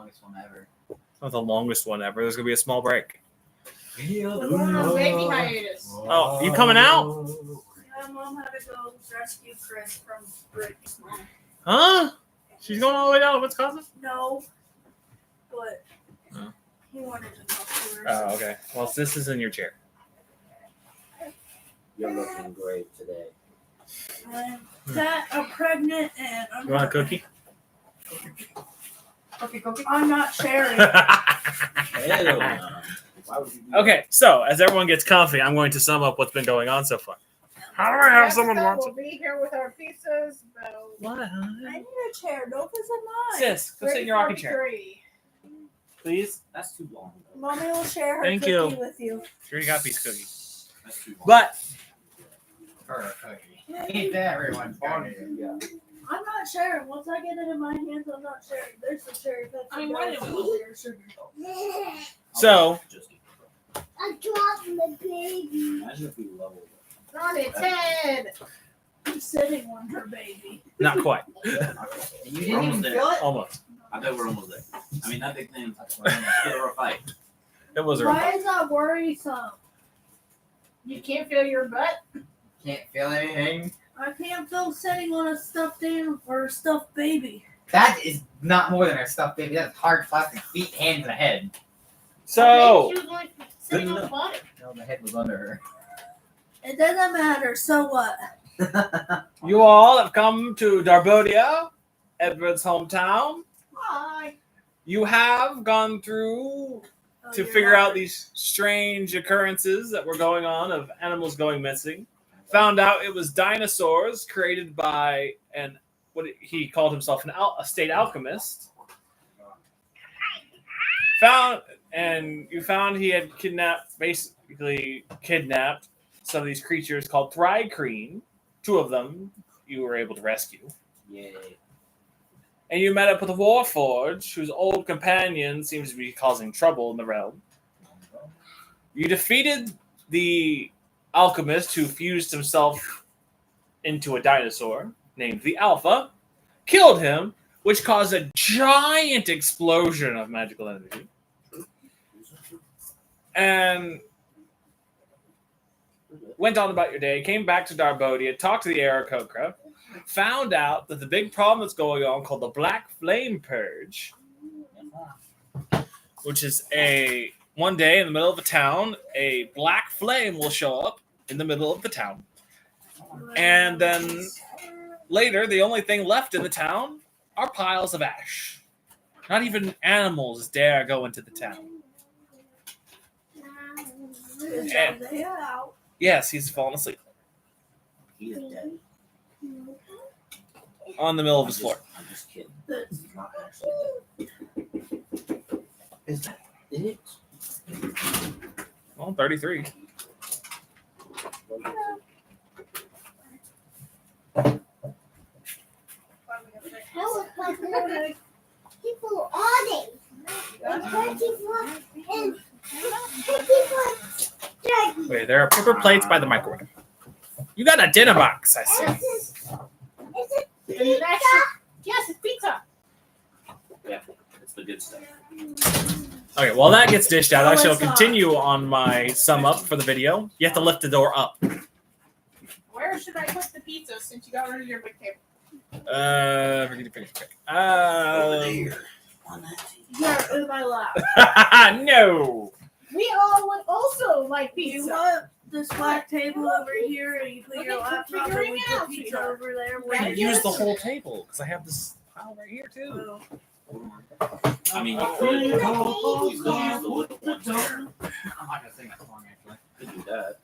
longest one ever. Not the longest one ever. There's gonna be a small break. Baby hiatus. Oh, you coming out? Yeah, Mom had to go rescue Chris from Rick's mom. Huh? She's going all the way down to Wisconsin? No, but Oh. he wanted to talk to her. Oh, okay. Well, this is in your chair. You're looking great today. I'm pregnant and I'm You want a cookie? Cookie. I'm not sharing. Hell no. Why would you do that? Okay, so as everyone gets comfy, I'm going to sum up what's been going on so far. How do I have someone watch We'll be here with our pizzas. What? I need a chair. Don't visit mine. Sis, go sit in your rocking chair, 3:43. please. That's too long. Mommy will share her Thank cookie you. with you. She already got a piece of cookie. That's too long. But For a cookie. Ain't that everyone's I'm not sharing. Once I get it in my hands, I'm not sharing. There's the cherry Pepsi. I mean, why didn't we? so I'm dropping the baby. Imagine if we leveled On its head. I'm sitting on her baby. not quite. up. You didn't even feel it? Almost. I bet we're almost there. I mean, that big thing. We're a fight. It was a Why is that worrisome? You can't feel your butt. Can't feel anything. I can't feel sitting on a stuffed animal or a stuffed baby. That is not more than a stuffed baby. That's hard plastic feet, hands, and a head. So She was like sitting on the bottom. No, the head was under her. It doesn't matter. So what? you all have come to Darbodia, Edward's hometown. Hi. You have gone through Oh, to you're figure not- out these strange occurrences that were going on of animals going missing. Found out it was dinosaurs created by he called himself a state alchemist. You found he had kidnapped some of these creatures called Thrycreen. 2 of them you were able to rescue. Yay. And you met up with a Warforged, whose old companion seems to be causing trouble in the realm. You defeated the alchemist who fused himself into a dinosaur named the Alpha, killed him, which caused a giant explosion of magical energy. And went on about your day, came back to Darbodia, talked to the Aarakocra, found out that the big problem that's going on called the Black Flame Purge, which is one day in the middle of a town, a black flame will show up in the middle of the town. And then later, the only thing left in the town are piles of ash. Not even animals dare go into the town. And- yes, he's fallen asleep He is dead. on the middle of his floor. I'm just kidding. He's not actually dead. Is that it? Well, 33. Helicopter. People all day. And 24 and 24. Wait, there are paper plates by the microwave. You got a dinner box, I see. Is it And that's yes, it's pizza. Yeah, it's the good stuff. Okay, while that gets dished out, I No, shall it's not. continue on my sum up for the video. You have to lift the door up. Where should I put the pizza since you got rid of your big table? Forget to finish quick. Over there. On that TV. Here in my lap. No. We all would also like You pizza. want this black table over here, and you put Okay, your laptop, and figuring we it put out, pizza sweetheart. over there. I can Right. use the whole table because I have this pile right here too. I mean, you could use the wood one there. I'm not gonna sing that song actually. Could do that.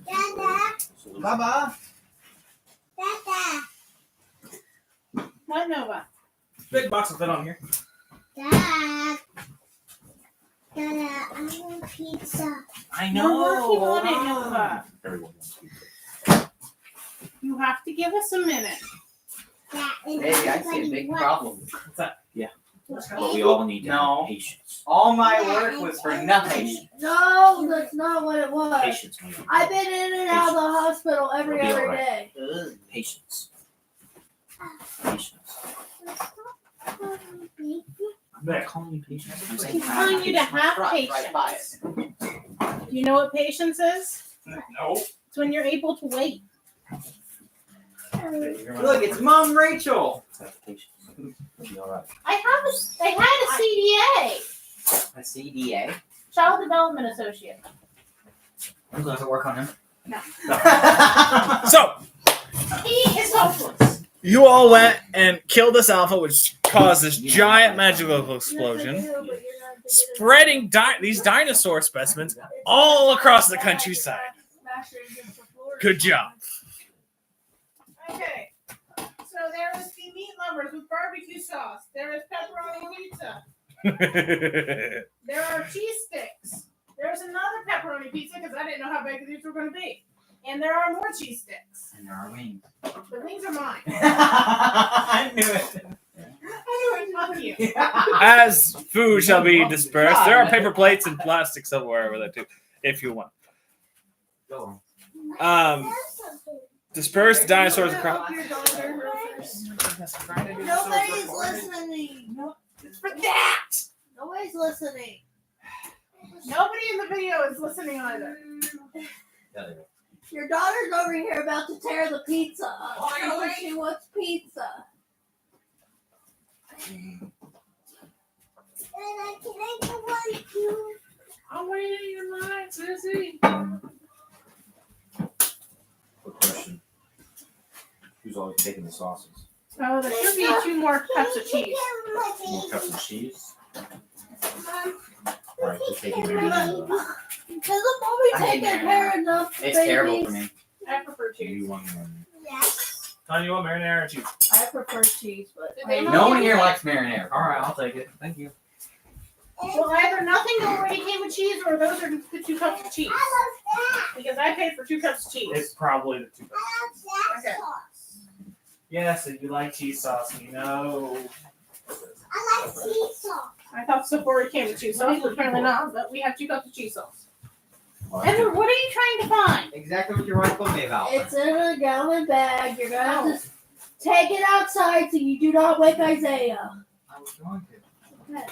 Dada. Baba. Dada. What, Nova? Big box will fit on here. Dad. Dada, I want pizza. I We're working on it, Nova. Everyone wants pizza. You have to give us a minute. Dad, and Hey, I see a everybody big wants- problem. But we all need to No. have patience. All my work was for nothing. No, that's not what it was. Patience, my young I've man. been in and out of the hospital every It'll be other all right. day. Ugh. Patience. Patience. not calling you patient. I'm saying He's telling you to have Right by patience. Do you know what patience is? No. It's when you're able to wait. Look, it's Mom Rachel. You'll be all right. I had a CDA, A CDA. Child Development Associate. I'm going to work on him. No. So, He is hopeless. you all went and killed this alpha, which caused this giant magical explosion, spreading these dinosaur specimens all across the countryside. Good job. Okay. So there is the meat lovers with barbecue sauce. There is pepperoni pizza. There are cheese sticks. There's another pepperoni pizza because I didn't know how big these were going to be. And there are more cheese sticks. And there are wings. The wings are mine. I knew it. Anyway, fuck you. As food shall be dispersed, there are paper plates and plastic silverware with it too, if you want. Go on. Disperse the dinosaurs across. Nobody's listening. It's for that. Nobody's listening. Nobody in the video is listening either. Your daughter's over here about to tear the pizza up. Tell her she wants pizza. I'm waiting in line, Sissy. Quick question. Who's always taking the sauces? Oh, there should be 2 more cups of cheese. More cups of cheese? Alright, just taking marinara. Doesn't mommy I take hate care enough It's babies? terrible for me. I prefer Do cheese. you want one? Tony, you want marinara or cheese? I prefer cheese, but Did they No one here likes marinara. Alright, I'll take it. Thank you. Well, either nothing already came with cheese or those are the 2 cups of cheese. Because I paid for 2 cups of cheese. It's probably the two. Okay. Yes, if you like cheese sauce, you know. I like cheese sauce. I thought Sephora came with cheese sauce, but apparently not. But we have 2 cups of cheese sauce. Oh, I Edward, what are you trying to find? Exactly what your wife told me about. it's in a gallon bag. You're gonna have to take it outside so you do not wake Isaiah. I was going to. Okay.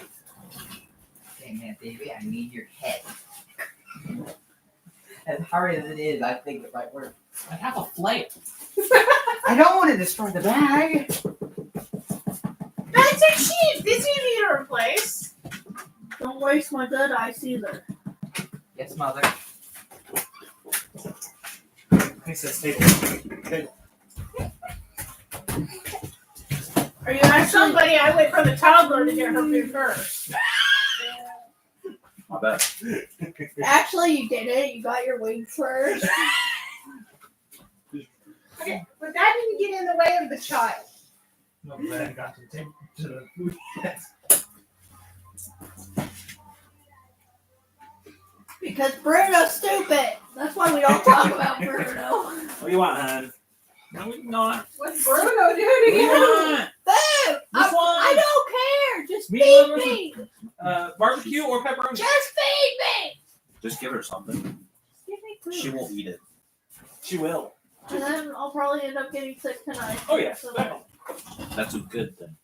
Okay, man, baby, I need your head. As hard as it is, I think it might work. I have a flame. I don't want to destroy the bag. That's a cheese. This you need to replace. Don't waste my good ice either. Yes, mother. He says, take it. Are you actually somebody? I wait for the toddler to get her food first. My bad. Actually, you did it. You got your wings first. Okay, but that didn't get in the way of the child. No, but I got to take to the food. Because Bruno's stupid. That's why we don't talk about Bruno. What do you want, hon? No, we not. What's Bruno doing to What do you you? want? Food! Which one? I don't care. Just Meat feed lovers me. Barbecue or pepperoni? Just feed me. Just give her something. Give me food. She won't eat it. She will. And then I'll probably end up getting sick tonight. Oh, yeah. So, That's a good thing.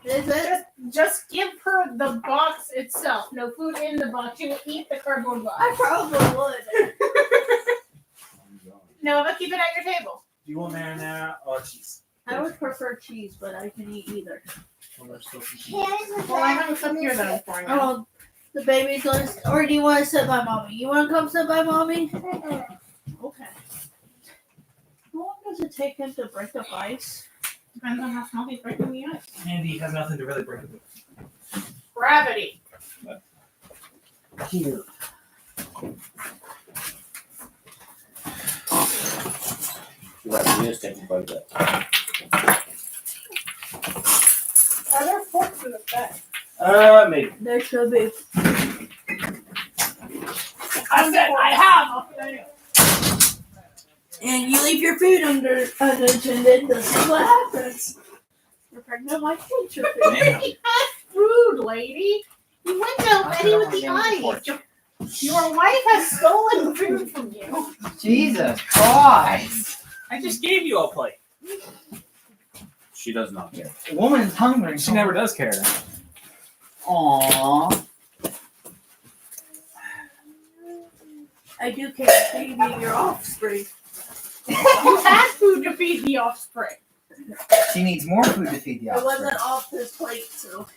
is it? Just give her the box itself. No food in the box. She will eat the cardboard box. I probably would. No, but keep it at your table. Do you want marinara or cheese? I would prefer cheese, but I can eat either. Well, there's still some cheese. Well, I have some here that I'm pouring out. Oh, the baby's gonna. Or do you want to sit by mommy? You want to come sit by mommy? Okay. How long does it take him to break up ice? Depends on how small he's breaking the ice. Andy has nothing to really break it. Gravity. Here. You got me taking quite a bit. Are there forks in the bag? Maybe. There should be. I said I have. And you leave your food unattended. This is what happens. You're pregnant like nature. Damn. He has food, lady. You went to Betty with the ice. Your wife has stolen food from you. Jesus Christ. I just gave you a plate. She does not care. The woman's hungry. She never does care. Aww. I do care feeding your offspring. You had food to feed the offspring. She needs more food to feed the It offspring. wasn't off this plate, so.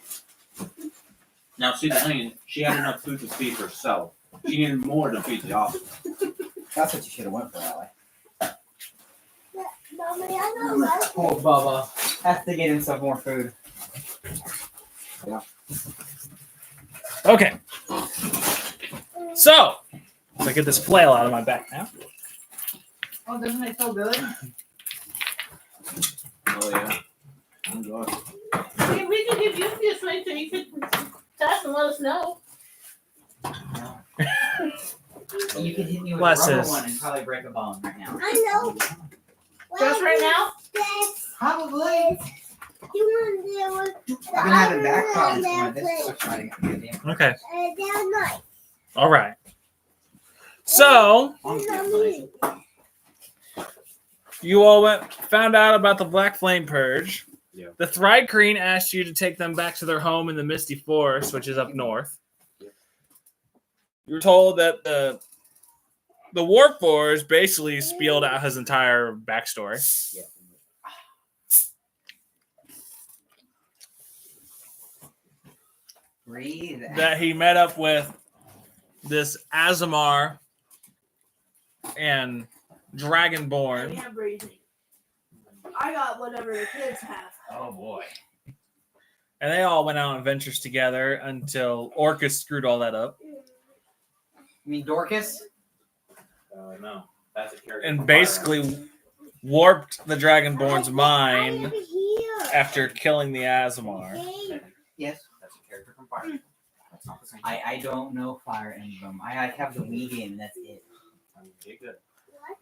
Now, see the thing, she had enough food to feed herself. She needed more to feed the offspring. That's what you should have went for, Allie. Mommy, I know what. Poor Bubba. Has to get him some more food. Okay. So, let's get this flail out of my back now. Oh, doesn't it feel good? Oh, yeah. Oh, God. Okay, we can give you this way so you can test and let us know. You can hit me with Bless a rubber us. one and probably break a bone right now. I know. Just right now? Yes. Probably. You want to do one? I've been having back problems with my discs fighting it. Okay. They're nice. All right. So, Mommy. you all found out about the Black Flame Purge. Yeah. The Thrycreen asked you to take them back to their home in the Misty Forest, which is up north. You were told that the Warforged basically spieled out his entire backstory. Yeah. Breathe. That he met up with this Azamar and Dragonborn. Yeah, breathing. I got whatever the kids have. Oh boy. And they all went out on adventures together until Orcus screwed all that up. You mean Dorcas? No. That's a character. And from basically warped the Dragonborn's I'm mind over here. after killing the Azamar. Hey. Yes. That's a character from Fire. That's not the same. I don't know Fire Emblem. I have the Wii game and that's it. Okay, good.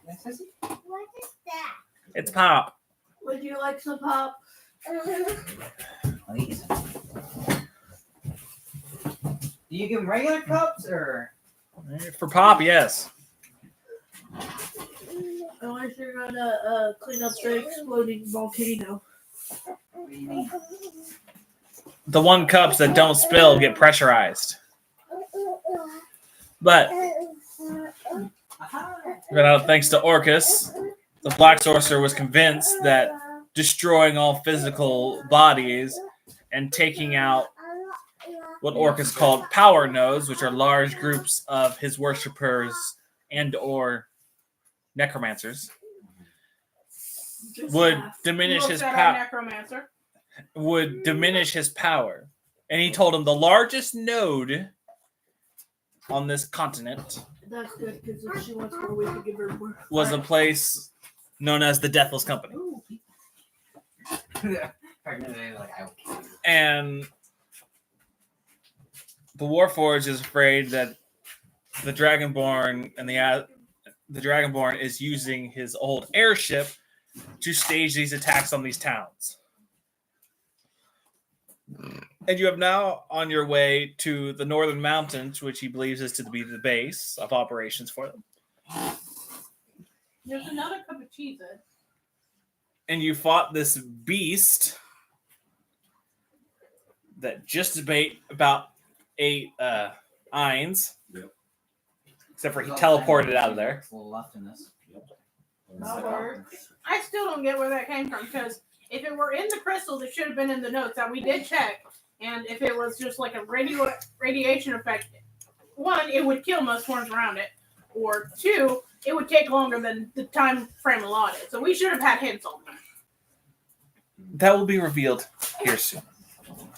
That's just it. What is that? It's Pop. Would you like some pop? Please. Do you give them regular cups or? For Pop, yes. Unless you're gonna clean up the exploding volcano. What do you mean? The one cups that don't spill get pressurized. But thanks to Orcus, the Black Sorcerer was convinced that destroying all physical bodies and taking out what Orcus called power nodes, which are large groups of his worshippers and or necromancers, Just would half. diminish Look his at our power. necromancer. Would diminish his power. And he told him the largest node on this continent That's good because if she wants more, we can give her more. was a place known as the Deathless Company. Ooh. And the Warforged is afraid that the Dragonborn and the Dragonborn is using his old airship to stage these attacks on these towns. And you have now on your way to the Northern Mountains, which he believes is to be the base of operations for them. There's another cup of cheese, Ed. And you fought this beast that just debate about 8 Eins. Yep. Except for he teleported out of there. A little left in this. That works. I still don't get where that came from because if it were in the crystals, it should have been in the notes that we did check. And if it was just like a radiation effect, 1, it would kill most forms around it, or 2, it would take longer than the time frame allotted. So we should have had hints on that. That will be revealed here soon.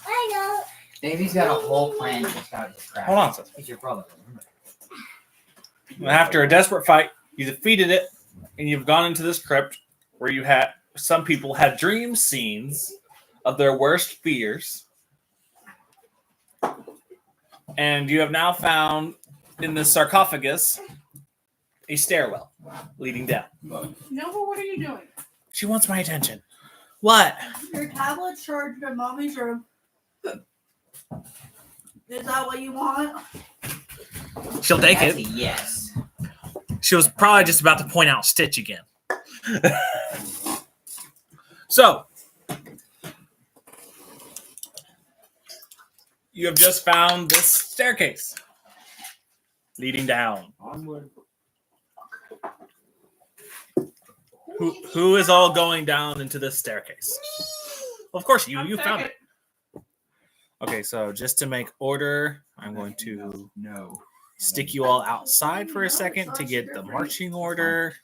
I know. Davey's got a whole plan just out of his crap. Hold on, sis. He's your brother. After a desperate fight, you defeated it, and you've gone into this crypt where you had some people had dream scenes of their worst fears. And you have now found in this sarcophagus a stairwell leading down. No, but what are you doing? She wants my attention. What? Your tablet's charged in mommy's room. Is that what you want? She'll take That's it. a yes. She was probably just about to point out Stitch again. So, you have just found this staircase leading down. Onward. Who is all going down into this staircase? Of course, you found it. Okay, so just to make order, I'm going to stick you all outside for a second to get the marching order.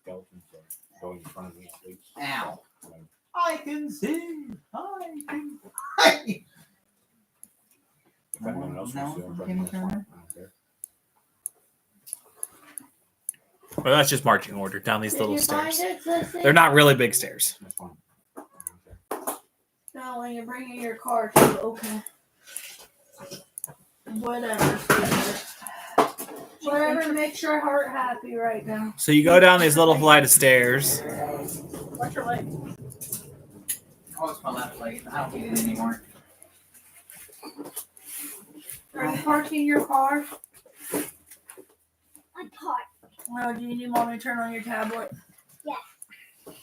Skeletons are going in front of me, please. Ow. I can sing. If anyone else wants to, I'm trying to find one. I don't care. Well, that's just marching order down these Did little you find stairs. it, Sissy? They're not really big stairs. That's fine. I don't care. No, when you're bringing your car too. Okay. Whatever. Whatever makes your heart happy right now. So you go down these little flight of stairs. What's your leg? Oh, it's my left leg. I don't need it anymore. Are you parking your car? I thought. No, do you need mommy to turn on your tablet? I'm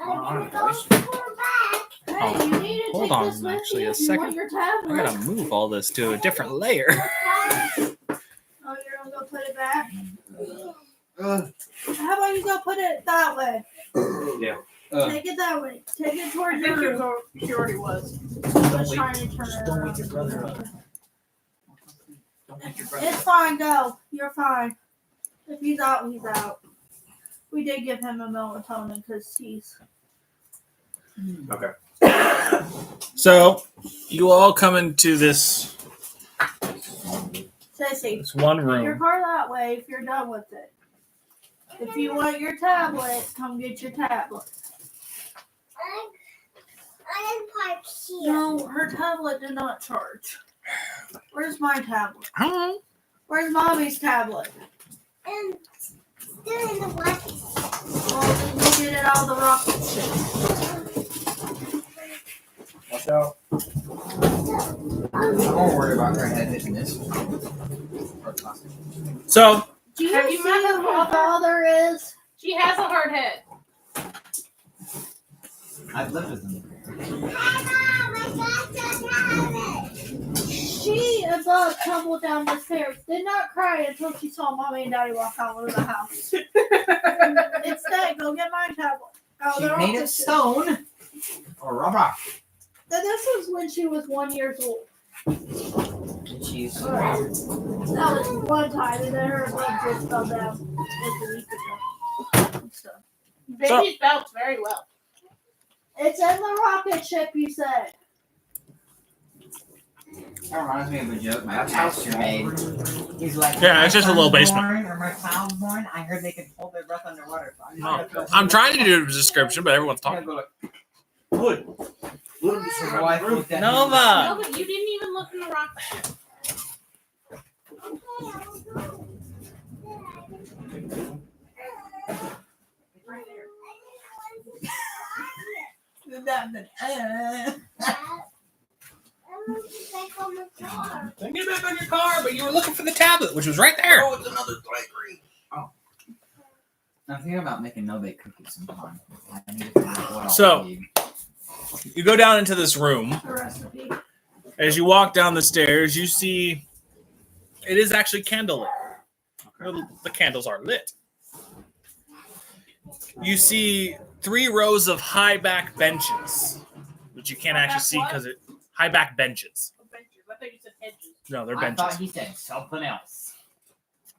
gonna go for back. Hey, Oh, you need to hold take on, this with actually, you a if you want second. your I tablet. gotta move all this to a different layer. Oh, you're gonna go put it back? How about you go put it that way? Take it that way. Take it I towards think your room. she already was. I was trying to turn it Don't around. wake your brother up. Don't wake your brother It's up. fine, go. You're fine. If he's out, he's out. We did give him a melatonin because he's. Okay. So you all come into this Sissy, one put your room. car that way if you're done with it. If you want your tablet, come get your tablet. I am parked here. No, her tablet did not charge. Where's my tablet? I don't know. Where's mommy's tablet? And still in the black. Well, then you get it out of the rocket ship. Watch out. Don't worry about her head hitting this. So Do you Have see you met her who her father? father is? She has a hard head. I've lived with them. She about tumbled down the stairs. Did not cry until she saw mommy and daddy walk out of the house. Instead, go get my tablet. Oh, She they're made all it just- stone or rubber. This was when she was 1 year old. She's That was one time, and then her leg just fell down just a week ago. So, Baby bounce very well. it's in the rocket ship, you said. That reminds me of a joke my pastor made. He's like, Yeah, it's just a little "My son's basement." born, or my child's born. I heard they could hold their breath underwater. So I'm trying to do a description, but everyone's I'm talking. gonna go Wood. Wood. look. My wife looked at me. No, Nova. but you didn't even look in the rocket ship. Then get back on your car, but you were looking for the tablet, which was right there. Oh, it's another light green. I'm thinking about making no-bake cookies sometime. I need to figure out what I'll So- need. You go down into this room. The recipe. As you walk down the stairs, you see it is actually candlelit. The candles are lit. You see 3 rows of high back benches, which you can't actually see because it high back benches. Benches. I thought you said hedges. No, they're I thought benches. he said something else.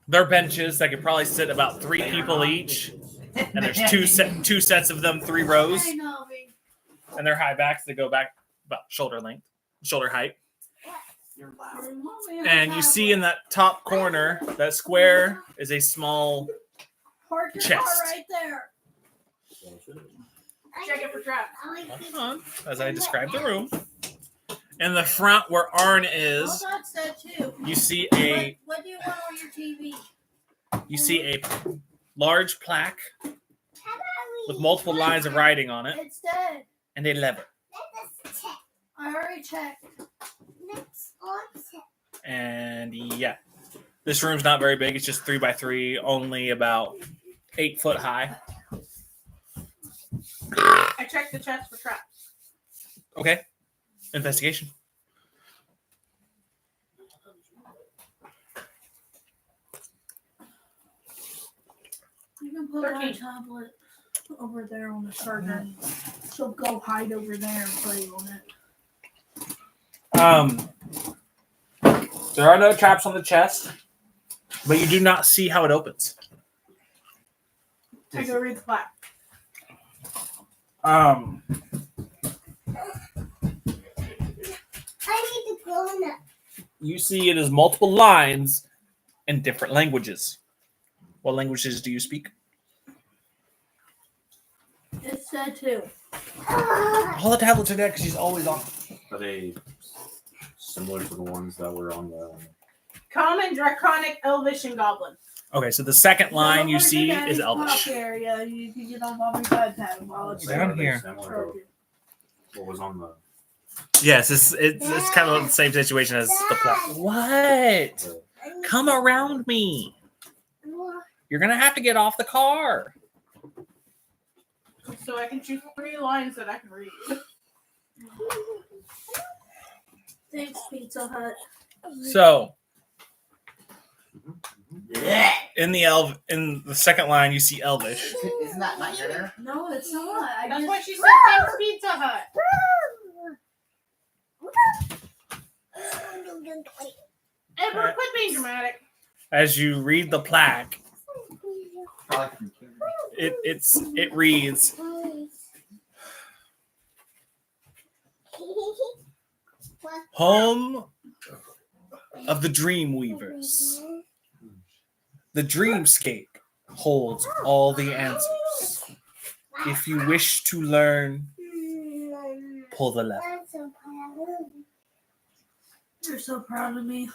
They're benches that could probably sit about 3 people each, and there's two sets of them, 3 rows, I know, baby. and they're high backs. They go back about shoulder length, shoulder height. Your mommy and And you see in that top corner, that square is a small Park your chest. car right there. Check it for traps. as I described the room. In the front where Arn is, Hold on, said too. you see a What do you want on your TV? large plaque with multiple lines of writing on it It's dead. and a lever. I already checked. And yeah, this room's not very big. It's just 3 by 3, only about 8 foot high. I checked the chest for traps. Okay, investigation. You can put my 13. tablet over there on the charger. And she'll go hide over there and play on it. There are no traps on the chest, but you do not see how it opens. I go read the plaque. I need to go in that. You see it is multiple lines in different languages. What languages do you speak? It's said too. All the tablets are there because she's always on. Are they similar to the ones that were on the? Common, Draconic, Elvish, and Goblin. Okay, so the second line you Over see the is daddy's Elvish. pop area. You can get on Mommy's iPad while it's Down Are they here. similar to broken. what was on the? Yes, it's kind of the same situation as the plot. What? Come around me. You're gonna have to get off the car. So I can choose 3 lines that I can read. Thanks, Pizza Hut. So in the second line you see Elvish. Isn't that not your? No, it's not. I That's just why she said thanks, Pizza Hut. Edward, quit being dramatic. As you read the plaque, Probably from Karen. it reads Home of the Dreamweavers. The dreamscape holds all the answers. If you wish to learn, pull the lever. You're so proud of me.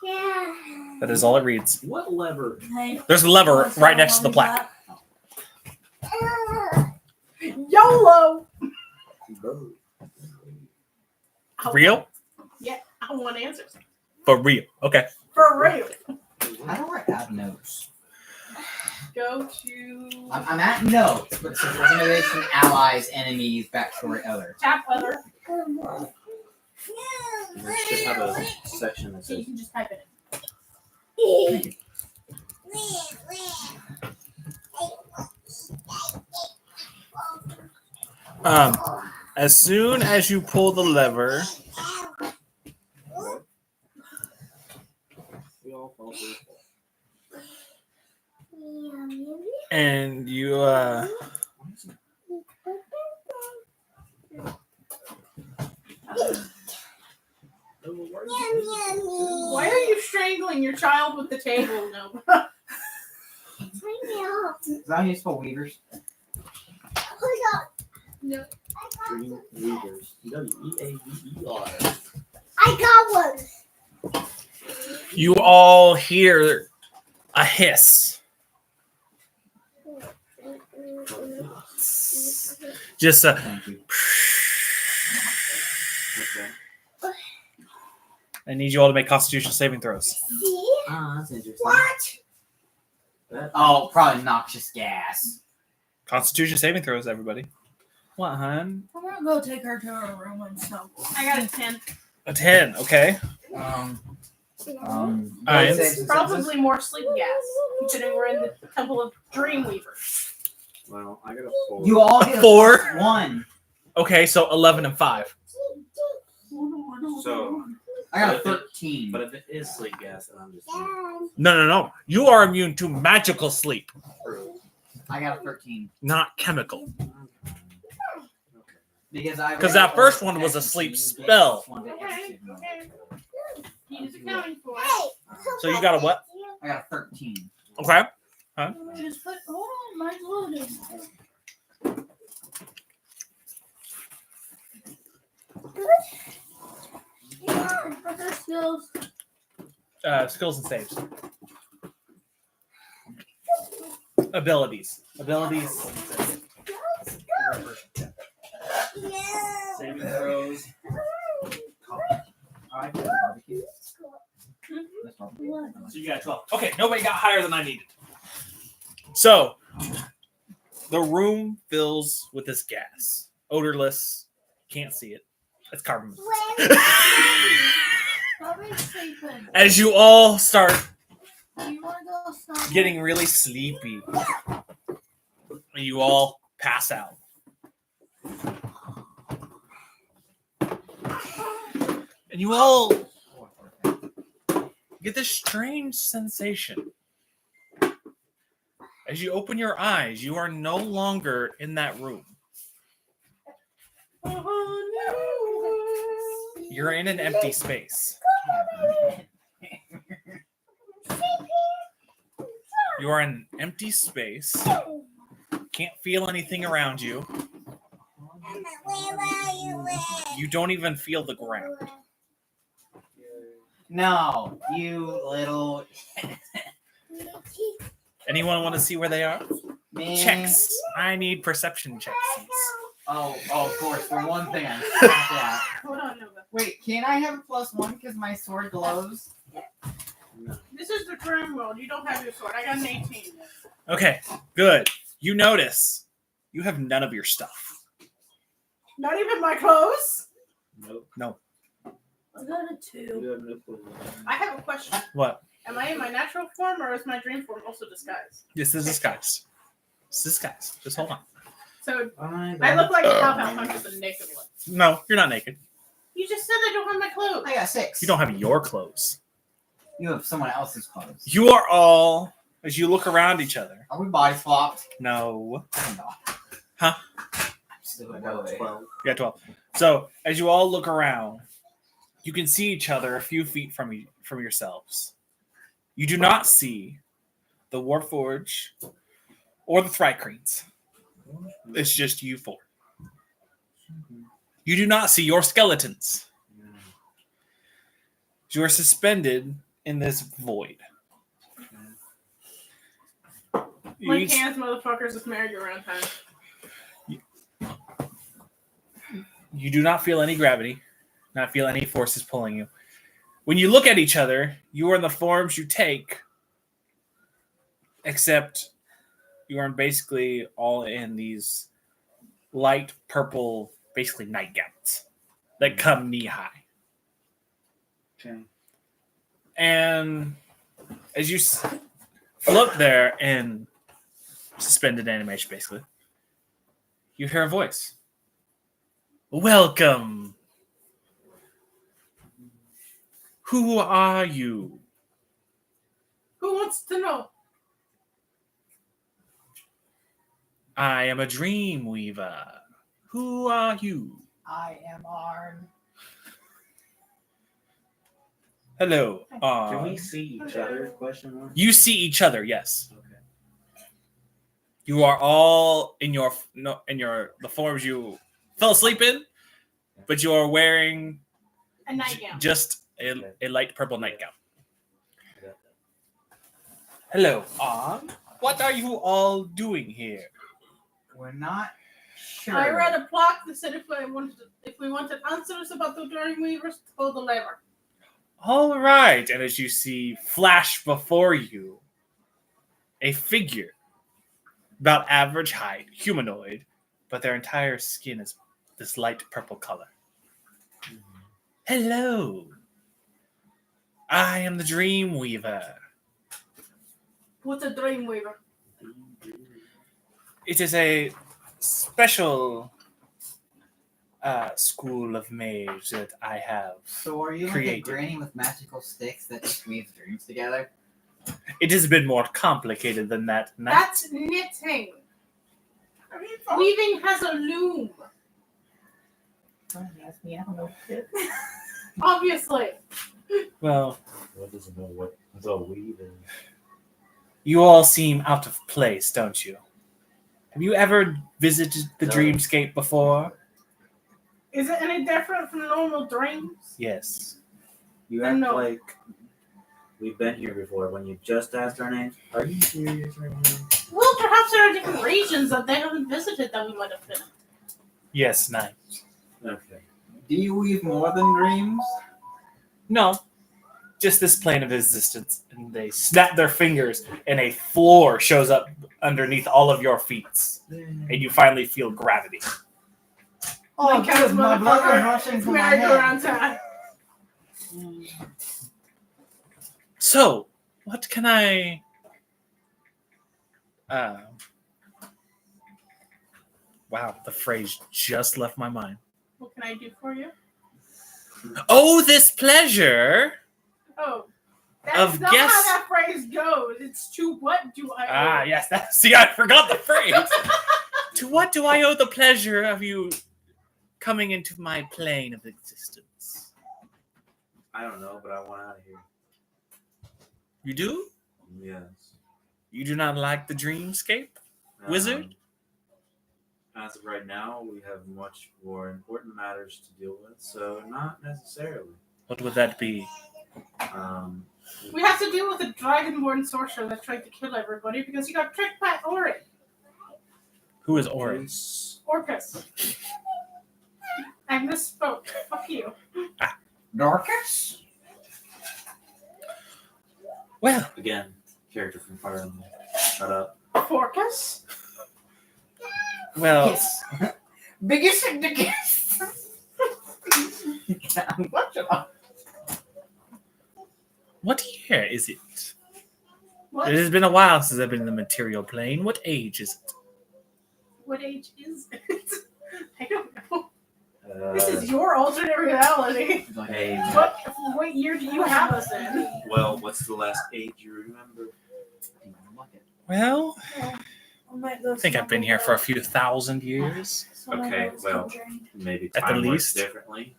Yeah. That is all it reads. What lever? Hey, There's a lever right next to the plaque. YOLO! Real? Yeah, I want answers. For real. Okay. For real. How do I add notes? Go to I'm at notes, but it says organization, allies, enemies, backstory, other. tap other. It should have a section that So you says can just type it As soon as you pull the lever, we all fall through. and you Why are you strangling your child with the table? No. Is that how you spell weavers? Dreamweavers. W-E-A-V-E-R. I got one. you all hear a hiss. Just a Thank you. Okay. I need you all to make Constitution saving throws. See? Ah, that's interesting. What? That, Oh, probably noxious gas. Constitution saving throws, everybody. What, hon? I'm gonna go take her to her room and stuff. I got a 10. A 10. Okay. Iron. Irons. Probably more sleep gas, considering we're in the Temple of Dreamweaver. well, I got a 4. You all get a 4. +1. Okay, so 11 and 5. So, I got a 13. but if it is sleep gas, then I'm just No. You are immune to magical sleep, I got a 13. not chemical. Because that first one was a sleep spell. Okay. He's accounting for it. Hey. So you got a what? I got a 13. Okay. Just put. Hold on, mine's loaded. Other skills. Skills and saves. Abilities. Saving throws. Alright, barbecue. Let's barbecue. So you got 12. Okay, nobody got higher than I needed. So the room fills with this gas. Odorless. Can't see it. It's carbon. Probably sleep sleeping. As you all start You want to go snuggle? getting really sleepy, you all pass out. And you all get this strange sensation. As you open your eyes, you are no longer in that room. You're in an empty space. You are in an empty space. Can't feel anything around you. You don't even feel the ground. No, you little Anyone want to see where they are? man. Checks. I need perception checks. Oh, of course. For one thing, I stopped that. Hold on, Nova. Wait, can I have a +1 because my sword glows? This is the dream world. You don't have your sword. I got an 18. Okay, good. You notice you have none of your stuff. Not even my clothes. Nope. No. I got a 2. You have no clue. I have a question. What? Am I in my natural form or is my dream form also disguised? This is disguise. It's disguise. Just hold on. So I I look like a cop-out hunter with a naked one. No, you're not naked. You just said I don't have my clothes. I got 6. You don't have your clothes. You have someone else's clothes. You are all, as you look around each other. Are we body swapped? No. No. Huh? I'm still got away. 12. Yeah, 12. So, as you all look around, you can see each other a few feet from yourselves. You do not see the Warforge or the Thrycreans. It's just you four. You do not see your skeletons. You are suspended in this void. You Like each- hands, motherfuckers, is merry-go-round time. You do not feel any gravity, not feel any forces pulling you. When you look at each other, you are in the forms you take, except you are basically all in these light purple, basically nightgowns that come knee high. Okay. And as you float there in suspended animation, basically, you hear a voice. Welcome. Who are you? Who wants to know? I am a Dreamweaver. Who are you? I am Arn. Hello. Can we see each other? Question mark. You see each other, yes. Okay. You are all in the forms you fell asleep in, but you are wearing A nightgown. just a light purple nightgown. I got that. Hello, what are you all doing here? We're not sure. I read a plot that said if we wanted answers about the Dreamweavers, pull the lever. All right, and as you see flash before you, a figure about average height, humanoid, but their entire skin is this light purple color. Hello, I am the Dreamweaver. What's a Dreamweaver? It is a special school of mage that I have. So are you like a created. granny with magical sticks that just weaves dreams together? It has been more complicated than that. That's knitting. Weaving has a loom. Obviously. Well, What doesn't know what the weave is? you all seem out of place, don't you? Have you ever visited the No. Dreamscape before? Is it any different from normal dreams? Yes. You act No. like we've been here before when you just asked our names. Are you serious right now? Well, perhaps there are different regions that they haven't visited that we might have been. Yes, nice. Okay. Do you weave more than dreams? No. Just this plane of existence. And they snap their fingers, and a floor shows up underneath all of your feet. And you finally feel gravity. Oh, Like hands, good, my blood is motherfucker. rushing It's from my head. merry-go-round time. So, what can I... wow, the phrase just left my mind. What can I do for you? Oh, this pleasure Oh, of that's not guess. how that phrase goes. It's to what do I? Ah, owe? yes. See, I forgot the phrase. To what do I owe the pleasure of you coming into my plane of existence? I don't know, but I want out of here. You do? Yes. You do not like the dreamscape? Wizard? As of right now, we have much more important matters to deal with, so not necessarily. What would that be? We have to deal with a dragonborn sorcerer that tried to kill everybody because he got tricked by Ori. Who is Ori? Orcus. I misspoke. Fuck you. Dorcas? Well, Again, character from Fire Emblem. Shut up. Orcus? well, Yes. Biggest and biggest. what year is it? What? It has been a while since I've been in the material plane. What age is it? What age is it? I don't know. This is your alternate reality. Hey, What year do you have us in? well, what's the last age you remember? Well, I I think I've been here for a few thousand years. Okay, well, maybe At the time works least. differently.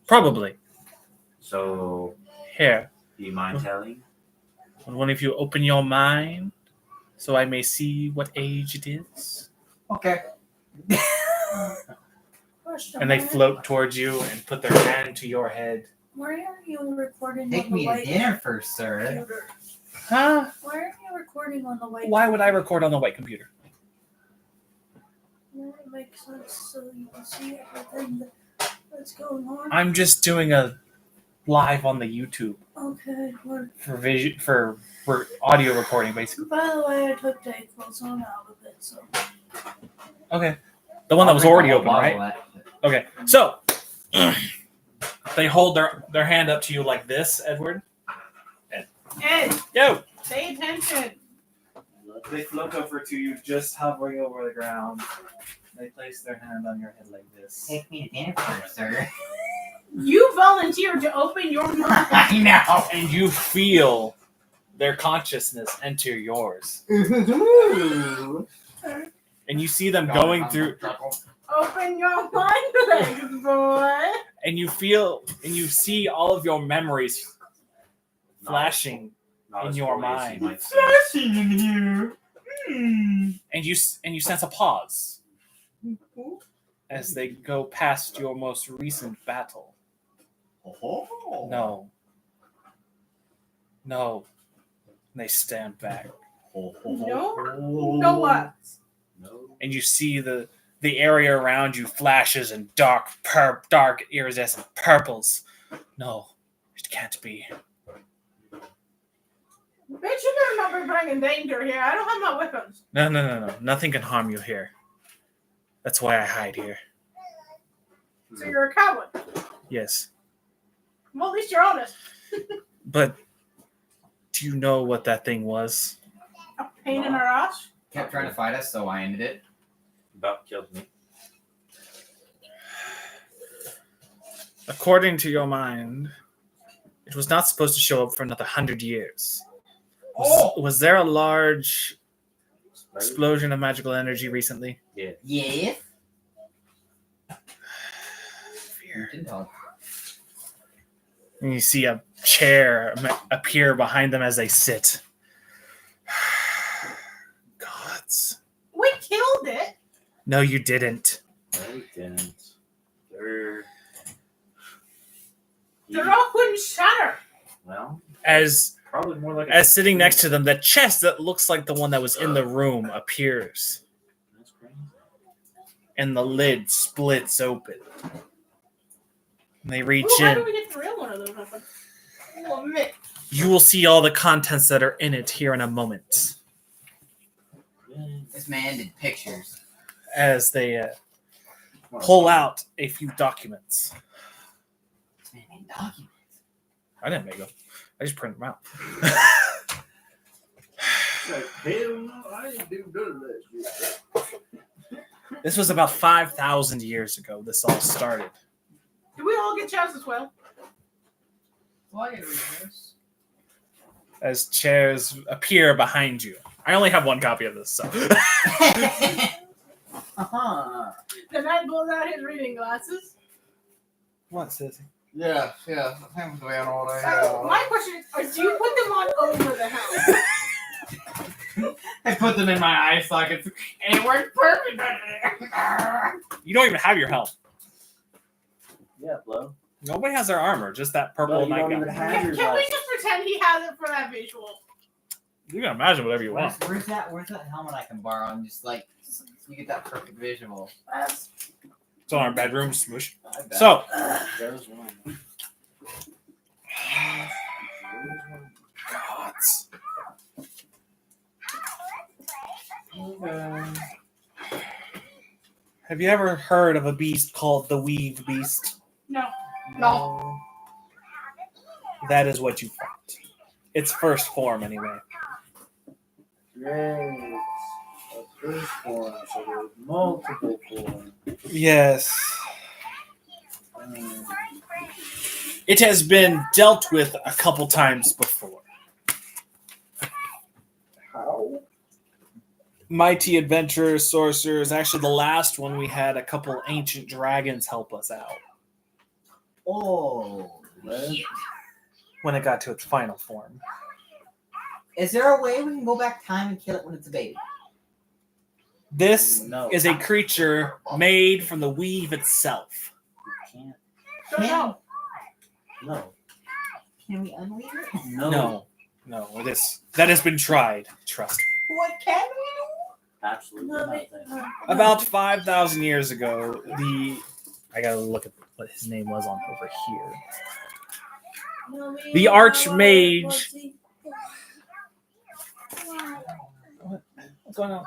Probably. So, Here, do you mind telling? would one of you open your mind so I may see what age it is? Okay. And they float towards you and put their hand to your head. Why are you recording Take on the me to white dinner first, sir. computer? Huh? Why are you recording on the white Why would I record on the white computer? computer? That makes sense so you can see everything that's going on. I'm just doing a live on the YouTube Okay, well, for audio recording, basically. by the way, I took Dayquil, so I'm out of it, so. Okay. The one that was already open, right? Right? Okay. So they hold their hand up to you like this, Edward. Ed, Yo. pay attention. They float over to you, just hovering over the ground. They place their hand on your head like this. Take me to dinner first, sir. You volunteered to open your mind. I know. And you feel their consciousness enter yours. And you see them going through, Open your mind, legs, boy. and you feel, and you see all of your memories flashing Not in as your fully as you mind. might think. in here. And you sense a pause as they go past your most recent battle. Oh. No. They stand back. No? No what? No. And you see the area around you flashes in dark iridescent purples. No, it can't be. Bitch, you better not be bringing danger here. I don't have my weapons. No. Nothing can harm you here. That's why I hide here. So you're a coward. Yes. Well, at least you're honest. But do you know what that thing was? A pain in our ass. Kept trying to fight us, so I ended it. About killed me. According to your mind, it was not supposed to show up for another 100 years. Was there a large explosion of magical energy recently? Yeah. Yes. Fear. Didn't tell. And you see a chair appear behind them as they sit. Gods. We killed it. No, you didn't. No, we didn't. They're... The rock wouldn't shatter. Well, As probably more like sitting next to them, the chest that looks like the one that was in the room appears. That's crazy. And the lid splits open. And they reach Ooh, how do in. we get the real one of those weapons? Oh, man. You will see all the contents that are in it here in a moment. This man did pictures. As they pull out a few documents. This man made documents. I didn't make them. I just printed them out. Like, hell no, I ain't do none of that shit. This was about 5,000 years ago. This all started. Do we all get chairs as well? Why are this? As chairs appear behind you. I only have one copy of this, so. Uh-huh. The man pulls out his reading glasses. What, Sissy? Yeah. I think I'm doing all that. My question is, do you put them on over the house? I put them in my eye sockets and it worked perfect. You don't even have your helm. Yeah, Flo. Nobody has their armor, just that purple No, you don't nightgown. even have Can yours. we just pretend he has it for that visual? You can imagine whatever you want. Where's that helmet I can borrow? I'm just like, you get that perfect visual. It's on our bedroom, smoosh. I bet. So, There's one. gods. Have you ever heard of a beast called the Weave Beast? No. No. That is what you fought. Its first form, anyway. Yes. A first form, so there's multiple forms. Yes. It has been dealt with a couple times before. How? Mighty adventurers, sorcerers. Actually, the last one we had a couple ancient dragons help us out Oh, when it got to its final form. is there a way we can go back time and kill it when it's a baby? This No. is a creature made from the weave itself. Can't. Don't know. No. Can we unweave it? No, that has been tried. Trust me. What can we Absolutely nothing. About 5,000 years ago, I gotta look at what his name was on over here. The Archmage. What's going on?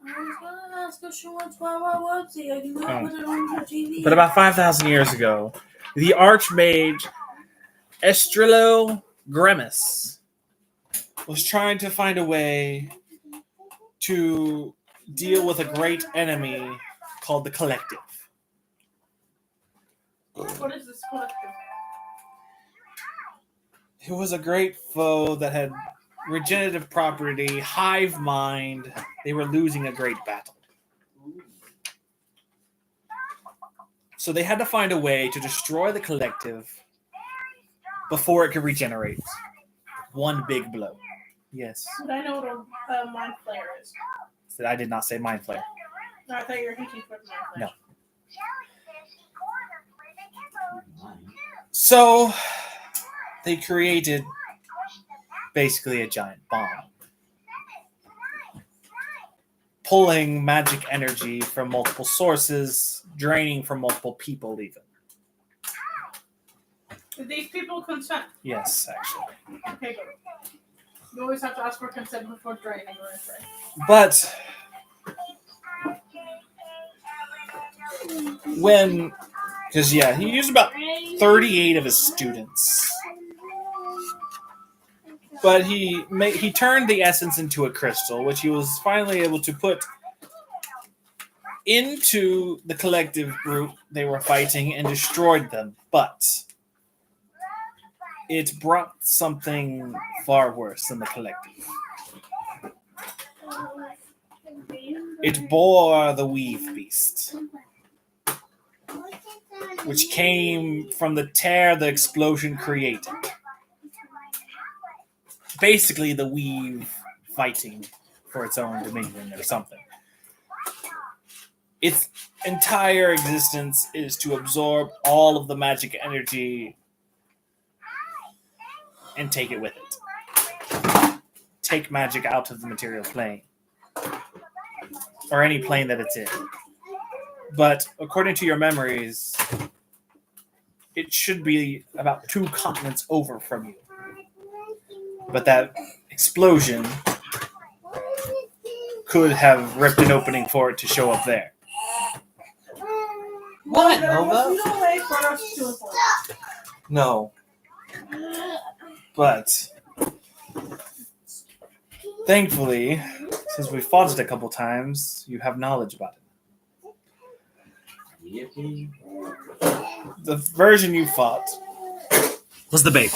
I was gonna ask if she wants Whoopsie. I can go Oh. put it on her TV. But about 5,000 years ago, the Archmage Estrello Grimace was trying to find a way to deal with a great enemy called the Collective. What is this collective? It was a great foe that had regenerative property, hive mind. They were losing a great battle. So they had to find a way to destroy the Collective before it could regenerate. One big blow. Yes. But I know what a mind flare is. I did not say Mind Flare. No, I thought you were hinting for mind flare. No. So they created basically a giant bomb, pulling magic energy from multiple sources, draining from multiple people even. Did these people consent? Yes, actually. Okay, good. You always have to ask for consent before draining or anything. But he used about 38 of his students. But he turned the essence into a crystal, which he was finally able to put into the Collective group they were fighting and destroyed them. But it brought something far worse than the Collective. It bore the Weave Beast, which came from the tear the explosion created. Basically, the Weave fighting for its own dominion or something. Its entire existence is to absorb all of the magic energy and take it with it. Take magic out of the material plane. Or any plane that it's in. But according to your memories, it should be about 2 continents over from you. But that explosion could have ripped an opening for it to show up there. What, There Nova? was no way for us to avoid. No. But thankfully, since we fought it a couple times, you have knowledge about it. Yippee. The version you fought was the baby.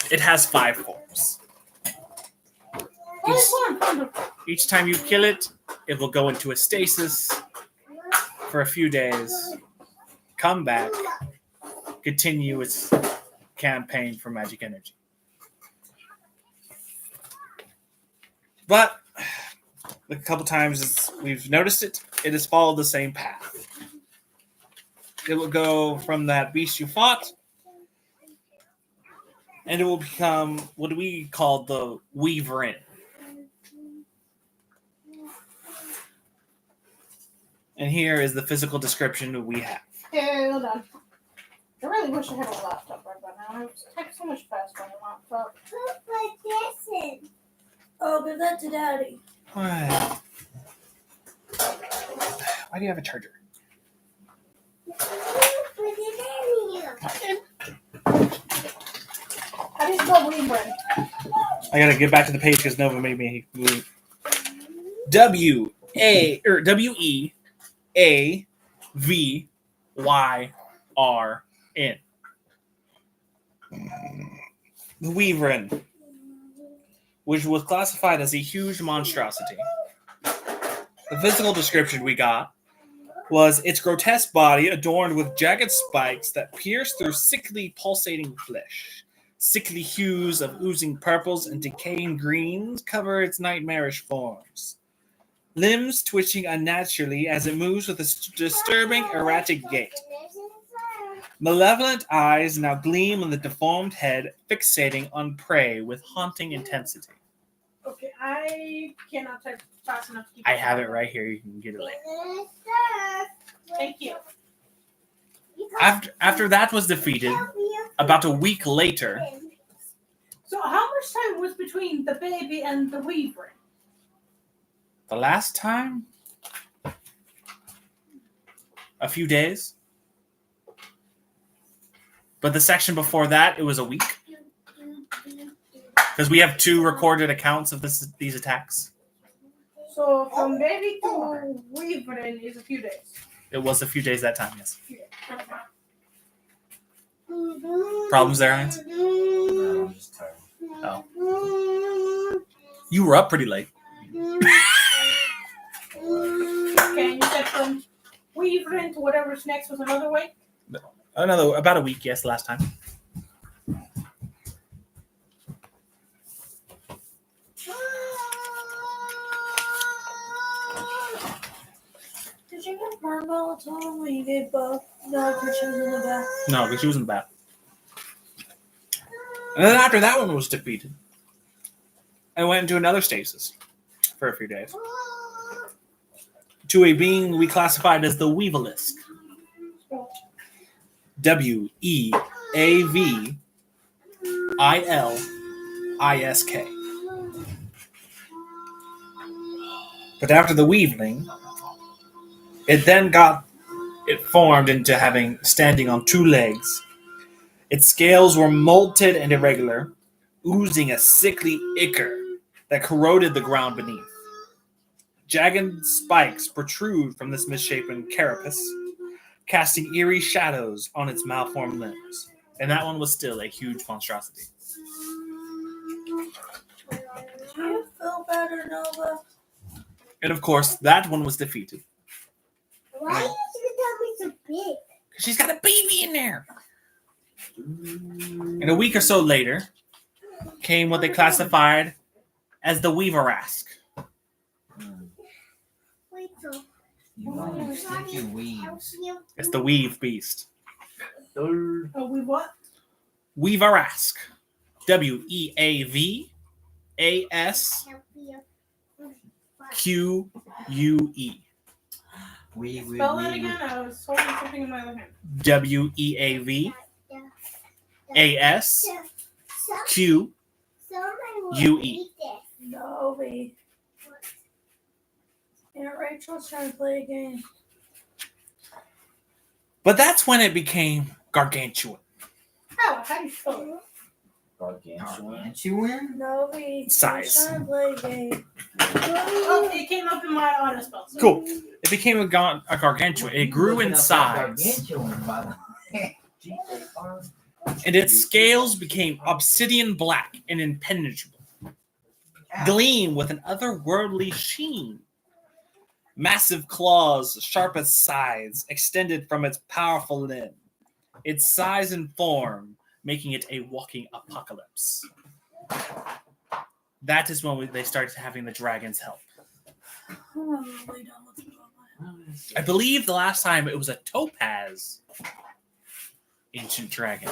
It has 5 forms. Each time you kill it, it will go into a stasis for a few days, come back, continue its campaign for magic energy. But a couple times we've noticed it has followed the same path. It will go from that beast you fought, and it will become what we call the Weaver in. And here is the physical description we have. Hey, hold on. I really wish I had a laptop right by now. I would type so much faster on a laptop. Oh, give that to Daddy. Why do you have a charger? How do you spell Weaver? I gotta get back to the page because Nova made me move. WEAVYRN. The Weaverin, which was classified as a huge monstrosity. The physical description we got was its grotesque body adorned with jagged spikes that pierce through sickly pulsating flesh. Sickly hues of oozing purples and decaying greens cover its nightmarish forms. Limbs twitching unnaturally as it moves with a disturbing, erratic gait. Malevolent eyes now gleam on the deformed head, fixating on prey with haunting intensity. Okay, I cannot type fast enough to keep I have it right here. You can get it later. Thank you. After that was defeated, about a week later, So how much time was between the baby and the Weaver? the last time, a few days. But the section before that, it was a week. Because we have 2 recorded accounts of these attacks. So from baby to Weaver is a few days. It was a few days that time, yes. Problems there, Heinz? No, I'm just tired. Oh. You were up pretty late. Okay, and you said from Weaver to whatever's next was another way? About a week, yes, last time. Did you get Marble at all when you gave both? No, because she was in the back. No, because she was in the bath. And then after that one was defeated, I went into another stasis for a few days. To a being we classified as the Weevilisk. WEAVILISK. But after the weaveling, it formed into standing on 2 legs. Its scales were molted and irregular, oozing a sickly ichor that corroded the ground beneath. Jagged spikes protrude from this misshapen carapace, casting eerie shadows on its malformed limbs. And that one was still a huge monstrosity. Do you feel better, Nova? And of course, that one was defeated. Why did you tell me so big? Because she's got a baby in there. And a week or so later came what they classified as the Weaverask. Wait till You stinky weaves. It's the Weave Beast. Oh, we what? Weaverask. WEAVASQUE. We Spell that again. I was holding something in my other hand. WEAVASQUE. Novi. Yeah, Rachel's trying to play a game. But that's when it became gargantuan. Oh, how do you spell it? Gargantuan? No, we Size. trying to play a game. Oh, it came up in my auto spell. So. Cool. It became a gargantuan. It grew in size, Gargantuan, by the way. and its scales became obsidian black and impenetrable, gleam with an otherworldly sheen. Massive claws, sharp as scythes, extended from its powerful limb. Its size and form making it a walking apocalypse. That is when they started having the dragons help. I believe the last time it was a topaz ancient dragon.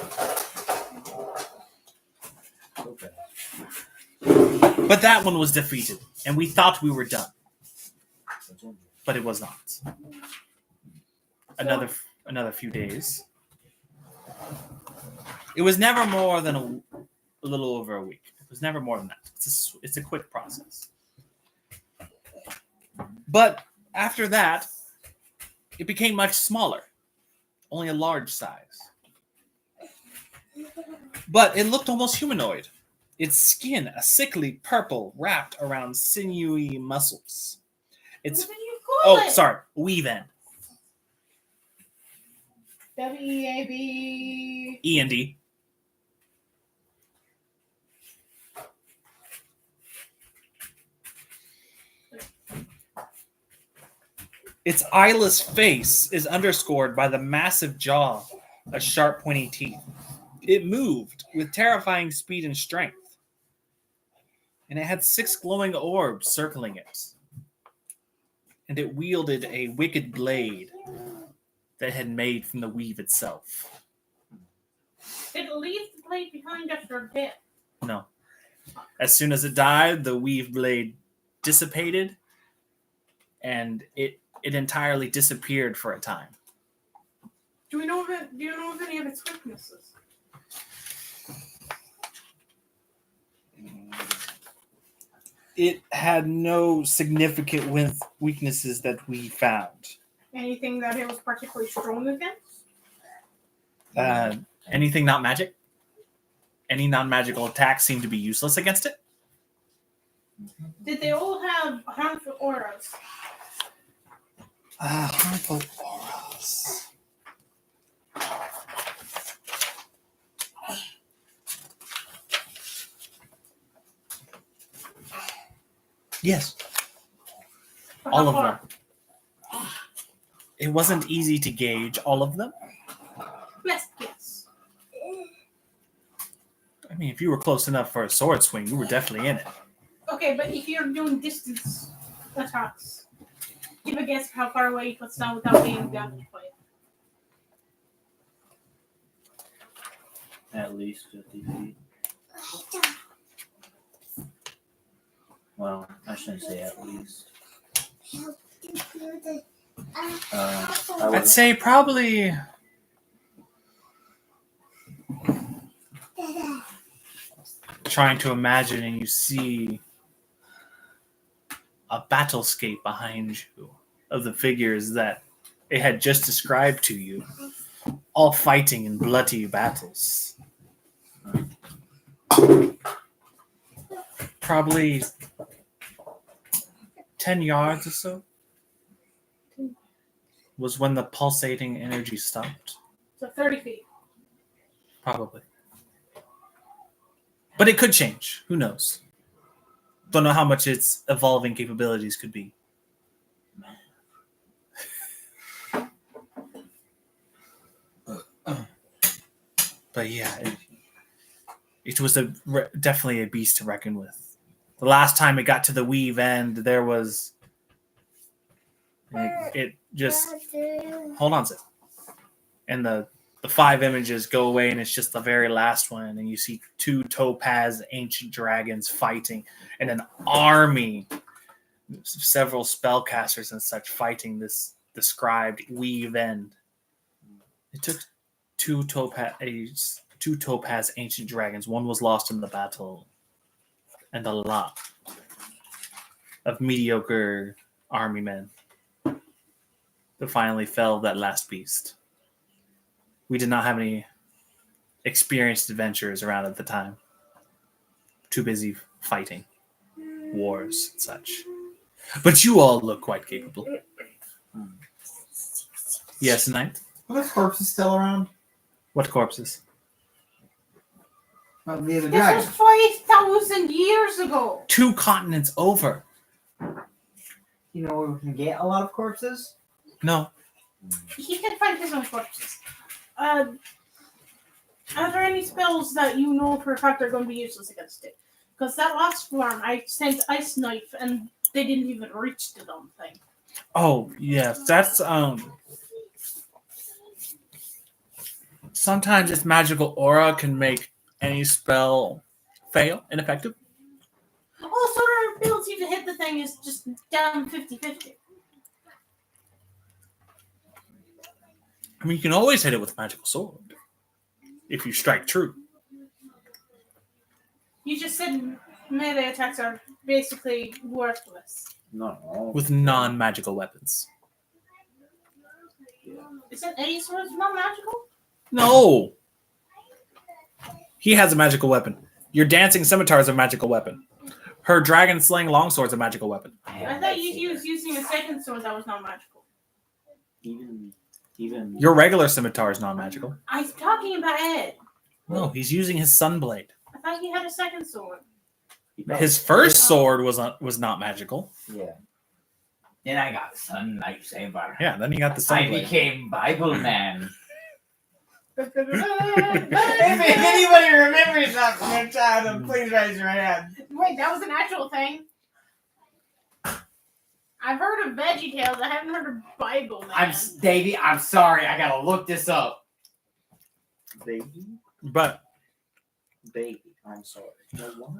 But that one was defeated, and we thought we were done. But it was not. Another few days. It was never more than a little over a week. It was never more than that. It's a quick process. But after that, it became much smaller, only a large size. But it looked almost humanoid. Its skin, a sickly purple, wrapped around sinewy muscles. Its What do you call it? sorry, weave end. WEAB. E&D. Its eyeless face is underscored by the massive jaw of sharp, pointy teeth. It moved with terrifying speed and strength. And it had 6 glowing orbs circling it. And it wielded a wicked blade that had made from the weave itself. Did it leave the blade behind after death? No. As soon as it died, the weave blade dissipated, and it entirely disappeared for a time. Do you know of any of its weaknesses? It had no significant weaknesses that we found. Anything that it was particularly strong against? Anything not magic? Any non-magical attacks seem to be useless against it? Did they all have harmful auras? Harmful auras. Yes. All of them. It wasn't easy to gauge all of them. Yes, yes. I mean, if you were close enough for a sword swing, you were definitely in it. Okay, but if you're doing distance attacks, give a guess how far away it puts down without being damaged by it. At least 50 feet. Well, I shouldn't say at least. I'd say probably trying to imagine, and you see a battlescape behind you of the figures that it had just described to you, all fighting in bloody battles. Probably 10 yards or so was when the pulsating energy stopped. So 30 feet. Probably. But it could change. Who knows? Don't know how much its evolving capabilities could be. But yeah, it was definitely a beast to reckon with. The last time it got to the weave end, there was... It just... Hold on a second. And the 5 images go away, and it's just the very last one, and you see 2 topaz ancient dragons fighting, and an army, several spellcasters and such, fighting this described weave end. It took 2 topaz ancient dragons. One was lost in the battle, and a lot of mediocre army men to finally fell that last beast. We did not have any experienced adventurers around at the time. too busy fighting wars and such. But you all look quite capable. Yes, Knight? Are those corpses still around? What corpses? Oh, the other This dragon. was 5,000 years ago. 2 continents over. You know where we can get a lot of corpses? No. He can find his own corpses. Are there any spells that you know for a fact are going to be useless against it? Because that last form, I sent Ice Knife, and they didn't even reach the dumb thing. Oh, yes. That's, sometimes its magical aura can make any spell fail, ineffective. Oh, so our ability to hit the thing is just down 50-50. I mean, you can always hit it with a magical sword. If you strike true. You just said melee attacks are basically worthless. No. With non-magical weapons. Isn't any swords not magical? No! He has a magical weapon. Your dancing scimitar is a magical weapon. Her dragon slaying longsword is a magical weapon. I thought you was using a second sword that was not magical. Even Your regular scimitar is non-magical. I'm talking about Ed. No, he's using his sunblade. I thought he had a second sword. His first sword was not magical. Yeah. Then I got Sun Lightsaber. Yeah, then he got the I sunblade. became Bible Man. Wait, If anybody remembers that from their childhood, please raise your hand. that was an actual thing. I've heard of Veggie Tales. I haven't heard of Bible Man. Davey, I'm sorry. I gotta look this up. Baby. But Baby. I'm sorry. What?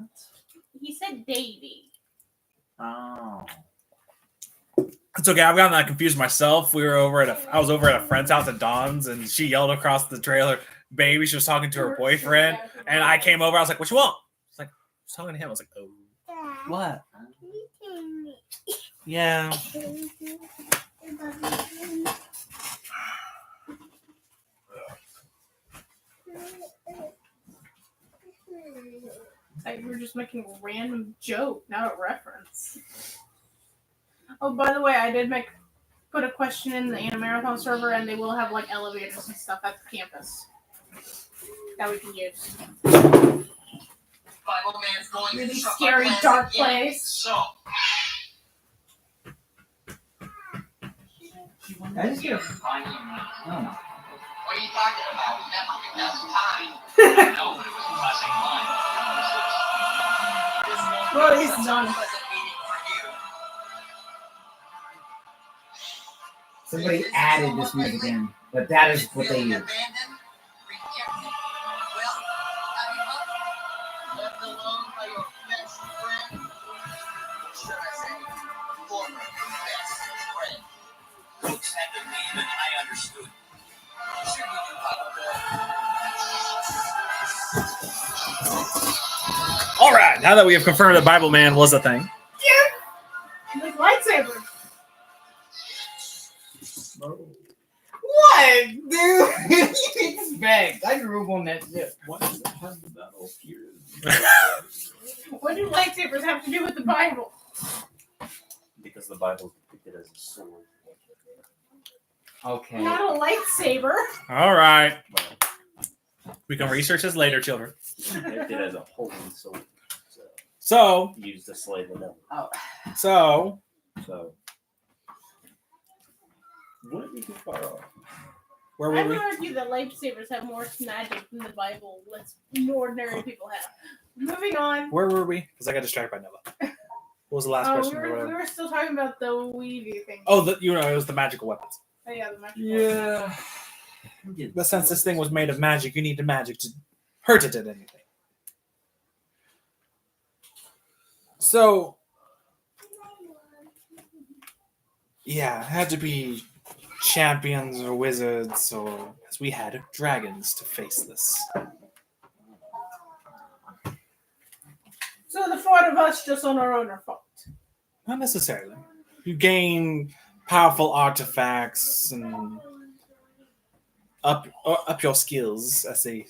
He said Davy. Oh. it's okay. I've gotten that confused myself. I was over at a friend's house at Dawn's, and she yelled across the trailer, "Baby!" She was talking to her boyfriend, and I came over. I was like, "What you want?" She's like, "I was talking to him." I was like, "Oh, what?" Yeah. Like we were just making a random joke, not a reference. Oh, by the way, I did put a question in the Marathon server, and they will have like elevators and stuff at the campus that we can use. Really scary, dark place. So, I just get a. what are you talking about? We never think that's time. I know, but it was a pressing line. Well, he's done. Somebody added this music in, but that is what they use. Left alone by your best friend? Should I say, former best friend? Folks had to leave and I understood. Sure you knew how to All right. Now that we have confirmed that Bible Man was a thing, With lightsaber. What, dude? You expect? I grew up on that shit. What is the hell did that all here? What do lightsabers have to do with the Bible? Because the Bible is depicted as a sword. Okay. Not a lightsaber. all right. Well, We can research this later, children. it's depicted as a holy sword. So, Used to slay the devil. so So. Wouldn't be too far off. where I were would we? argue that lightsabers have more magic than the Bible lets ordinary people have. Moving on. Where were we? Because I got distracted by Nova. What was the last question? we were still talking about the Weavy thing. Oh, it was the magical weapons. Oh, yeah, the magic. Yeah. But since this thing was made of magic, you need the magic to hurt it at anything. So, yeah, it had to be champions or wizards, or as we had dragons to face this. So the four of us just on our own are fucked. Not necessarily. You gain powerful artifacts and up your skills, as they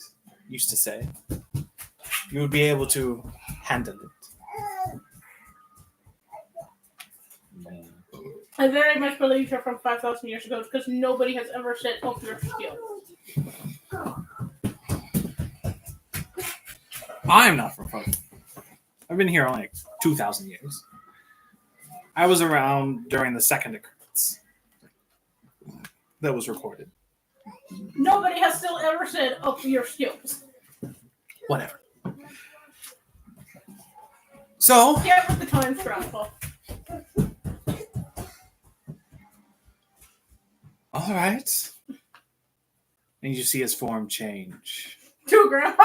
used to say. You would be able to handle it. Man. I very much believe her from 5,000 years ago because nobody has ever said, "Oh, your skill." I'm not from Frozen. I've been here only like 2,000 years. I was around during the second occurrence that was recorded. Nobody has still ever said, "Oh, your skills." Whatever. So, Get with the time travel. all right. And you see his form change To Grandpa.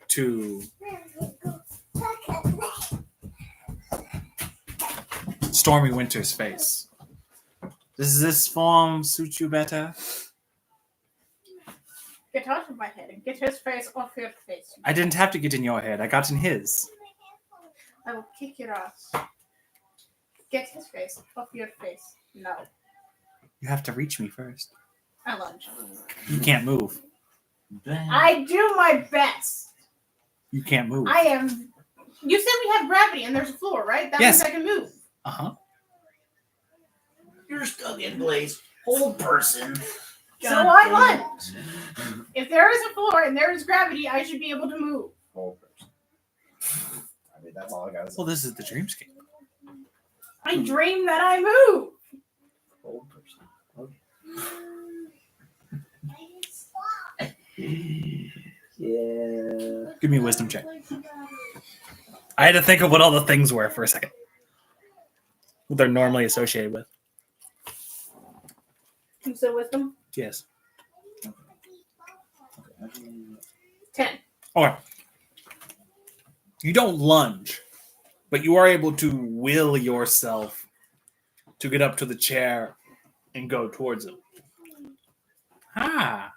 to Stormy Winter's face. Does this form suit you better? Get out of my head and get his face off your face. I didn't have to get in your head. I got in his. I will kick your ass. Get his face off your face. No. You have to reach me first. I lunge. You can't move. I do my best. You can't move. I am. You said we have gravity and there's a floor, right? That Yes. means I can move. Uh-huh. You're stuck in place. Whole person. So I lunge. If there is a floor and there is gravity, I should be able to move. Whole person. I mean, that's all I got to say. Well, this is the dreamscape. I dream that I move. Whole person. Yeah. Give me a wisdom check. I had to think of what all the things were for a second. What they're normally associated with. You said wisdom? Yes. 10. Okay. You don't lunge, but you are able to will yourself to get up to the chair and go towards him. Ah.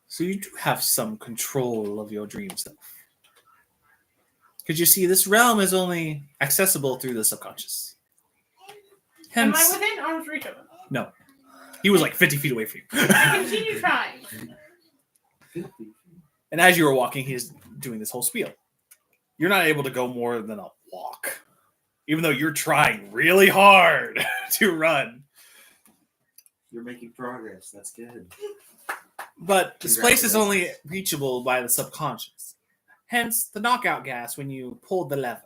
So you do have some control of your dream self. Because you see, this realm is only accessible through the subconscious. Am I Hence, within arm's reach of him? no. He was like 50 feet away from you. I continue trying. And as you were walking, he's doing this whole spiel. You're not able to go more than a walk, even though you're trying really hard to run. You're making progress. That's good. But this place is only reachable by the subconscious. Hence, the knockout gas when you pulled the lever.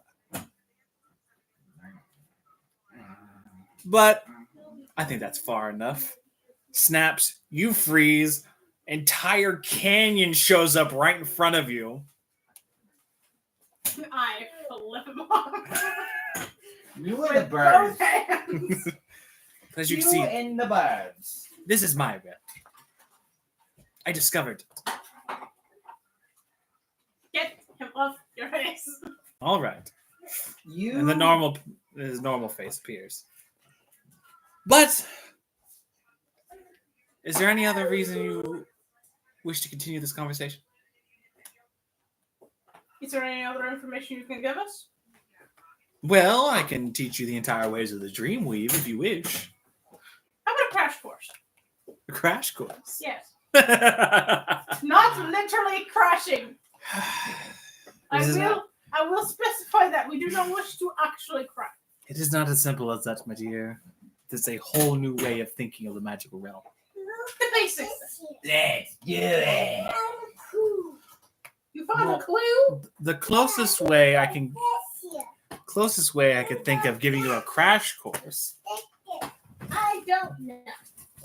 But I think that's far enough. Snaps, you freeze. Entire canyon shows up right in front of you. I flip him off. You With and the birds. both hands. As you You can see, and the birds. this is my realm. I discovered it. Get him off your face. All right. You. And his normal face appears. But is there any other reason you wish to continue this conversation? Is there any other information you can give us? Well, I can teach you the entire ways of the Dreamweave if you wish. How about a crash course? A crash course. Yes. It Not literally crashing. is I will specify that we do not wish to actually crash. is not as simple as that, my dear. There's a whole new way of thinking of the magical realm. The basics. Let's do it. You found a clue? The closest way I could think of giving you a crash course I don't know.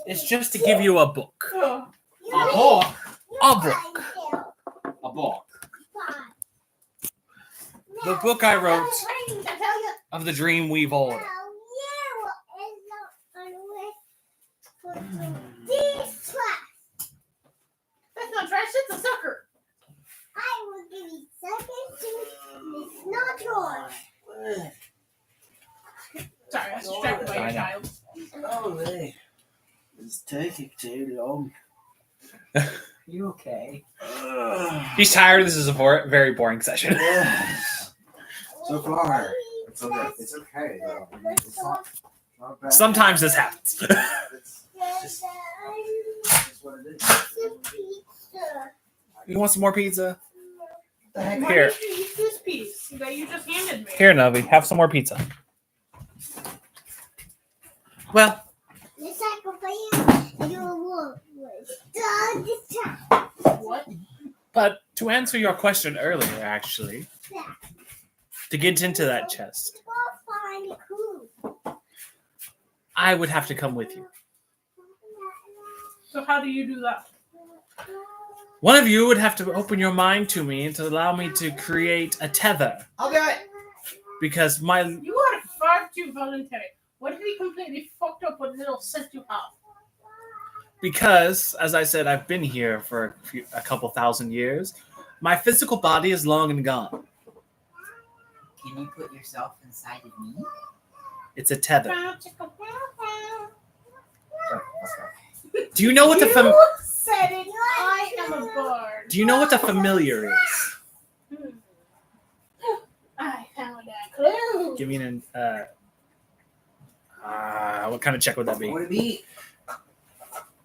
is just to give you a book. Oh, A book. A book. A book. The book I wrote I tell you. of the Dreamweave order. That's not trash, it's a sucker. I will give you seconds to it's not yours. Sorry, I was distracted by I your know. child. Oh, hey. It's taking too long. You okay? He's tired. This is a very boring session. Yes. So far, it's okay. It's okay though. I mean, it's not bad. Sometimes this happens. It's just what it is. You want some more pizza? The heck? Why Here. did you eat this piece that you just handed me? Here, Novi, have some more pizza. Well, The sacrifice your work was done this time. What? but to answer your question earlier, actually, to get into that chest, Go find a clue. I would have to come with you. So how do you do that? One of you would have to open your mind to me to allow me to create a tether, I'll do it. because my You are far too voluntary. What if he completely fucked up what little sense you have? because, as I said, I've been here for a couple thousand years. My physical body is long and gone. Can you put yourself inside of me? It's a tether. Sorry, let's go. Do you know what the You said it. I am a bard. Do you know what the familiar is? I found a clue. Give me an what kind of check would that be? Would it be?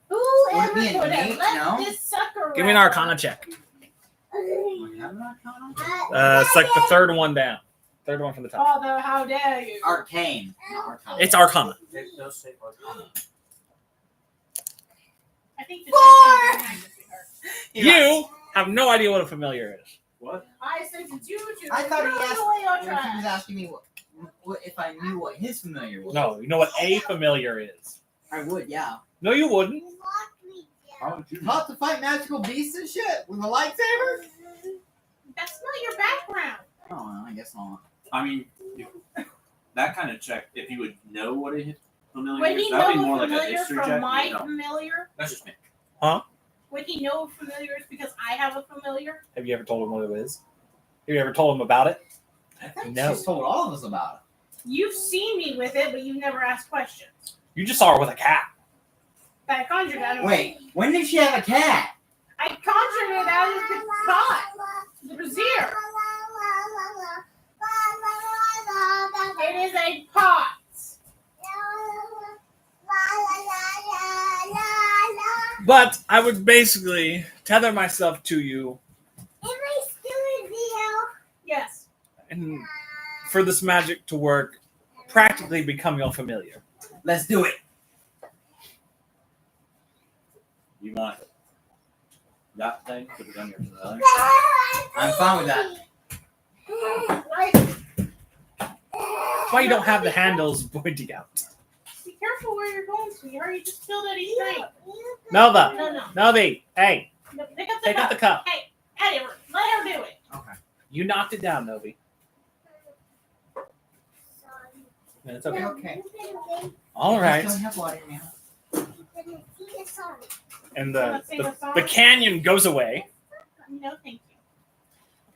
Whoever Would it be could have innate? left No. this sucker Give me an around? Arcana check. We have an Arcana? It's like the third one down. Third one from the top. Father, how dare you? Arcane. Not Arcana. It's Arcana. Those say Arcana. I think the Four. second one You have no idea what a familiar is. What? I sent it you to I thought he throw asked- away your What if he was trash. asking me what if I knew what his familiar was? No, you know what a familiar is. I would, yeah. No, you wouldn't. How would you know? Taught to fight magical beasts and shit with a lightsaber? That's not your background. Oh, I guess not. I mean, that kind of check, if you would know what a familiar Would is, he that would be know more a like a familiar history from check. my No, familiar? that's just me. Would he know a familiar is because I have a familiar? Have you ever told him what it is? Have you ever told him about it? I think No. she's told all of us about You've seen me with it, but you never asked questions. You just saw her with a cat. I conjured out it. of Wait, when did she have a cat? I conjured it out of the pot, the brazier. It is a pot. But I would basically tether myself to you, Yes. and for this magic to work, practically become your familiar. Let's do it. You want that thing? Put it on your familiar. I'm fine with that. That's why you don't have the handles pointing out. Be careful where you're going, sweetheart. You just spilled Eddie's drink. Nova, No. Novi, hey, No, pick up the take cup. out the cup. Hey, Eddie, let her do it. Okay. You knocked it down, Novi. And it's okay. Okay. All I right. don't have water in my house. And Let's sing the a song. canyon goes away, No, thank you.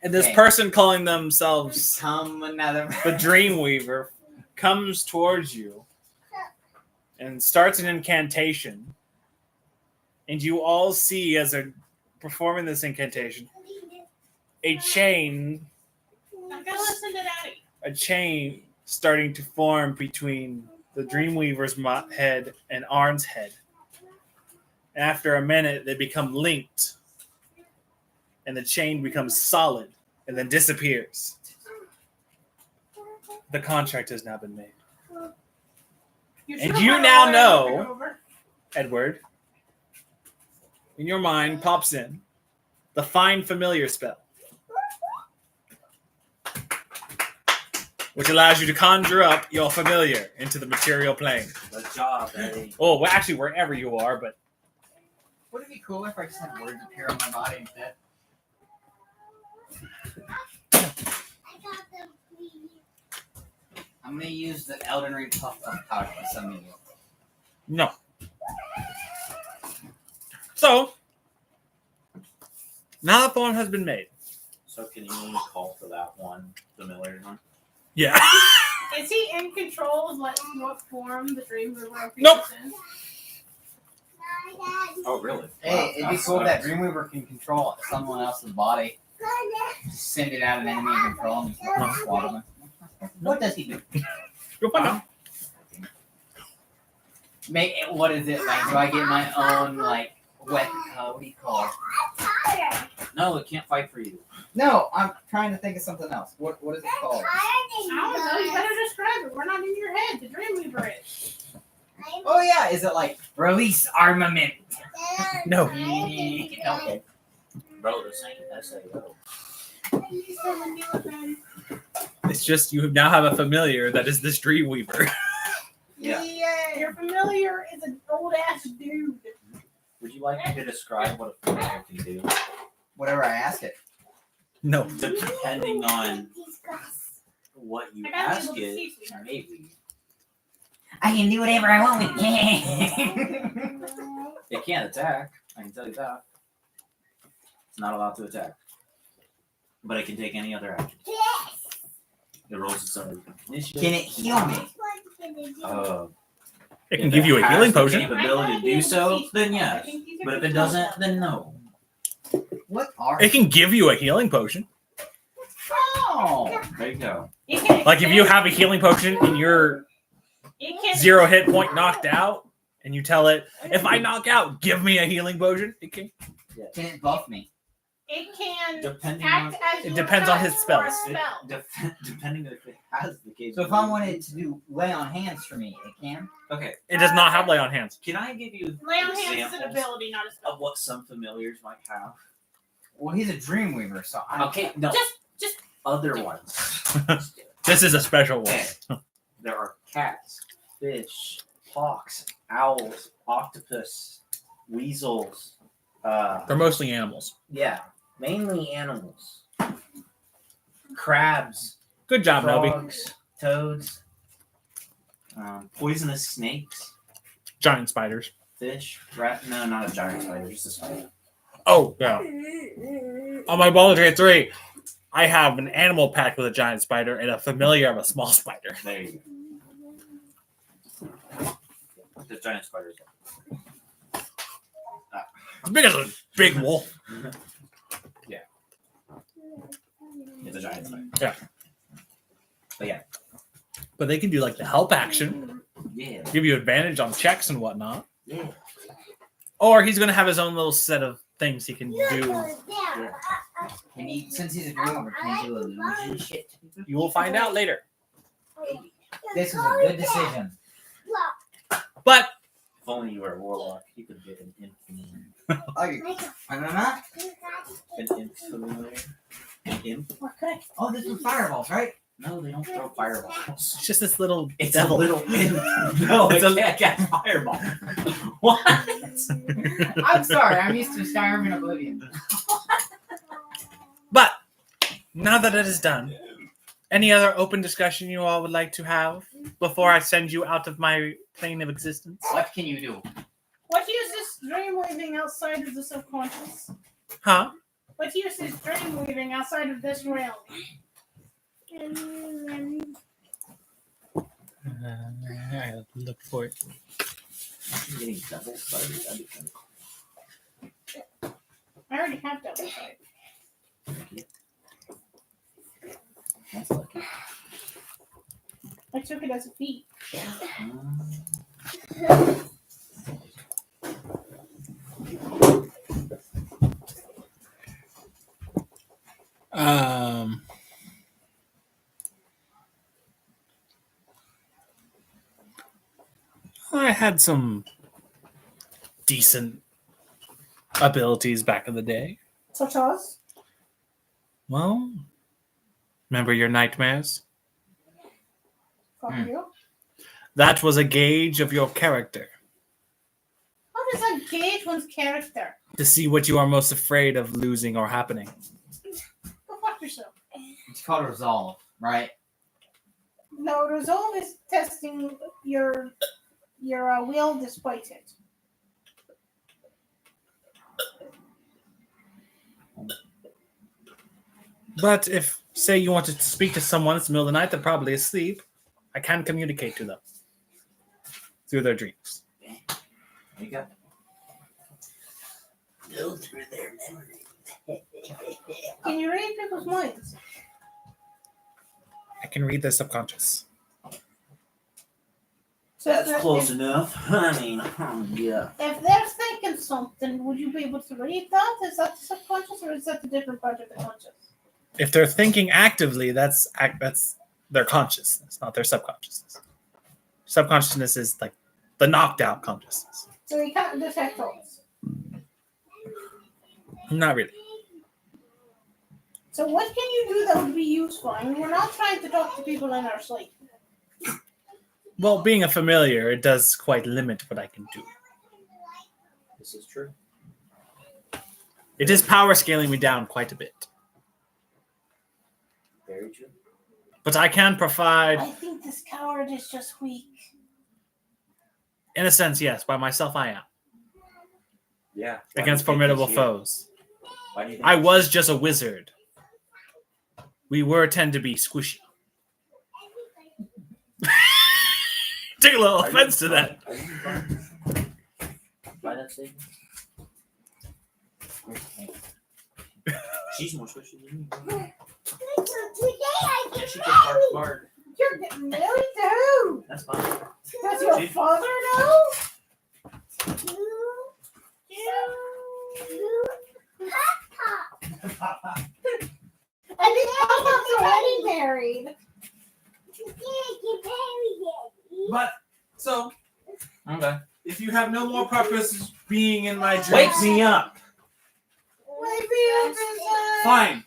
and this Okay. person calling themselves Come another. the Dreamweaver comes towards you and starts an incantation. And you all see, as they're performing this incantation, a chain I gotta listen to Daddy. starting to form between the Dreamweaver's head and Arn's head. And after a minute, they become linked, and the chain becomes solid and then disappears. The contract has now been made. And should've you run now away know- and looked it over. Edward, in your mind pops in the Find Familiar spell, which allows you to conjure up your familiar into the material plane. Good job, Eddie. Oh, well, actually, wherever you are, but Would it be cool if I just had words appear on my body instead? I'm gonna use the Elden Ring puff of powder to summon you. no. So, now the form has been made. So can you only call for that one familiar one? Yeah. Is he in control of what form the Dreamweaver appears Nope. in? Oh, really? Hey, it'd be cool if that Dreamweaver can control someone else's body. Send it out an enemy in control and just swat them. What does he do? You'll find out. What is it like? Do I get my own like weapon? What do you call it? No, it can't fight for you. No, I'm trying to think of something else. What is it called? I don't know. You better describe it. We're not in your head. The Dreamweaver is. Oh yeah, is it like release armament? No. Okay. Bro, this ain't SAO. It's just you now have a familiar that is this Dreamweaver. Yeah. Your familiar is an old ass dude. Would you like me to describe what a familiar can do? Whatever I ask it. No. Depending on what you I gotta be ask able to see, it, sweetheart. maybe. I can do whatever I want with it. It can't attack. I can tell you that. It's not allowed to attack. But it can take any other action. It rolls its own initiative. Can it heal me? It can If give you a has healing the potion. capability to do so, then yes. But if it doesn't, then no. What are It can give you a healing potion. Oh, There you go. Like if you have a healing potion and you're It can 0 hit point knocked out, and you tell it, if I knock out, give me a healing potion. It can. can it buff me? It can Depending on act as It your depends on touch his or a spells. spell. depending if it has the capability. So if I wanted to do lay on hands for me, it can. Okay, It does not have lay on hands. can I give you Lay on hands is an examples ability, not a spell. of what some familiars might have? Well, he's a Dreamweaver, so I. Okay, no. Just Other ones. This is a special one. Okay. There are cats, fish, hawks, owls, octopus, weasels. They're mostly animals. Yeah, mainly animals. Crabs, Good job, Nobi. frogs, toads, poisonous snakes, Giant spiders. fish, rat. No, not a giant spider, just a spider. Oh, yeah. On my Baldur's Gate 3, I have an animal pack with a giant spider and a familiar of a small spider. There you go. The giant spiders. As big as a big wolf. It's a giant spider. Yeah. But yeah. But they can do like the help action, Yeah. give you advantage on checks and whatnot. Yeah. Or he's going to have his own little set of things he can do. Can he, since he's a Dreamweaver, can he do illusion shit? You will find out later. This was a good decision. But If only you were a warlock, you could get an infamy. An infamy. An imp? Oh, this was fireballs, right? No, they don't throw fireballs. it's just this little It's devil. a little imp. No, It's it's can't catch fireball. What? I'm sorry, I'm used to Skyrim and Oblivion. But now that it is done, any other open discussion you all would like to have before I send you out of my plane of existence? What can you do? what use is dreamweaving outside of the subconscious? Huh? What use is dreamweaving outside of this realm? I look for it. Getting double sided. That'd be kind of cool. I already have double sight. That's lucky. I took it as a feat. I had some decent abilities back in the day. Such as? Well, remember your nightmares? Fuck Hmm. you. That was a gauge of your character How does that gauge one's character? to see what you are most afraid of losing or happening. Go fuck yourself. It's called resolve, right? No, resolve is testing your will despite it. But if, say, you wanted to speak to someone in the middle of the night, they're probably asleep, I can communicate to them through their dreams. There you go. Go through their memory. Can you read people's minds? I can read their subconscious. So That's if- close enough. I mean, yeah. If they're thinking something, would you be able to read that? Is that the subconscious or is that the different part of the conscious? If they're thinking actively, that's their consciousness, not their subconsciousness. Subconsciousness is like the knocked out consciousness. So you can't detect thoughts. Not really. So what can you do that would be useful? I mean, we're not trying to talk to people in our sleep. Well, being a familiar, it does quite limit what I can do. This is true. It is power scaling me down quite a bit. Very true. But I can I provide, think this coward is just weak. in a sense, yes, by myself I am. Yeah. Against formidable foes. Why do you think I he's was just a wizard. We tend to be squishy. Take a little Are you offense to that. Are you by that statement? She's more squishy than you. Yeah, she gets hard. You're getting married to who? That's fine. Does your She- father know? I think Papa's already married. But, so, Okay. if you have no more purpose being in my dreams, Wake me up. fine.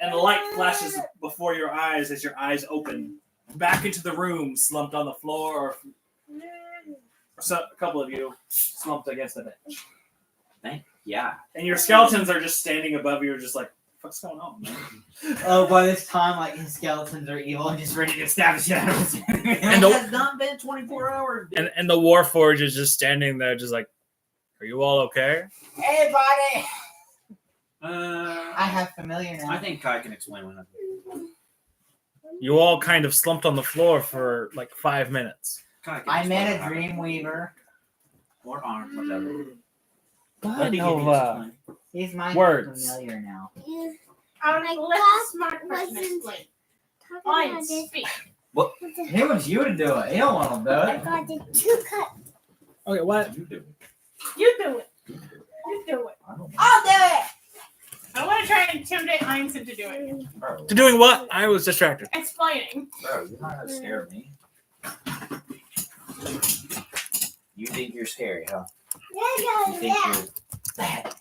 And the light flashes before your eyes as your eyes open. Back into the room, slumped on the floor, or a couple of you slumped against the bench. Yeah. And your skeletons are just standing above you, just like, what's going on, man? Oh, by this time, like his skeletons are evil and just ready to stab the shit out of us. And the- has not been 24 hours. And the Warforged is just standing there, just like, are you all okay? Hey, buddy! I I have familiar now. think Kai can explain what happened. You all kind of slumped on the floor for like 5 minutes. Kai can I explain met a what happened. Dreamweaver. Or arm, whatever. What Let me give you explain. He's my Words. familiar now. Let the smart person explain. Fine, speak. He wants you to do it. He don't want to do I it. got the 2 cups. Okay, what? You do it. You do it. You do it. I don't know. I'll do it. I want to try and intimidate Heinz into doing it. Bro, To doing what? I was distracted. Explaining. bro, you're not gonna scare me. You think you're scary, huh? You think you're bad.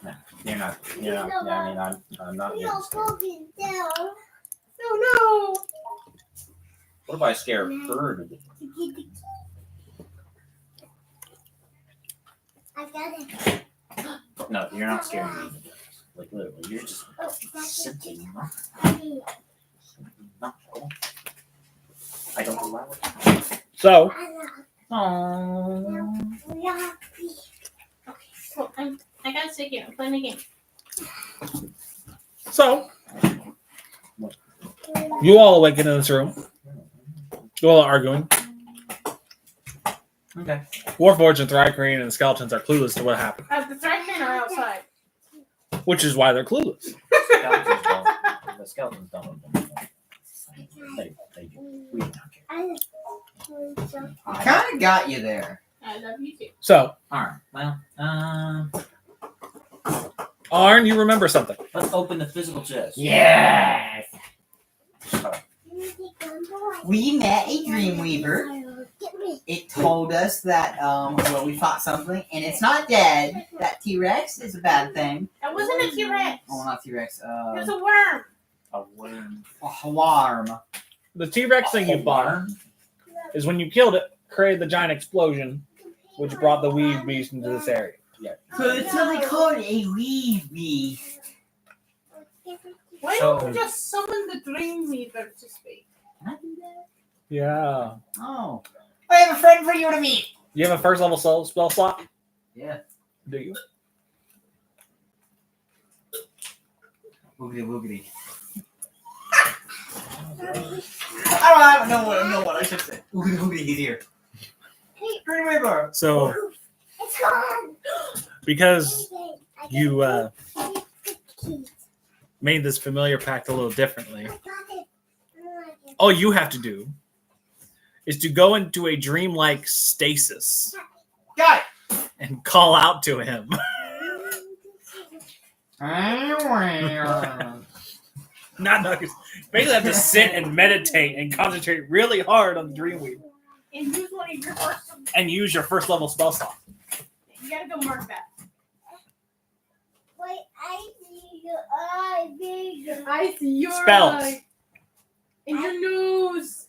No, you're not. You're not. Yeah, I mean, I'm not You're getting scared. falling down. Oh What if I scare her? I got it. No, you're not scaring me. Like literally, you're just Oh, that's simply it. not cool. I don't allow it. So, Oh. no. Cool. I gotta sit here. I'm playing a game. you all awaken in this room. You all are arguing. Okay. Warforged and Thrycreen and the skeletons are clueless to what happened, The Threadman are outside. which is why they're clueless. Skeletons don't. The skeletons don't. They do. We don't care. I kind of got you there. I love you too. So, Alright, well, Arn, you remember something. let's open the physical chest. Yes! We met a Dreamweaver. It told us that, well, we fought something, and it's not dead. That T-Rex is a bad thing. That wasn't a T-Rex. Oh, not T-Rex. It was a worm. A worm. A Hawarm. The T-Rex thing you bought is when you killed it, created the giant explosion, which brought the weave beast into this area. So it's something called a weave beast. Why So- don't you just summon the Dreamweaver to speak? Can I do that? Yeah. Oh. I have a friend for you to meet. You have a first level spell slot? Yeah. Do you? Woogity woogity. I don't know what I should say. Woogity woogity, he's here. Dreamweaver. So, It's gone. because you made this familiar pact a little differently, all you have to do is to go into a dreamlike stasis Got it. and call out to him. No, you basically have to sit and meditate and concentrate really hard on the Dreamweaver And use one of your first. and use your first level spell slot. You gotta go mark that. Wait, I see your eye bigger. I see your Spells. eye. And your nose.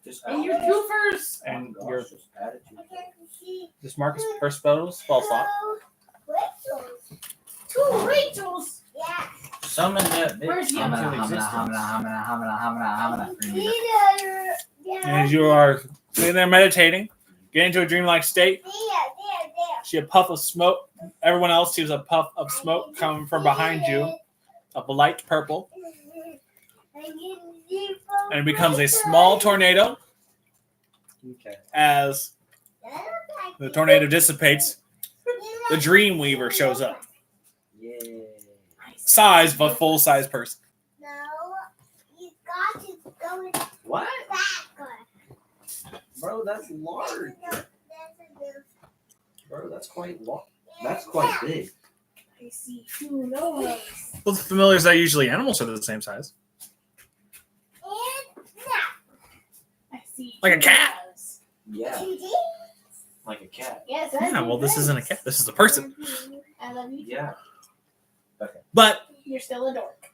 Just And your goofers. And Oh, your gosh, just add it to I can't see just mark his first spell slot. Rachel's. 2 Rachels. Yeah. Summon that bitch Where's the into other? existence. There. And as you are sitting there meditating, get into a dreamlike state. There. See a puff of smoke. Everyone else sees a puff of smoke coming from behind you, of a light purple, and it becomes a small tornado. Okay. As the tornado dissipates, the Dreamweaver shows up. Yay. Size, but full-size person. No, you got to go in What? back. Bro, that's large. That's a Bro, that's quite large. That's quite big. I see 2 Noahs. Well, the familiars are usually animals are the same size. And I see Like a 2 cat. Noahs. Yeah, 2D. like a cat. Yes, I Yeah, see well, this this. isn't a cat. This is a person. I love you. Yeah. But You're still a dork.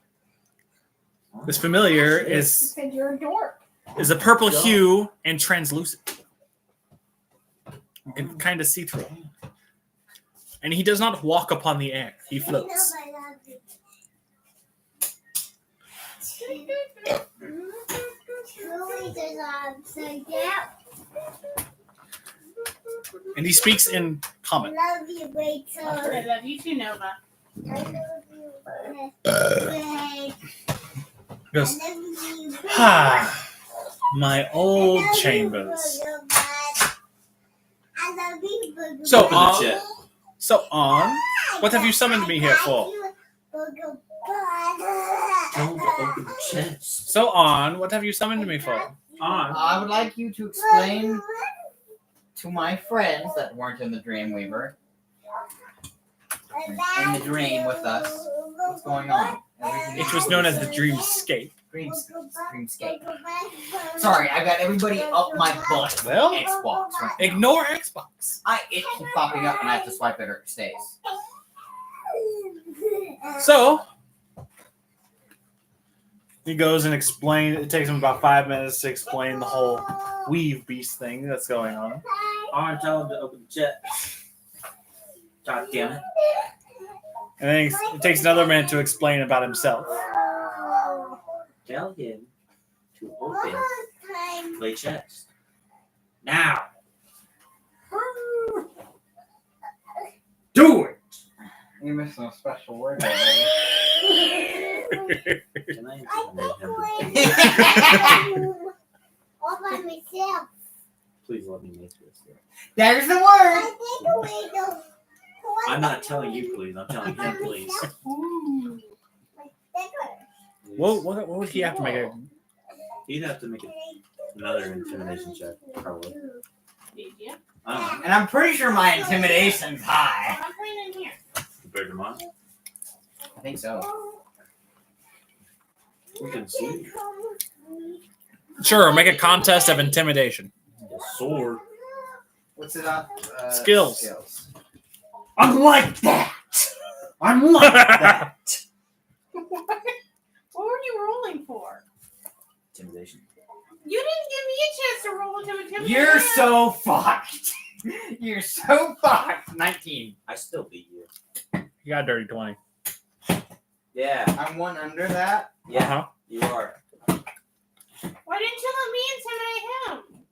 this familiar You is said you're a dork. a purple hue and translucent. You can kind of see through him. And he does not walk upon the air. He floats. I love you. Truly does upside down. And he speaks in I common. love you, Rachel. I love you too, Nova. I love you, Greg. He goes, I love you, Greg. ah, my I old love you, chambers. Booger. I love you, Booger. So, Open the chat. So on, what have you summoned me here for? Booger. Don't open the chest. So on, what have you summoned me for? On. I would like you to explain to my friends that weren't in the Dreamweaver, in the dream with us, what's going on. Everything It was known as the Dreamscape. Dreamscape. Sorry, I got everybody up my butt. Well, Xbox. Right now. ignore Xbox. It keeps popping up and I have to swipe it or it stays. So he goes and explains. It takes him about 5 minutes to explain the whole weave beast thing that's going on. On, tell him to open the chat. God damn it. And then it takes another minute to explain about himself. Tell him to open play chest. Now. Do it. You're missing a special word. Can I All by myself. Please let me make this. There's the word. I take away the. I'm not telling you, please. I'm telling him, please. Ooh. What would he have to make it? He'd have to make another intimidation check, probably. Did you? I don't know. And I'm pretty sure my intimidation's high. I'm playing in here. Compared to mine. I think so. We can see. Sure, make a contest of intimidation. The sword. What's it on? Skills. I'm like that. I'm like that. What were you rolling for? Intimidation. You didn't give me a chance to roll into intimidation. You're so fucked. You're so fucked. 19. I still beat you. You got a dirty 20. Yeah. I'm one under that. Yeah. Uh-huh. You are. Why didn't you let me intimidate him?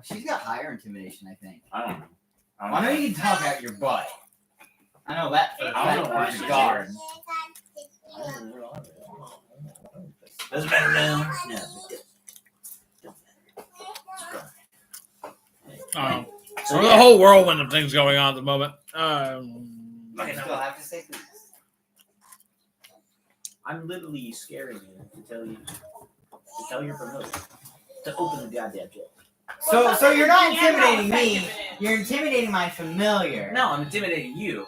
She's got higher intimidation, I think. I don't know. I know you can talk out your butt. I know that for a I don't fact. know why You're she a guard. Does it matter now? No. So there's a whole whirlwind of things going on at the moment. You still have to say things. I'm literally scaring you to tell your familiar to open the goddamn chest. So you're not Yeah, intimidating how me. effective it is. You're intimidating my familiar. No, I'm intimidating you.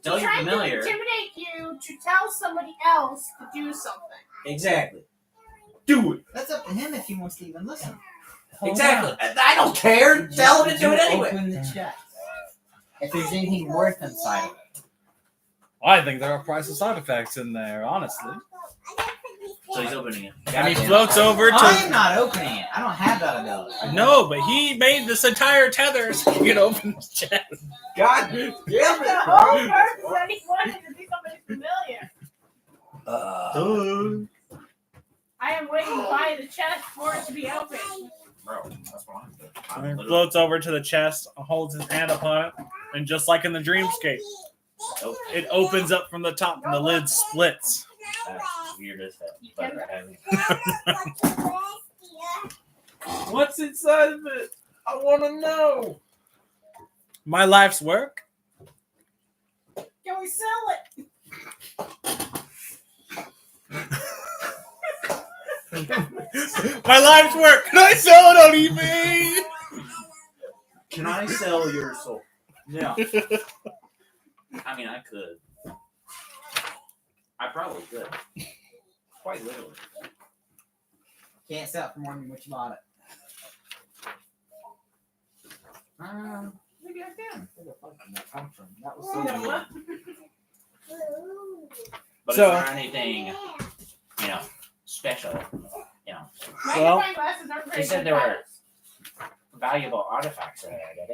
Tell He's your trying familiar. to intimidate you to tell somebody else to do something. Exactly. Do it. That's up to him if he wants to even listen. Exactly. I don't care. Tell him to do it anyway. Open the chest. If there's anything worth inside of it. I think there are priceless artifacts in there, honestly. So he's opening it. And he Goddamn. floats over I am to. not opening it. I don't have that ability. No, but he made this entire tether so he can open his chest. God damn The it, whole bro. purpose that he wanted to be somebody familiar. I am waiting by the chest for it to be open. Bro, that's what I'm doing. I'm And he literally- floats over to the chest, holds his hand upon it, and just like in the dreamscape, Nope. it opens up from the top and the lid splits. That's weird as hell. You But can- what's inside of it? I want to know. My life's work. Can we sell it? My life's work. Can I sell it on eBay? Can I sell your soul? Yeah. I mean, I could. I probably could. Quite literally. Can't sell it for more than what you bought it. Maybe I can. Where the fuck did that come from? That was You so know weird. what? But So- is there anything, special? Well, Magnifying glasses aren't very they said good there were- glasses. Valuable artifacts that I got.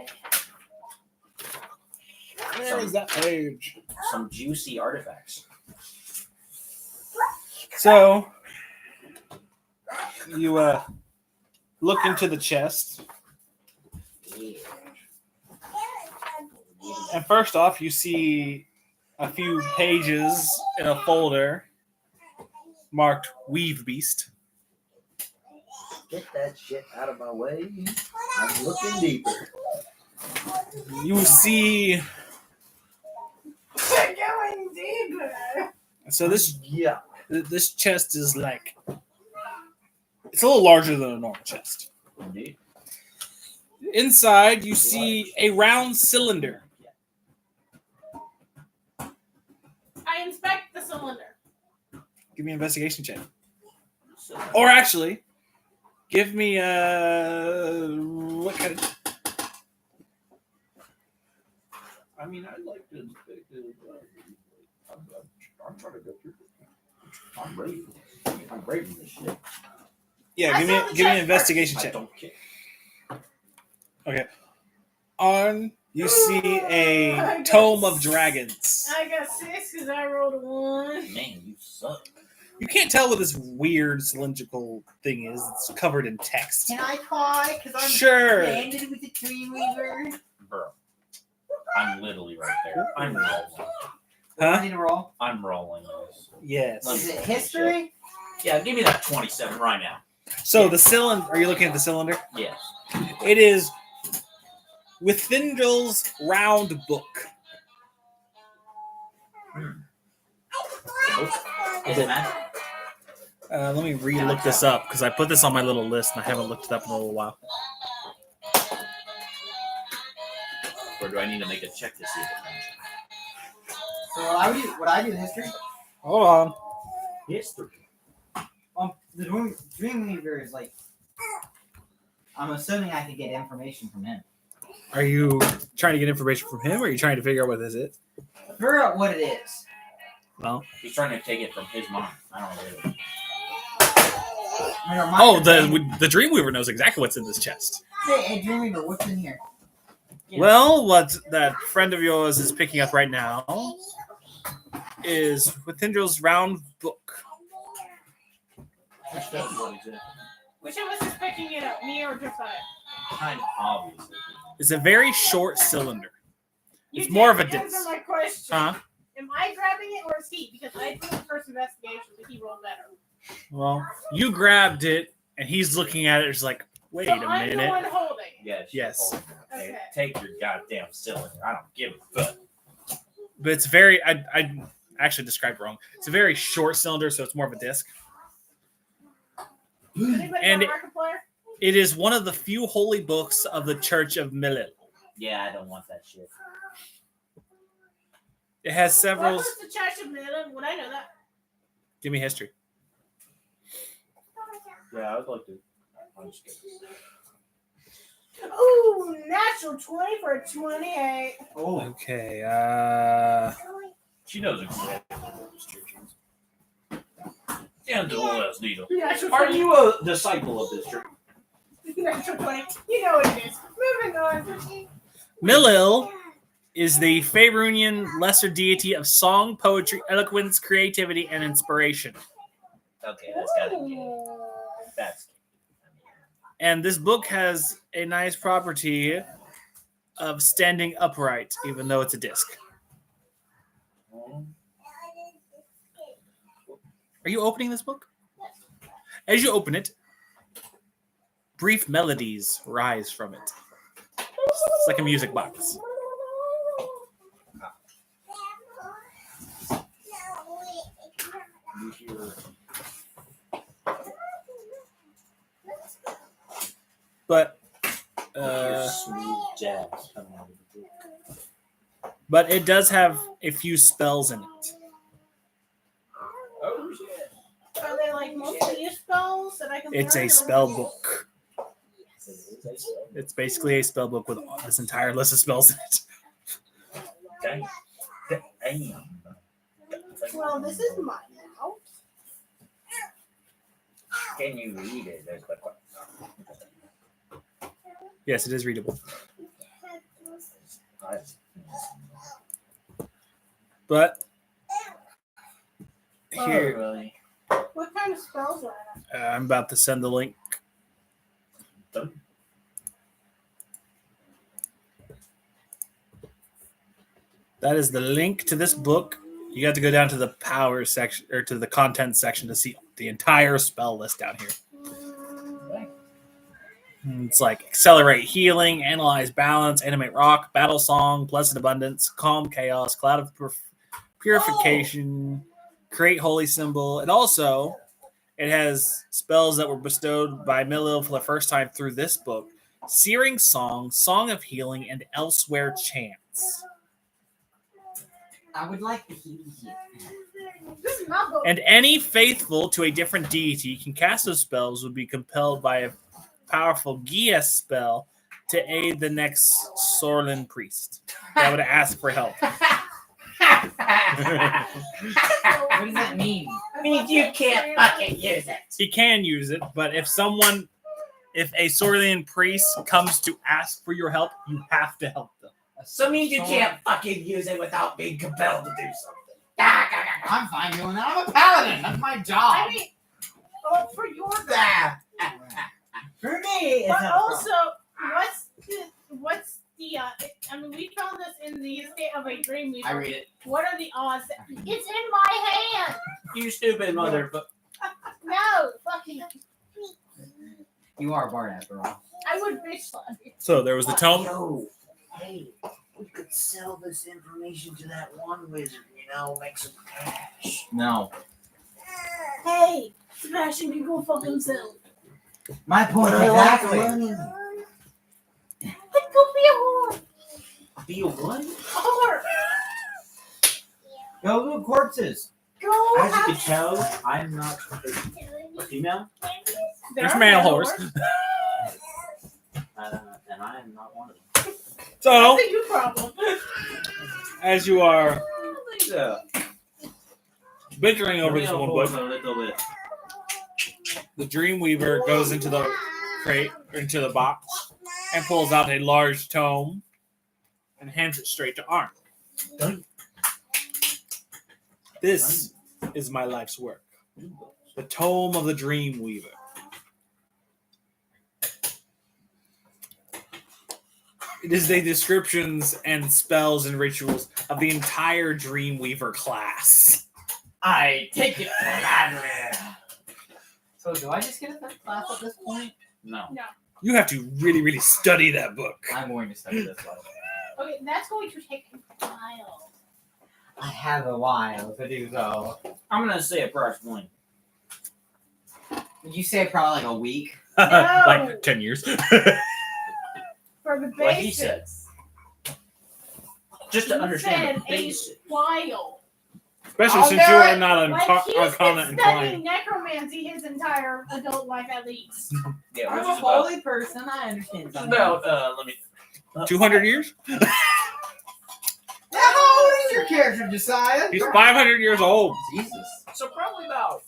Where is that page? Some juicy artifacts. So you look into the chest, and first off, you see a few pages in a folder marked "Weave Beast." Get that shit out of my way. I'm looking deeper. You see, We're going deeper. so this Yeah. this chest is like it's a little larger than a normal chest. Indeed. Inside, you see a round cylinder. I inspect the cylinder. Give me an investigation check. Or actually, give me what kind of I mean, I'd like to inspect it. I'm trying to go through. I'm ready. I'm rating this shit. yeah, I give saw me the give me chest an investigation I check. don't care. On you see a tome of dragons. I got 6 because I rolled a 1. Man, you suck. You can't tell what this weird cylindrical thing is. It's covered in text. Can I try? Because I'm Sure. landed with the Dreamweaver. Bro. I'm literally right there. I'm rolling. I Huh? need to roll. I'm rolling this. Yes. Is it history? Yeah, give me that 27 right now. So the cylinder. Are you looking at the cylinder? Yes. It is Withindrel's round book. Is it magic? Let me re-look this up because I put this on my little list and I haven't looked it up in a little while. Or do I need to make a check to see if it's magic? So would I do history? Hold on. History. The Dreamweaver is like. I'm assuming I could get information from him. Are you trying to get information from him, or are you trying to figure out what this is? Figure out what it is. Well, He's trying to take it from his mind. I don't know. oh, the Dreamweaver knows exactly what's in this chest. Hey, Dreamweaver, what's in here? Well, what that friend of yours is picking up right now is Withindrel's round book. Which does what is it? Which of us is picking it up? Me or Josiah? Kind of obviously. It's a very short cylinder. You It's more of a didn't disc. answer my question. Huh? Am I grabbing it or is he? Because I did the first investigation, but he rolled better. Well, you grabbed it, and he's looking at it. It's like, wait So a I'm the minute. one holding. Yes. Yes. Okay. Take your goddamn cylinder. I don't give a fuck. But it's very. I actually described it wrong. It's a very short cylinder, so it's more of a disc. Anybody And got a Markiplier? It is one of the few holy books of the Church of Millil. Yeah, I don't want that shit. It has What several. was the Church of Midland? Would I know that? Give me history. Yeah, I would like to. I'm just kidding. Ooh, natural 20 for a 28. Oh, Okay. she knows exactly what this church is. And the old ass needle. Natural Are 20. you a disciple of this church? Natural 20. You know what it is. Moving on. Millil is the Faerunian lesser deity of song, poetry, eloquence, creativity, and inspiration. Okay, that's gotta be. That's. And this book has a nice property of standing upright, even though it's a disc. Are you opening this book? As you open it, brief melodies rise from it. It's like a music box. You hear But Smooth jazz coming out of the book. but it does have a few spells in it. oh shit. Are they like mostly use spells that I can It's learn, a or- spell book. It's basically a spell book with this entire list of spells in it. Damn. Well, this is mine now. Can you read it? There's the question. Yes, it is readable. But here, Really? What kind of spells are there? I'm about to send the link. That is the link to this book. You have to go down to the power section or to the content section to see the entire spell list down here. It's like accelerate healing, analyze balance, animate rock, battle song, blessed abundance, calm chaos, cloud of purification, create holy symbol. And also, it has spells that were bestowed by Millil for the first time through this book: searing song, song of healing, and elsewhere chants. I would like to hear you. This is my book. And any faithful to a different deity can cast those spells would be compelled by a powerful Gia spell to aid the next Sorlin priest that would ask for help. What does that mean? It means you can't fucking use it. He can use it, but if a Sorlian priest comes to ask for your help, you have to help them. So means you can't fucking use it without being compelled to do something. I'm fine doing that. I'm a paladin. That's my job. I mean, oh, for your Ah. For me, it's but not a also, problem. what's the I mean, we found this in the estate of a Dreamweaver. I read it. What are the odds that it's in my hand? You stupid motherfucker. No, fucking. You are a bard after all. I would bitch slap you. So there was the tome. Yo, hey, we could sell this information to that one wizard, make some cash. No. Hey, Sebastian can go fuck himself. My point Exactly. exactly. Let's go be a whore. Be a what? A whore. Go loot corpses. Go. As you have- can tell, I'm not a female, There There's are male whores. whores. and I am not one of them. So, That's a you problem. as you are Yeah. bickering over this one book, A little bit. the Dreamweaver goes into the crate, or into the box, and pulls out a large tome and hands it straight to Arn. This is my life's work. The Tome of the Dreamweaver. It is the descriptions and spells and rituals of the entire Dreamweaver class. I take it gladly. So do I just get a third class at this point? No. You have to really, really study that book. I'm going to study this one. Okay, that's going to take a while. I have a while to do so. I'm gonna say approximately Would you say probably like a week? No. Like 10 years. For the Like he said. basics. Just to He understand the said a basics. while. Especially I'll since do you are it. not Like he's arcana been inclined. studying necromancy his entire adult life at least. Yeah, I'm which a is about, holy person. I understand. which is about let me 200 years? How old is your character, Josiah? He's 500 years old. Jesus. so probably about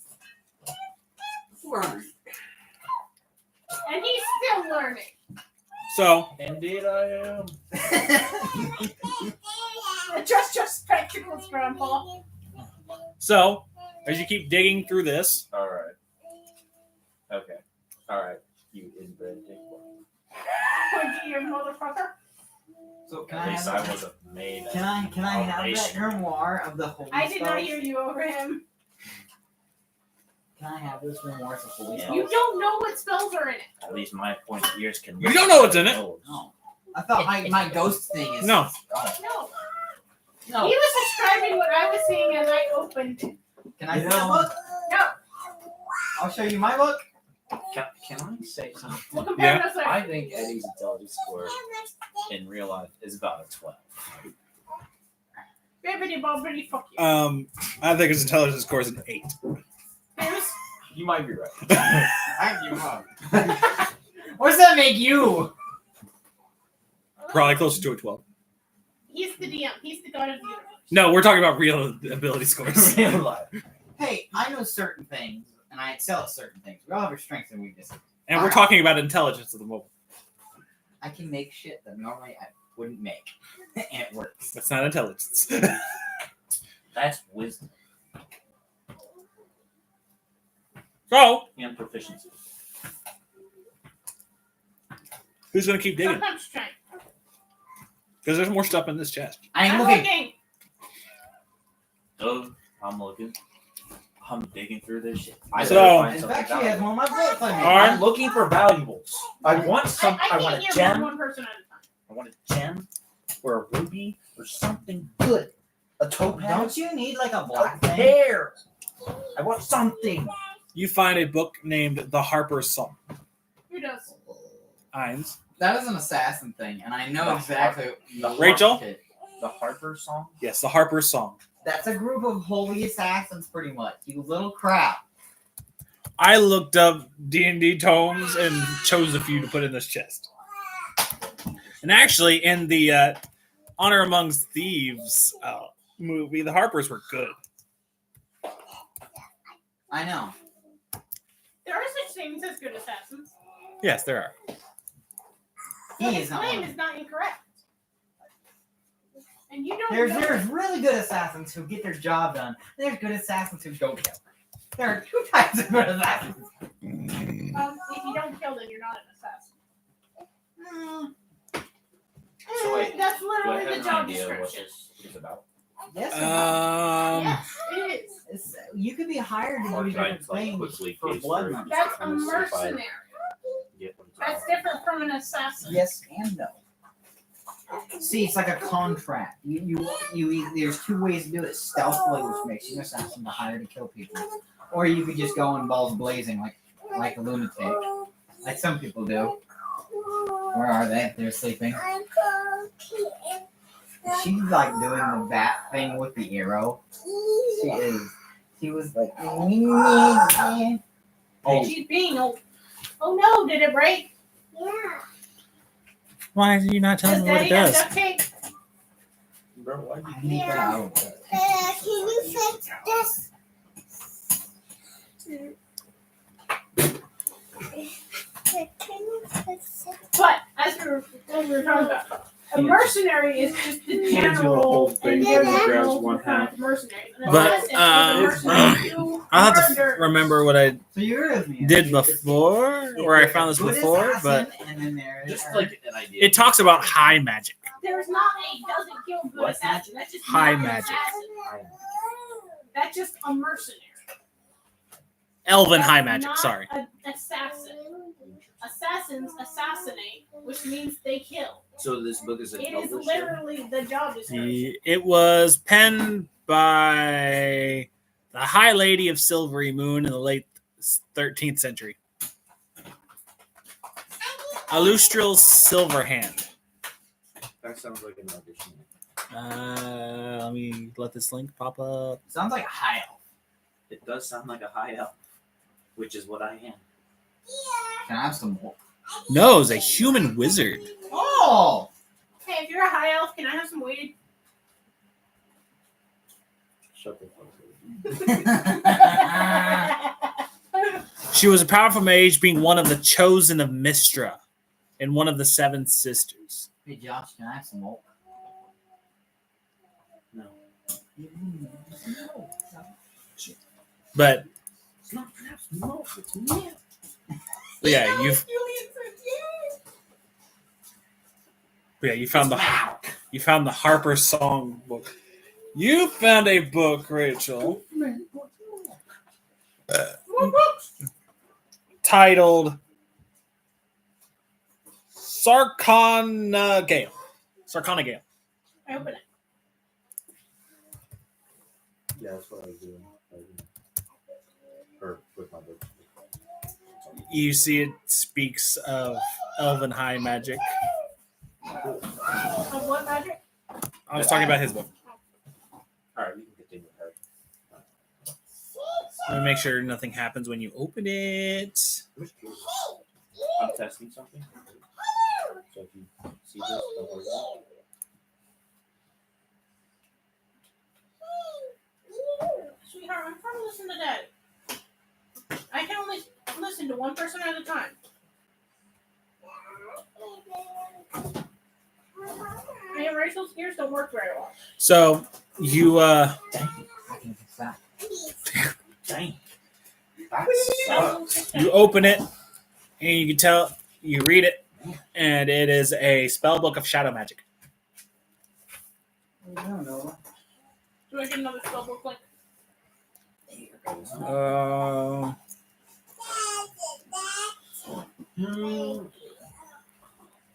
400. And he's still learning. So, Indeed I am. Adjust your spectacles, Grandpa. so as you keep digging through this, Alright. Okay. Alright. You inbred dickboy. Pointy ear motherfucker. So can At I least have I that? wasn't made. Can I have that Nation. grimoire of the holy I did not spells? hear you over him. Can I have this grimoire of holy Yeah. spells? You don't know what spells are in it. At least my pointy ears can. You don't know what's in it. No. I thought my ghost thing is. No. Oh, No. no. He was describing what I was seeing as I opened it. Can I see No. that book? No. I'll show you my book. Can I say something? We'll compare those I later. think Eddie's intelligence score in real life is about a 12. Bibbidi bobbidi fuck you. I think his intelligence score is an 8. Here's You might be right. I give up. What does that make you? Probably closer to a 12. he's the DM. He's the god of the universe. No, we're talking about real ability scores. Real life. Hey, I know certain things, and I excel at certain things. We all have our strengths and weaknesses. And we're talking about intelligence at the moment. I can make shit that normally I wouldn't make, and it works. That's not intelligence. That's wisdom So, and proficiency. who's going to keep digging? Sometimes strength. Because there's more stuff in this chest. I am I'm looking. looking. Oh, I'm looking. I'm digging through this shit. I So- better find In something fact, she has valuable. one of my books on me. Alright. I'm looking for valuables. I want some. I I want can't a hear gem. one person at a time. I want a gem, or a ruby, or something good. A topaz. Don't you need like a A black thing? pear. I want something. You find a book named The Harper's Song. Who does? Eins. That is an assassin thing, and I know The exactly. Rachel? Okay. The Harper song. Yes, The Harper's Song. That's a group of holy assassins, pretty much. You little crap. I looked up D&D tomes and chose a few to put in this chest. And actually, in the Honor Amongst Thieves movie, the Harpers were good. I know. There are such things as good assassins. Yes, there are. So He his is not claim one. is not incorrect. And you don't There's know. really good assassins who get their job done. There's good assassins who don't kill. There are two types of good assassins. If you don't kill, then you're not an assassin. So wait, That's Do I literally have the an job idea what description. this is about? Yes. Yes, it is. You could be hired to Or do can I different just, like, things quickly for gaze blood through it? money. That's a Let's see if I mercenary. Get what it's That's about. different from an assassin. Yes and no. See, it's like a contract. There's two ways to do it stealthily, which makes you an assassin to hire to kill people, or you could just go in balls blazing like a lunatic, like some people do. Where are they? They're sleeping. She's like doing the bat thing with the arrow. She is. She was like. Oh. She's being oh no, did it break? Yeah. Why are you not telling Does me what Daddy it have does? duct tape? Bro, why I need that out. Can you fix this? Can you fix it? But as we were talking about, a mercenary is just the Hands you a whole general thing, and grabs general one kind of mercenary. An But, assassin is a mercenary who I'll have to murders. remember what I So you're with me. did before, or I found this Good before, but assassin, and then there just are- like an idea. it talks about high magic. There's not a doesn't kill good What? assassin. That's just High not an magic. assassin. That's just a mercenary. Elven That's high magic, not sorry. An assassin. Assassins assassinate, which means they kill. So this book is It an is Elvish literally the job description. It was penned by the High Lady of Silvery Moon in the late 13th century. Alustral Silverhand. That sounds like an audition. Let me let this link pop up. Sounds like a high elf. It does sound like a high elf, which is what I am. Can I have some more? No, it's a human wizard. Oh! Hey, if you're a high elf, can I have some weed? Shut the fuck She was a powerful mage, being one of the chosen of Mistra and one of the seven sisters. Hey Josh, can I have some more? No. But It's not perhaps no, it's me. yeah, you found the Harper Song book. You found a book, Rachel, titled Sarcana Gale. I open it. Yeah, that's what I was doing. Or with my book. You see, it speaks of elven high magic. Of what magic? I was talking about his book. Alright, you can continue with her. Let me make sure nothing happens when you open it. I'm testing something. So if you see this, don't worry about it. Sweetheart, I'm trying to listen to Dad. I can only listen to one person at a time. Hey, Rachel's ears don't work very well. So you I can fix that. Dang. you open it, and you can tell you read it, and it is a spell book of shadow magic. I don't know. Do I get another spell book link?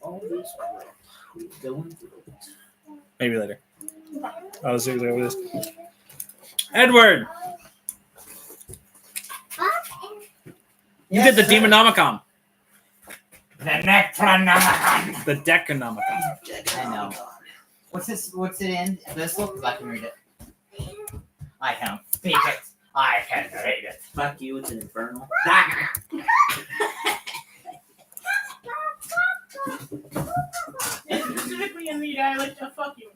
All this going through it. Maybe later. I was seriously over this. Edward, you get the Demonomicon, The Necronomicon! the Deconomicon. I know. What's it in? This book? 'Cause I can read it. I can speak it. I can read it. Fuck you, it's an infernal. It's specifically in the dialect of fuck you.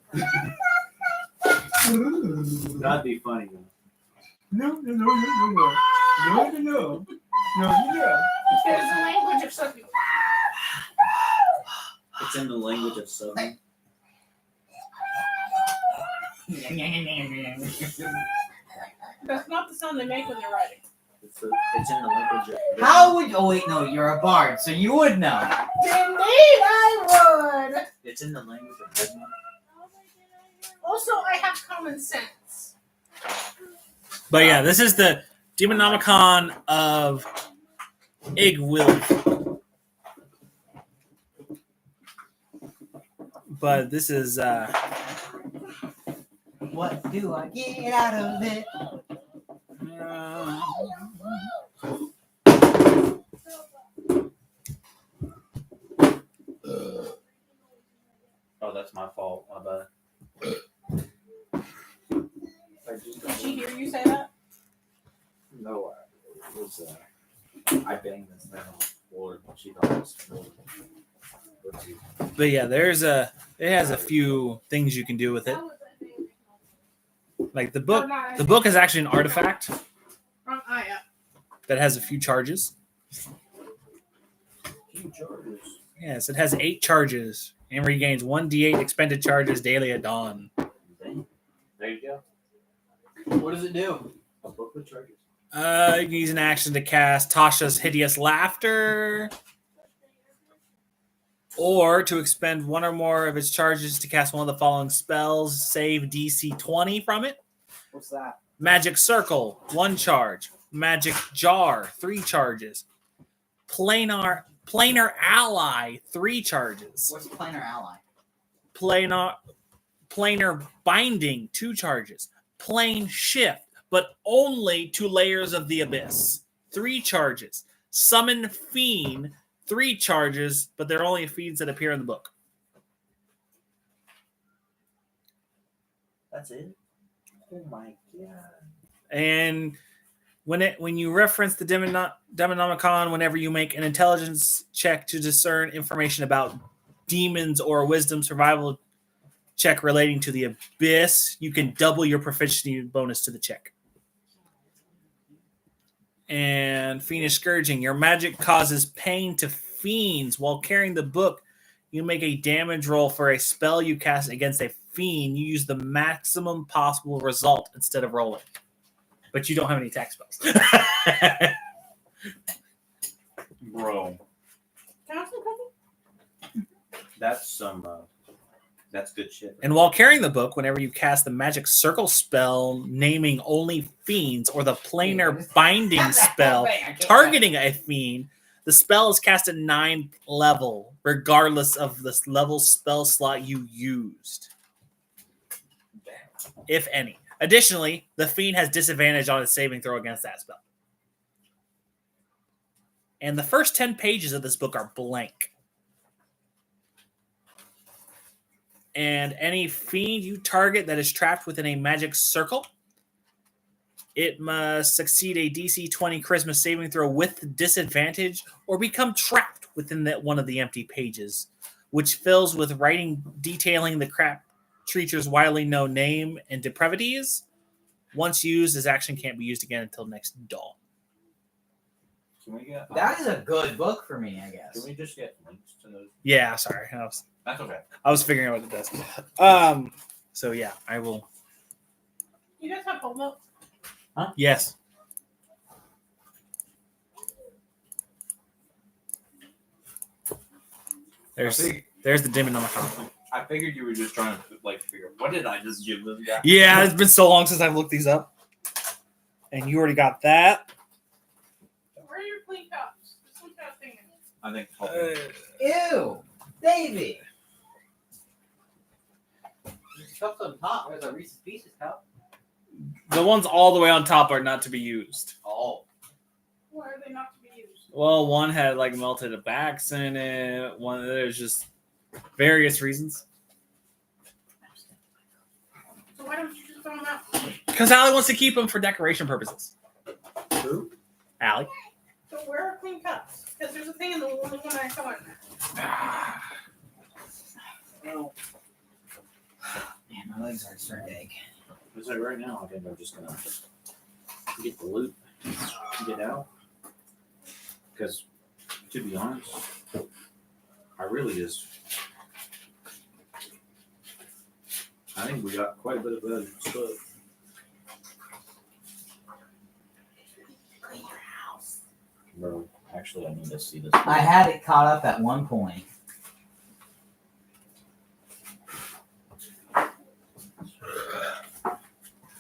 That'd be funny though. No. It's the language of suck you. It's in the language of Southern. That's not the sound they make when they're writing. It's in the language of. How would? Oh wait, no. You're a bard, so you would know. Indeed, I would. It's in the language of Bismarck. Also, I have common sense. But yeah, this is the Demonomicon of Igwilf. But this is What do I get out of it? Oh, that's my fault. My bad. Did she hear you say that? No, it was. I banged this thing on the floor. She thought it was floor. but yeah, it has a few things you can do with it. Like the book is actually an artifact Yeah. that has a few charges. Charges. Yes, it has 8 charges and regains 1d8 expended charges daily at dawn. There you go. What does it do? A book with charges. You can use an action to cast Tasha's Hideous Laughter, or to expend 1 or more of its charges to cast one of the following spells. Save DC 20 from it. What's that? Magic Circle, 1 charge. Magic Jar, 3 charges. Planar Ally, 3 charges. What's planar ally? Planar Binding, 2 charges. Plane Shift, but only to layers of the abyss, 3 charges. Summon Fiend, 3 charges, but they're only fiends that appear in the book. That's it. Oh my god. And when you reference the Demonomicon, whenever you make an intelligence check to discern information about demons or a wisdom survival check relating to the abyss, you can double your proficiency bonus to the check. And Fiendish Scourging. Your magic causes pain to fiends. While carrying the book, you make a damage roll for a spell you cast against a fiend. You use the maximum possible result instead of rolling. But you don't have any attack spells. Bro. That's some that's good shit. And while carrying the book, whenever you cast the magic circle spell naming only fiends or the planar binding spell targeting a fiend, the spell is cast at 9th level, regardless of the level spell slot you used, if any. Additionally, the fiend has disadvantage on its saving throw against that spell. And the first 10 pages of this book are blank. And any fiend you target that is trapped within a magic circle, it must succeed a DC 20 charisma saving throw with disadvantage or become trapped within one of the empty pages, which fills with writing detailing the creature's widely known name and depravities. Once used, this action can't be used again until next dawn. Can we get That is a good book for me, I guess. Can we just get links to those? Yeah, sorry. That's okay. I was figuring out what it does. So yeah, I will. You guys have full milk? Yes. There's the Demonomicon. I figured you were just trying to figure what did I just give this guy? Yeah, it's been so long since I've looked these up. And you already got that. Where are your clean cups? Just look at that thing. I think. Ew, Davey. There's cups on top. There's a Reese's Pieces cup. The ones all the way on top are not to be used. Oh. Why are they not to be used? Well, one had melted backs in it. One there's just various reasons. So why don't you just throw them out? Because Allie wants to keep them for decoration purposes. Who? Allie. So where are clean cups? Because there's a thing in the one I saw in there. Man, my legs are starting to ache. It's like right now, I think I'm just gonna get the loot, get out. Because, to be honest, I think we got quite a bit of good stuff. Clean your house. Bro, actually, I need to see this. I had it caught up at one point.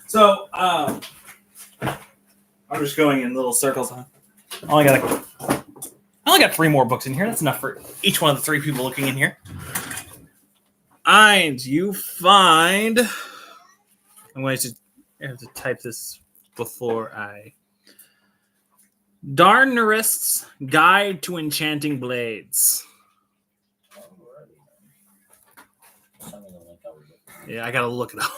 So, I'm just going in little circles. I only got 3 more books in here. That's enough for each one of the 3 people looking in here. And you find. I'm going to have to type this before I. Darnarist's Guide to Enchanting Blades. Send me the link over there. Yeah, I gotta look it up.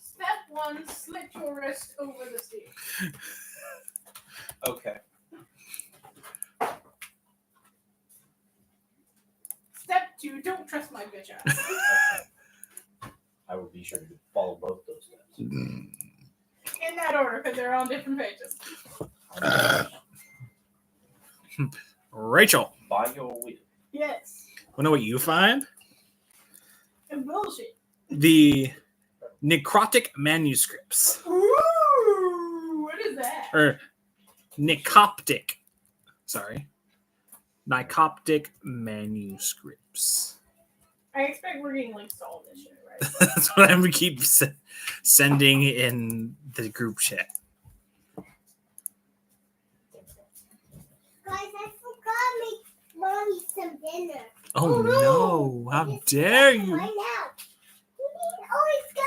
Step 1, slit your wrist over the stage. Okay. Step 2, don't trust my bitch ass. I will be sure to follow both those steps. In that order, because they're on different pages. Rachel, By your will. Yes. wanna know what you find? And bullshit. The necrotic manuscripts. Ooh, what is that? Or Nicoptic. Sorry. Nicoptic manuscripts. I expect we're getting links to all this shit, right? That's what I'm gonna keep sending in the group chat. Guys, I forgot to make Mommy some dinner. Oh no! How dare you! Right now. Oh, it's got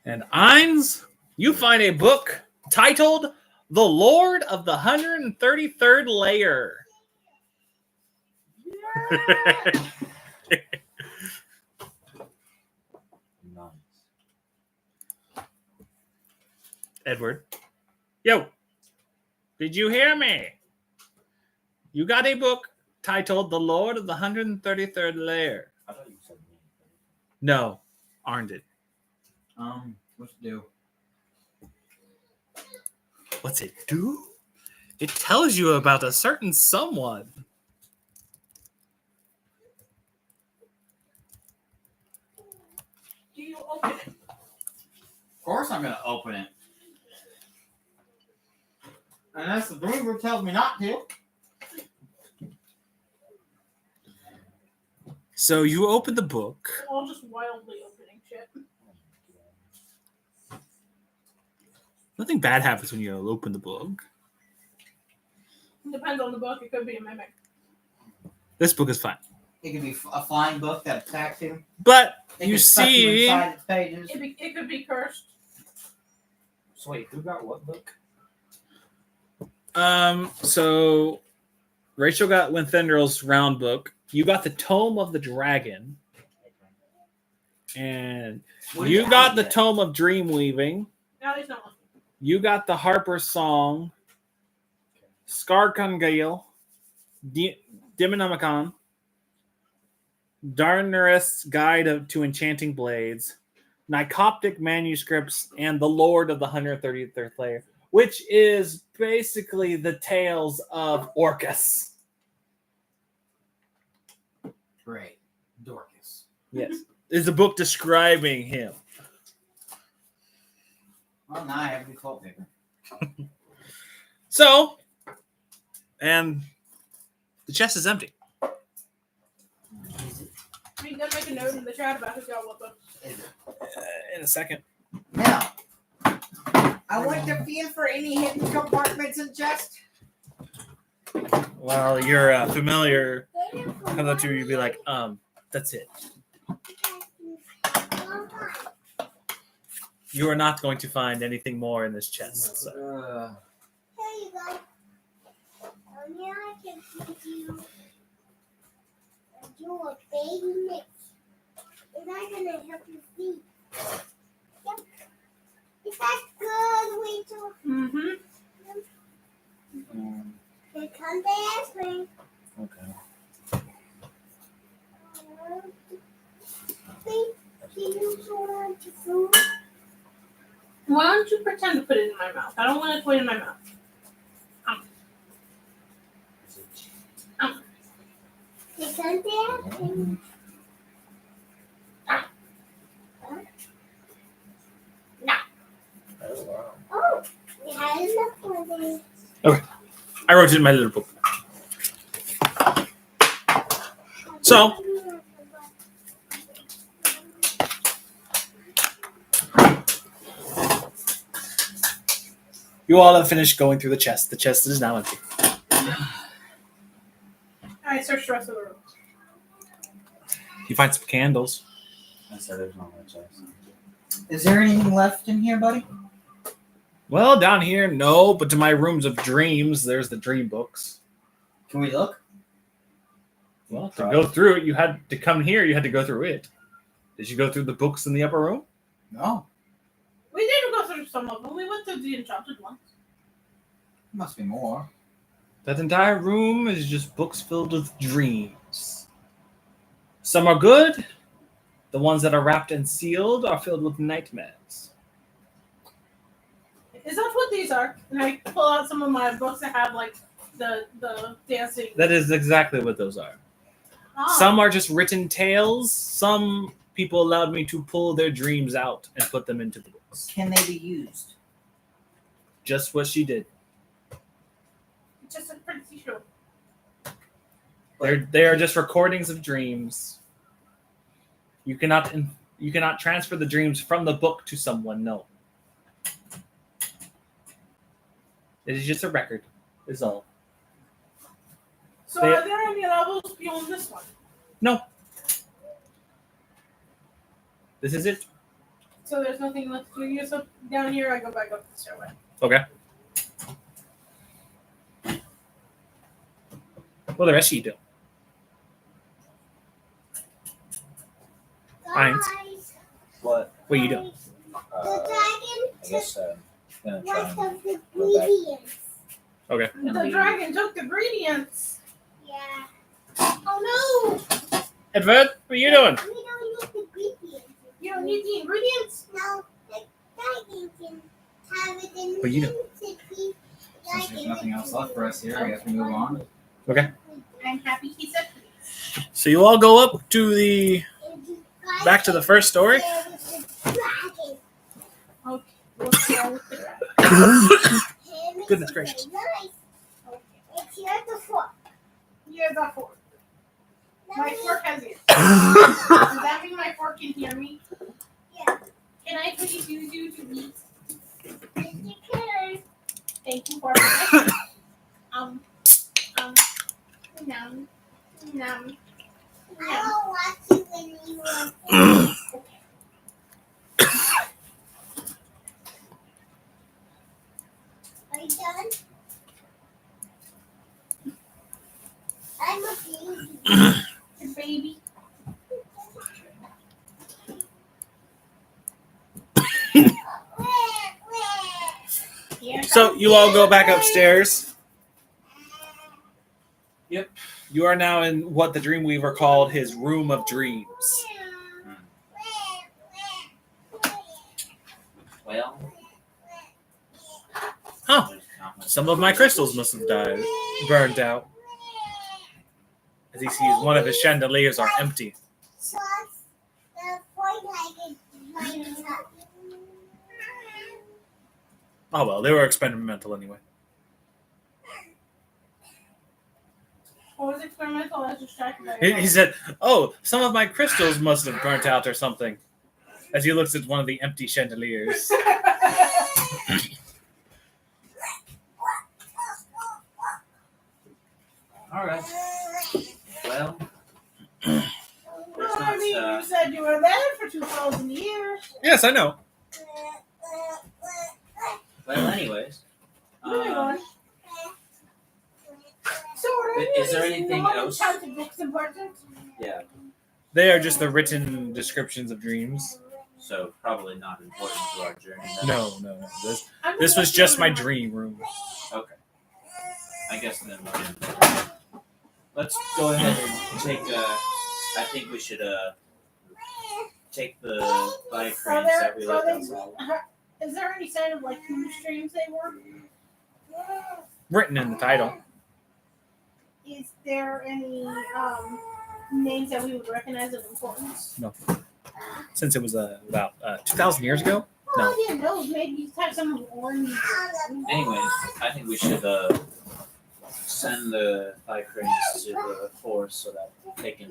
And Eins, you find a book titled The Lord of the 133rd Layer. Nice. Edward. Yo, did you hear me? You got a book titled The Lord of the 133rd Layer. I thought you said me. No, Arn did. What's it do? What's it do? It tells you about a certain someone. Do you open it? Of course I'm gonna open it. Unless the Dreamweaver tells me not to. So you open the book. We're all just wildly opening shit. Nothing bad happens when you open the book. Depends on the book. It could be a mimic. This book is fine. It could be a flying book that attacks him. But It you could suck you see, inside its pages. It could be cursed. So wait, who got what book? so Rachel got Winthendrel's round book. You got the Tome of the Dragon. And What did you got the get? Tome of Dreamweaving. Now there's no one. You got the Harper's Song, Skarkangale, Demonomicon, Darnerist's Guide to Enchanting Blades, Nicoptic Manuscripts, and The Lord of the 133rd Layer, which is basically the tales of Orcus. Great. Dorcas. Yes. It's a book describing him. Well, now I have the cult paper. So, and the chest is empty. I mean, you gotta make a note in the chat about who's got what book. In a second. Now, I want to feel for any hidden compartments in chest. Well, your familiar comes up to you, you'd be like, that's it. You are not going to find anything more in this chest. So. Here you go. Now I can give you a baby mix. Is that gonna help you sleep? Yep. Is that good, Rachel? Mm-hmm. Here comes the ice cream. Okay. Do you want to food? Why don't you pretend to put it in my mouth? I don't want to put it in my mouth. Here comes the ice cream. Oh wow. Oh, we had enough for this. I wrote it in my little book. So, you all have finished going through the chest. The chest is now empty. I searched the rest of the room. You find some candles. I said there's not much else. Is there anything left in here, buddy? Well, down here, no, but to my rooms of dreams, there's the dream books. Can we look? Well, to go through it, you had to come here, you had to go through it. Did you go through the books in the upper room? No. We didn't go through some of them. We went through the enchanted ones. Must be more. That entire room is just books filled with dreams. Some are good. The ones that are wrapped and sealed are filled with nightmares. Is that what these are? And I pull out some of my books that have like the dancing. That is exactly what those are. Ah. Some are just written tales. Some people allowed me to pull their dreams out and put them into the books. Can they be used? Just what she did. Just a pretty show. They are just recordings of dreams. You cannot transfer the dreams from the book to someone. No, it is just a record. Is all. So are there any levels beyond this one? No, this is it. So there's nothing left to use up down here. I go back up the stairway. Okay. What the rest of you do? Heinz. Guys, What? What are you doing? the I dragon guess gonna try took one and of the go back. ingredients. The dragon took the ingredients. Yeah. Oh no! Edward, what are you doing? We don't need the ingredients. You don't need the ingredients? No, the dragon can have it in What you the city. Since there's nothing else left for us here, I guess we move on. I'm happy he said please. So you all go up to the back to the first story. Dragon. Okay. Let's go with the dragon. Goodness gracious. Nice. Okay. It's here at the fork. Here's a fork. My fork has ears. Does that mean my fork can hear me? Yeah. Can I please use you to eat? Yes, you can. Thank you for that. Nom. Nom. I will watch you when you want to. Are you done? I'm a baby. Your baby. Here So you all go back upstairs. You are now in what the Dreamweaver called his room of dreams. Well. Huh. there's not much. Some of my crystals must have died, burned out. As he sees one of his chandeliers are empty. So the point like it up. Oh well, they were experimental anyway. What was experimental? I was distracted by He said, "Oh, some of my crystals must have burnt out or something." As he looks at one of the empty chandeliers. All right. Well. Well, I mean, you said you were there for 2,000 years. Yes, I know. Well, anyways. So are Is there anything else? enchanted books important? Yeah. They are just the written descriptions of dreams. So probably not important to our journey. then. No. This was just my dream room. Okay. I guess then we can. Let's go ahead and take. I think we should take the bike cranes that we left outside. Is there any sign of like whose dreams they were? Written in the title. Is there any names that we would recognize of importance? No. Since it was about 2,000 years ago? Well, No. I didn't know. Maybe you have some orange. Anyways, I think we should send the bike cranes to the forest so that they can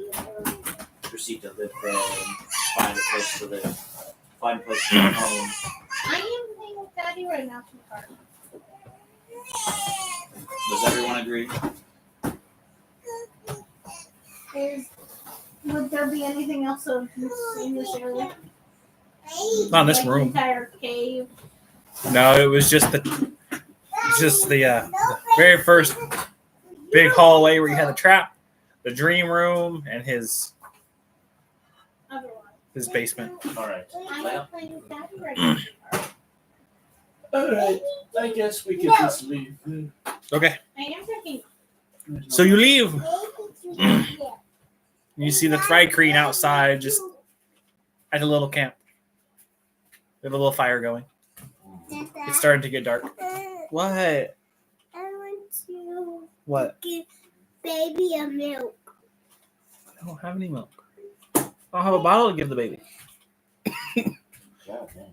proceed to live there and find a place to live, find a place to come home. I am playing with Daddy right now, sweetheart. Does everyone agree? Would there be anything else of use in this area? Not in this Like the room. entire cave. No, it was just the very first big hallway where you had the trap, the dream room, and his Otherwise. basement. All right. I Well, am playing with Daddy right now, sweetheart. All right. I guess we can just leave. Okay, I am thinking. so you leave. You see the Thrycreen outside, just at a little camp. We have a little fire going. It's starting to get dark. What? I want to What? give baby a milk. I don't have any milk. I don't have a bottle to give the baby. God, man.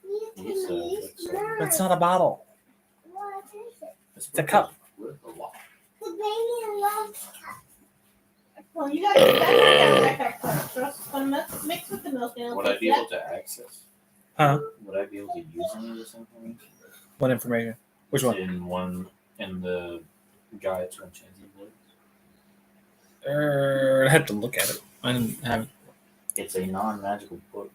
You can Yes, use mine. That's not a bottle. What is it? It's a cup. Worth a lot. The baby loves cups. Well, you gotta get that back up first. So mix with the milk and it'll Would I taste be that. able to access? Huh? Would I be able to use any of this information? What information? Which one? In the guide to enchanting blades. I had to look at it. I didn't have it. It's a non-magical book.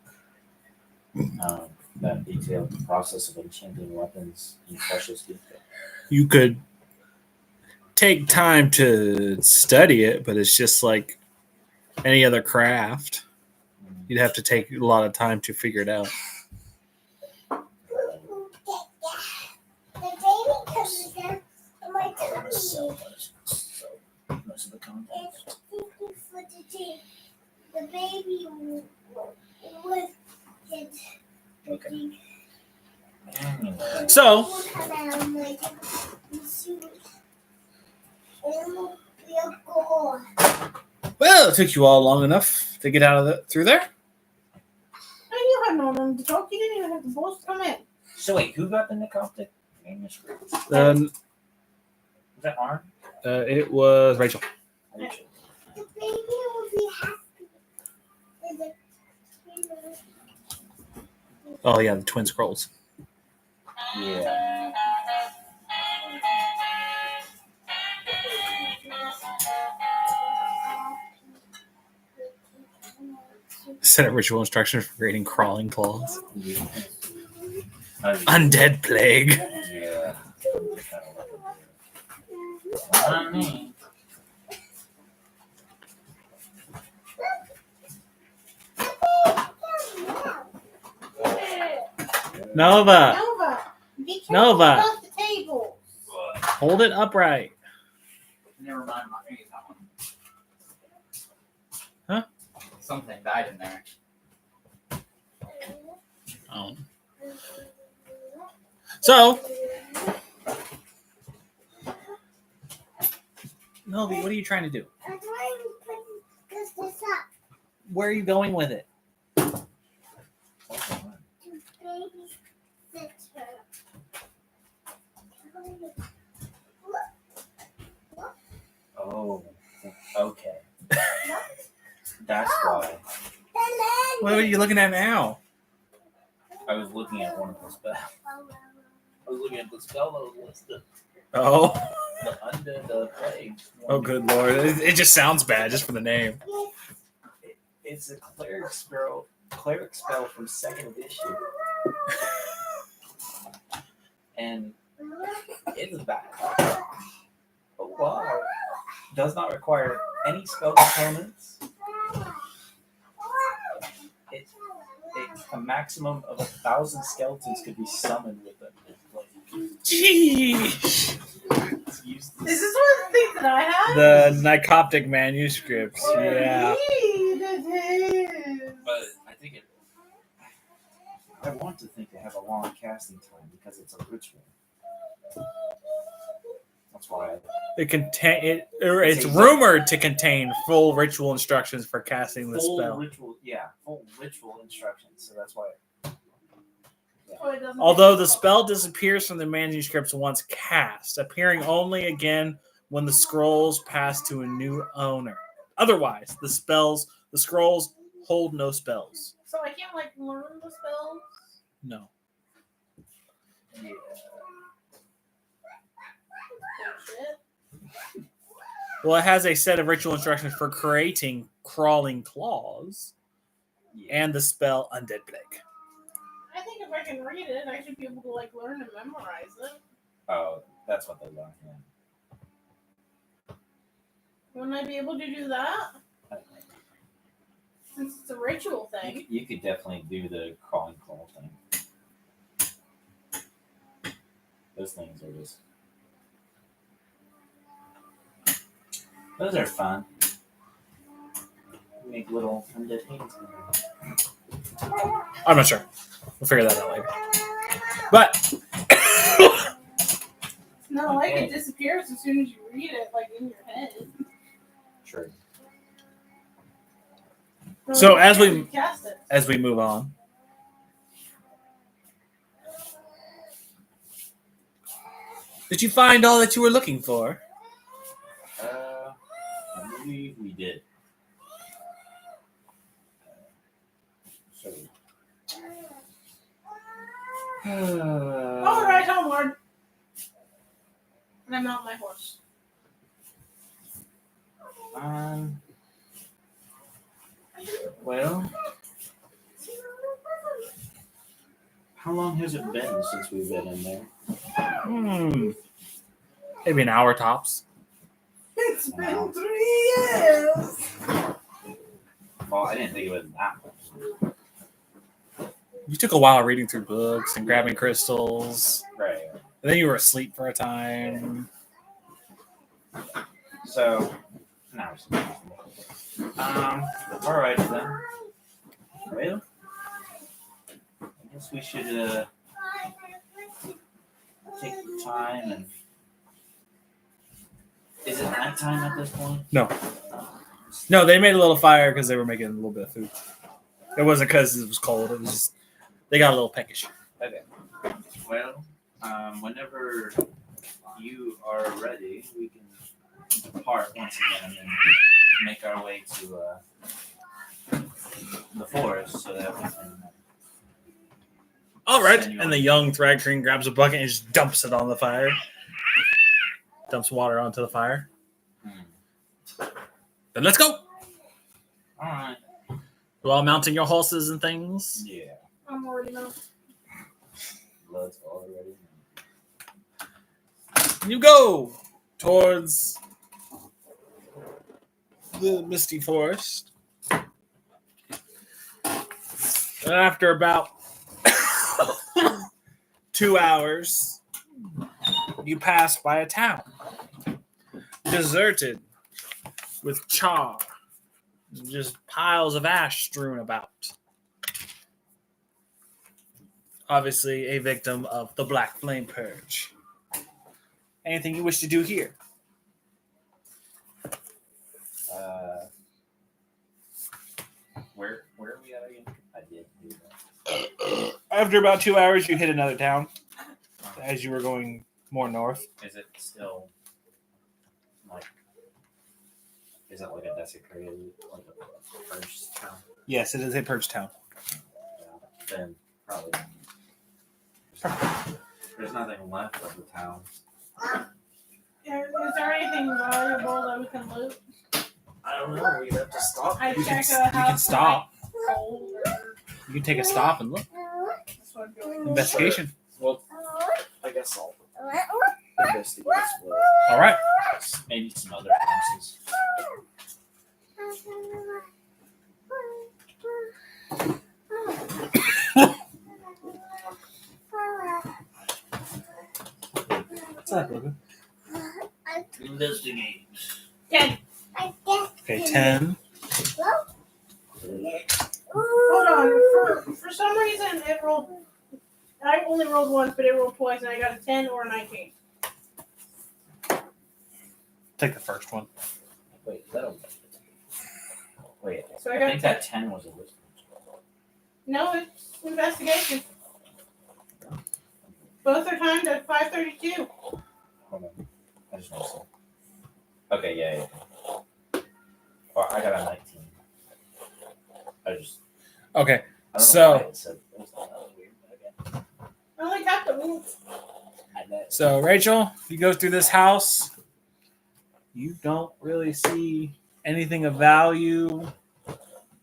that detailed process of enchanting weapons in precious detail. You could take time to study it, but it's just like any other craft. You'd have to take a lot of time to figure it out. The baby comes down in my I want to sell tummy. most of the contents. It's thinking for the day. The baby was it. Okay. So, well, it took you all long enough to get out of through there. And you had no room to talk. You didn't even have the boss come in. So wait, who got the Necroptic manuscript? Was that Arn? It was Rachel. Rachel. The baby will be happy. Oh yeah, the Twin Scrolls. Yeah. Set of ritual instructions for creating crawling claws. Yeah. Undead plague. Yeah. Nova, Nova, be careful Nova. about the table. Hold it upright. Never mind, I'm not gonna use that one. Huh? Something died in there. Oh. So, Novi, what are you trying to do? I'm trying to put this up. Where are you going with it? To babysit her. Oh, okay. That's why What are you looking at now? I was looking at one of the spells. I was looking at the spell that was listed. Oh, The undead plague. oh, good lord! It just sounds bad just for the name. It's a cleric spell from 2nd edition. And it's bad. Oh wow. Does not require any spell components. It's a maximum of 1,000 skeletons could be summoned with it. Jeez. It's used Is this one of the things that I have? The Nicoptic manuscripts. Yeah. Indeed, it is. But I think I want to think they have a long casting time because it's a ritual. That's why. It's rumored to contain full ritual instructions for casting the spell. Full ritual instructions. So that's why. Oh, it doesn't Although have the to- spell disappears from the manuscripts once cast, appearing only again when the scrolls pass to a new owner. Otherwise, the scrolls hold no spells. So I can't like learn the spells. No. Yeah. Bullshit. Well, it has a set of ritual instructions for creating crawling claws and the spell Undead Plague. I think if I can read it, I should be able to like learn and memorize it. Oh, that's what they learn. Yeah. Wouldn't I be able to do that? Since it's a ritual thing. You could definitely do the crawling claw thing. Those things are just. Those are fun. Make little undead hands. I'm not sure. We'll figure that out later. But It's not like it disappears as soon as you read it, like in your head. True. So as we- You cast it. as we move on, did you find all that you were looking for? I believe we did. So. All right, homeward. And I'm out my horse. Well, How long has it been since we've been in there? Maybe an hour tops. It's been 3 years. Well, I didn't think it was that much. You took a while reading through books and grabbing crystals. Right. And then you were asleep for a time. So, now all right then. Well, I guess we should take the time and. Is it nighttime at this point? No, they made a little fire because they were making a little bit of food. It wasn't because it was cold. It was just they got a little peckish. Okay. Well, whenever you are ready, we can depart once again and make our way to the forest so that we can. All right. Send you And on. the young Thrag King grabs a bucket and just dumps it on the fire. Dumps water onto the fire. Then let's go. All right. You all mounting your horses and things. Yeah. I'm already know. Blood's already. You go towards the misty forest. And after about 2 hours, you pass by a town, deserted, with char, just piles of ash strewn about. Obviously, a victim of the Black Flame Purge. Anything you wish to do here? Where are we at again? I did do that. After about 2 hours, you hit another town as you were going more north. Is it still like? Is it like a desecrated, like a first town? Yes, it is a purge town. Yeah, then probably. There's nothing left of the town. Is there anything valuable that we can loot? I don't know. We have to stop. I You check can, a you can stop. Gold or You can take a stop and look. that's what I'm doing. Investigation. Well, I guess I'll investigate as well. All right. Maybe some other houses. What's that, brother? Investigate. 10. Okay, 10. Hold on. For some reason, it rolled. I only rolled once, but it rolled twice, and I got a 10 or a 19. Take the first one. Wait, is that a? Wait, So I I got think that 10 was a wisdom. No, it's investigation. Both are timed at 532. Hold on. I just want to see. Okay, yeah. Oh, I got a 19. Okay, I don't know So- why it said that was weird, but okay. I only got the wounds. I know. so Rachel, you go through this house. You don't really see anything of value.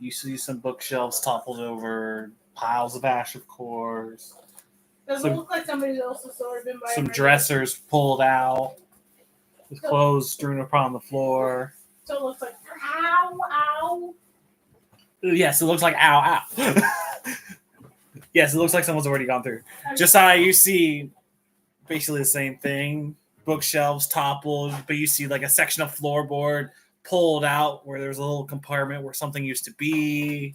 You see some bookshelves toppled over, piles of ash, of course. Doesn't Some- look like somebody else has sort of been by. Some already. dressers pulled out, with clothes strewn upon the floor. So it looks like ow, ow. Yes, it looks like ow, ow. Yes, it looks like someone's already gone through. Josiah, you see basically the same thing. Bookshelves toppled, but you see like a section of floorboard pulled out where there's a little compartment where something used to be.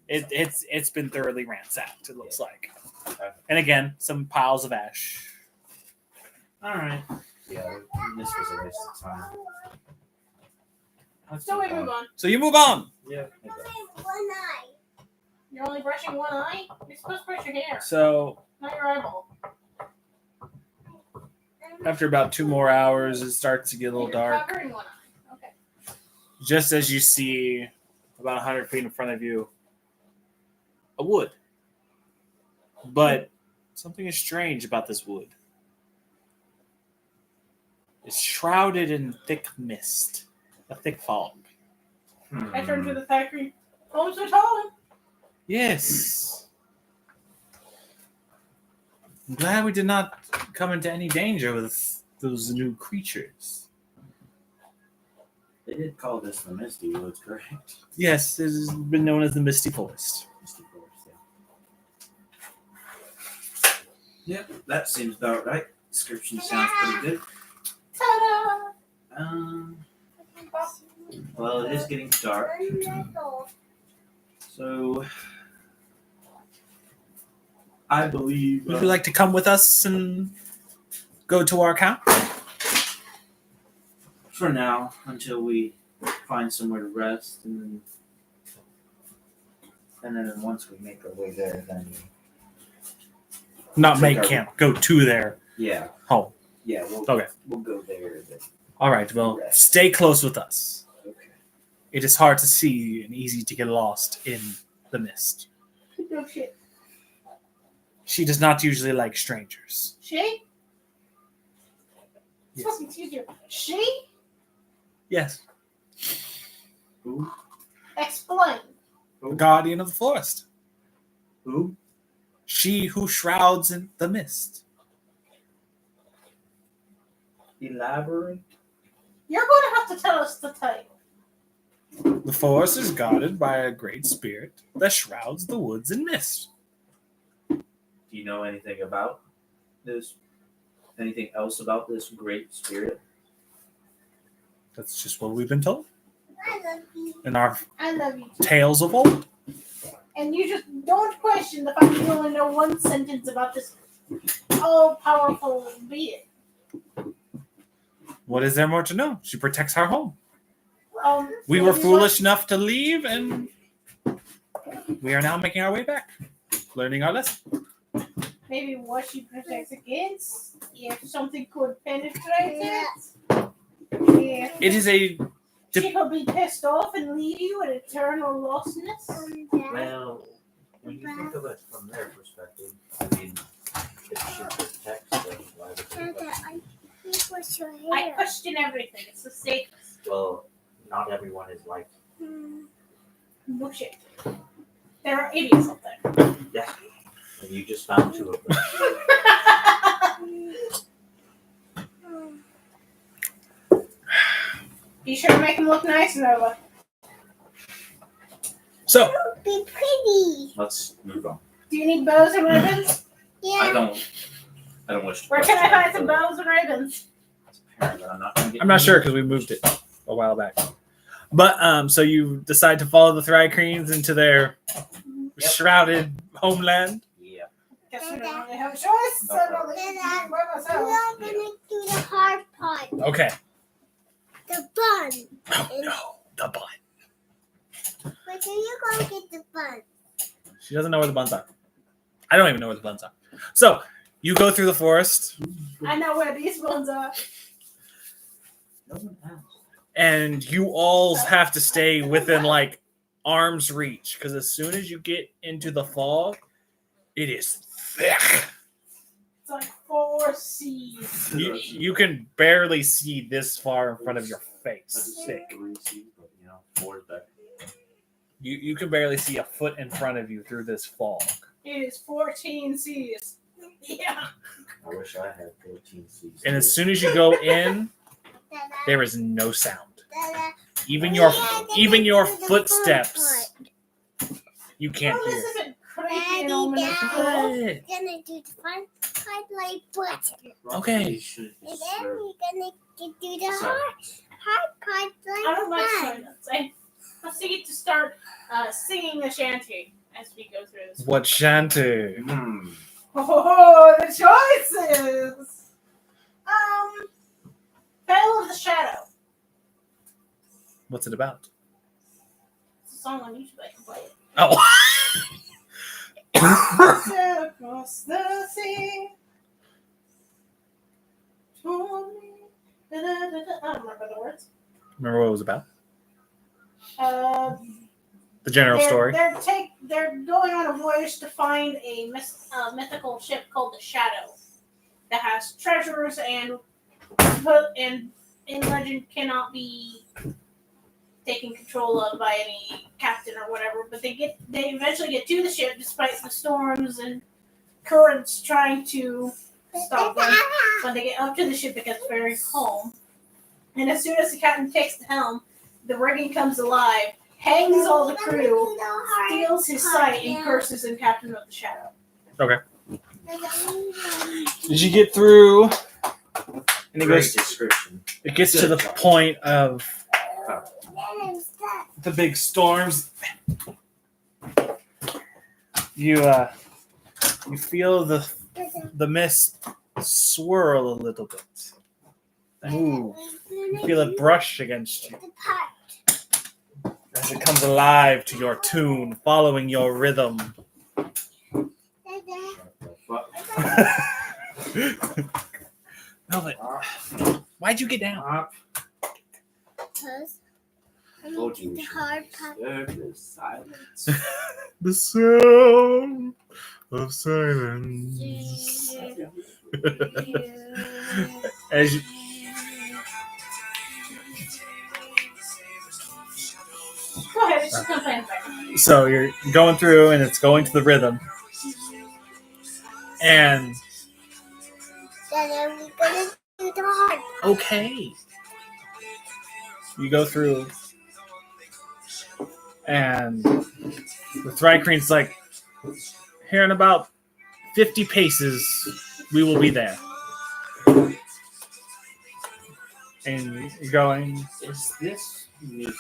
It's been thoroughly ransacked, it looks like. And again, some piles of ash. All right. Yeah, this was a waste of time. Let's So we move move on. So you move on. Yeah. You're only brushing one eye? You're supposed to brush your hair, So not your eyeball. after about 2 more hours, it starts to get a little You're dark. covering one eye. Okay. Just as you see about 100 feet in front of you, a wood. But something is strange about this wood. It's shrouded in thick mist, a thick fog. I turn to the factory. Oh, so tall. Yes. I'm glad we did not come into any danger with those new creatures. They did call this the Misty Woods, correct? Yes, it has been known as the Misty Forest. Misty Forest, yeah. Yep, that seems about right. Description sounds pretty good. Ta-da! Well, it is getting dark, so I believe. Would you like to come with us and go to our camp? For now, until we find somewhere to rest, and then once we make our way there, then Not Take make our- camp. Go to their yeah, home. yeah, we'll Okay. we'll go there. Then. All right. Well, Rest. stay close with us. Okay. It is hard to see and easy to get lost in the mist. No shit. She does not usually like strangers. She? Yes. Fucking excuse you. She? Yes. Who? Explain. The guardian of the forest. Who? She who shrouds in the mist. Elaborate. You're going to have to tell us the title. The forest is guarded by a great spirit that shrouds the woods in mist. Do you know anything about this? Anything else about this great spirit? That's just what we've been told I love you. in our I love you too. tales of old. And you just don't question the fact that you only know one sentence about this all-powerful being. What is there more to know? She protects our home. We maybe were what- foolish enough to leave, and we are now making our way back, learning our lesson. Maybe what she protects against, if something could penetrate it. If It is a she could be pissed off and leave you in eternal lostness. Well, when you think of it from their perspective, I mean, if she protects them, why would they? Dada, I think what's your I hair? question everything. It's the safest. Well, not everyone is like. Bullshit. There are idiots out there. Yeah. And you just found two of them. Be sure to make them look nice, Nova. so. Be pretty. Let's move on. Do you need bows and ribbons? Yeah. I don't wish to. Where can I question find some the bows and ribbons? parent, but I'm I'm not sure because we moved it a while back. But so you decide to follow the Thrycreans into their shrouded homeland. Yeah. Guess we don't really have a choice. So I'm not leaving by We're myself. not gonna do the hard part. Okay. The bun. Oh no, the bun. Where do you go get the bun? She doesn't know where the buns are. I don't even know where the buns are. So you go through the forest, I know where these ones are. No one else. and you all have to stay within like arm's reach because as soon as you get into the fog, it is thick. It's like 4 C's. You can barely see this far in front of your face. Thick. 3 C's, but 4 is better. You can barely see a foot in front of you through this fog. It is 14 C's. Yeah. I wish I had 14 C's. And as soon as you go in, Dada, there is no sound. Dada. Even We your are gonna even your do the fun footsteps part. you can't Well, hear. this isn't creepy Daddy, and ominous. Dad. What? We're gonna do the fun part like button. Okay. You should be And then served. we're gonna do the Sorry. hard part I don't like like fun. silence. Let's get to start singing a shanty as we go through this. What shanty? Hmm. Oh, the choices! Battle of the Shadow. What's it about? It's a song on YouTube. I can play it. Oh. Across the sea. Told me. Da-da-da-da. I don't remember the words. Remember what it was about? The The general story. They're going on a voyage to find a mythical ship called the Shadow that has treasures and in legend cannot be taken control of by any captain or whatever. But they eventually get to the ship despite the storms and currents trying to stop them. When they get up to the ship, it gets very calm. And as soon as the captain takes the helm, the rigging comes alive, hangs all the crew, steals his sight, and curses the captain of the shadow. Did you get through? And it Great goes. description. It gets to the point of the big storms. You feel the mist swirl a little bit. Ooh, you feel it brush against you as it comes alive to your tune, following your rhythm. Velvet, why'd you get down? Because Told you we the should hard part. observe the silence. The sound of silence. As you, Go ahead, it's just gonna play in the background. so you're going through, and it's going to the rhythm, and Then I'm gonna do the hard. okay, you go through, and the Thrycrean's like, here in about 50 paces, we will be there. And you're going, Is this music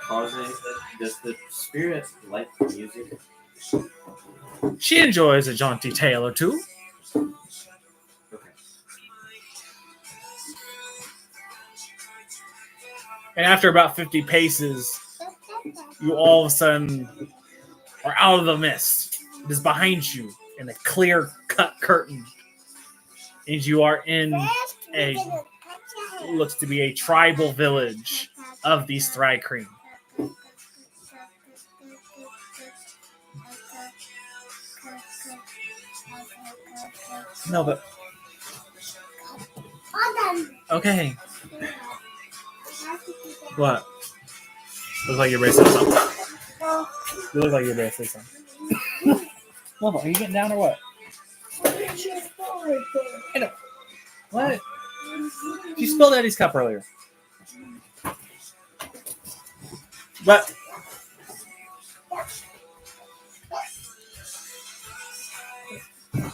causing? Does the spirit like the music? she enjoys a jaunty tale or two. Okay. And after about 50 paces, you all of a sudden are out of the mist. It is behind you in a clear-cut curtain. And you are in looks to be a tribal village of these Thrycreen. No, but okay. What? Looks like you're ready to say something. You look like you're ready to say something. Well, are you getting down or what? I know. What? You spilled Eddie's cup earlier. But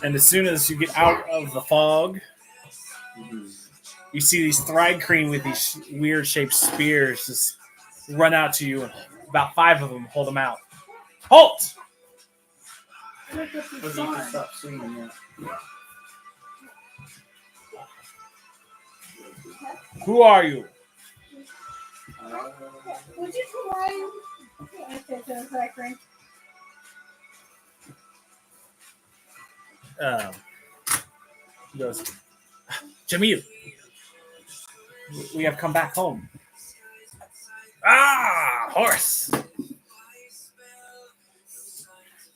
and as soon as you get out of the fog, you see these Thrycreen with these weird shaped spears just run out to you, and about 5 of them hold them out. Halt! Stop singing that. Who are you? Would you try? Okay, so it's like right. He goes, Jamil, we have come back home. Ah, horse.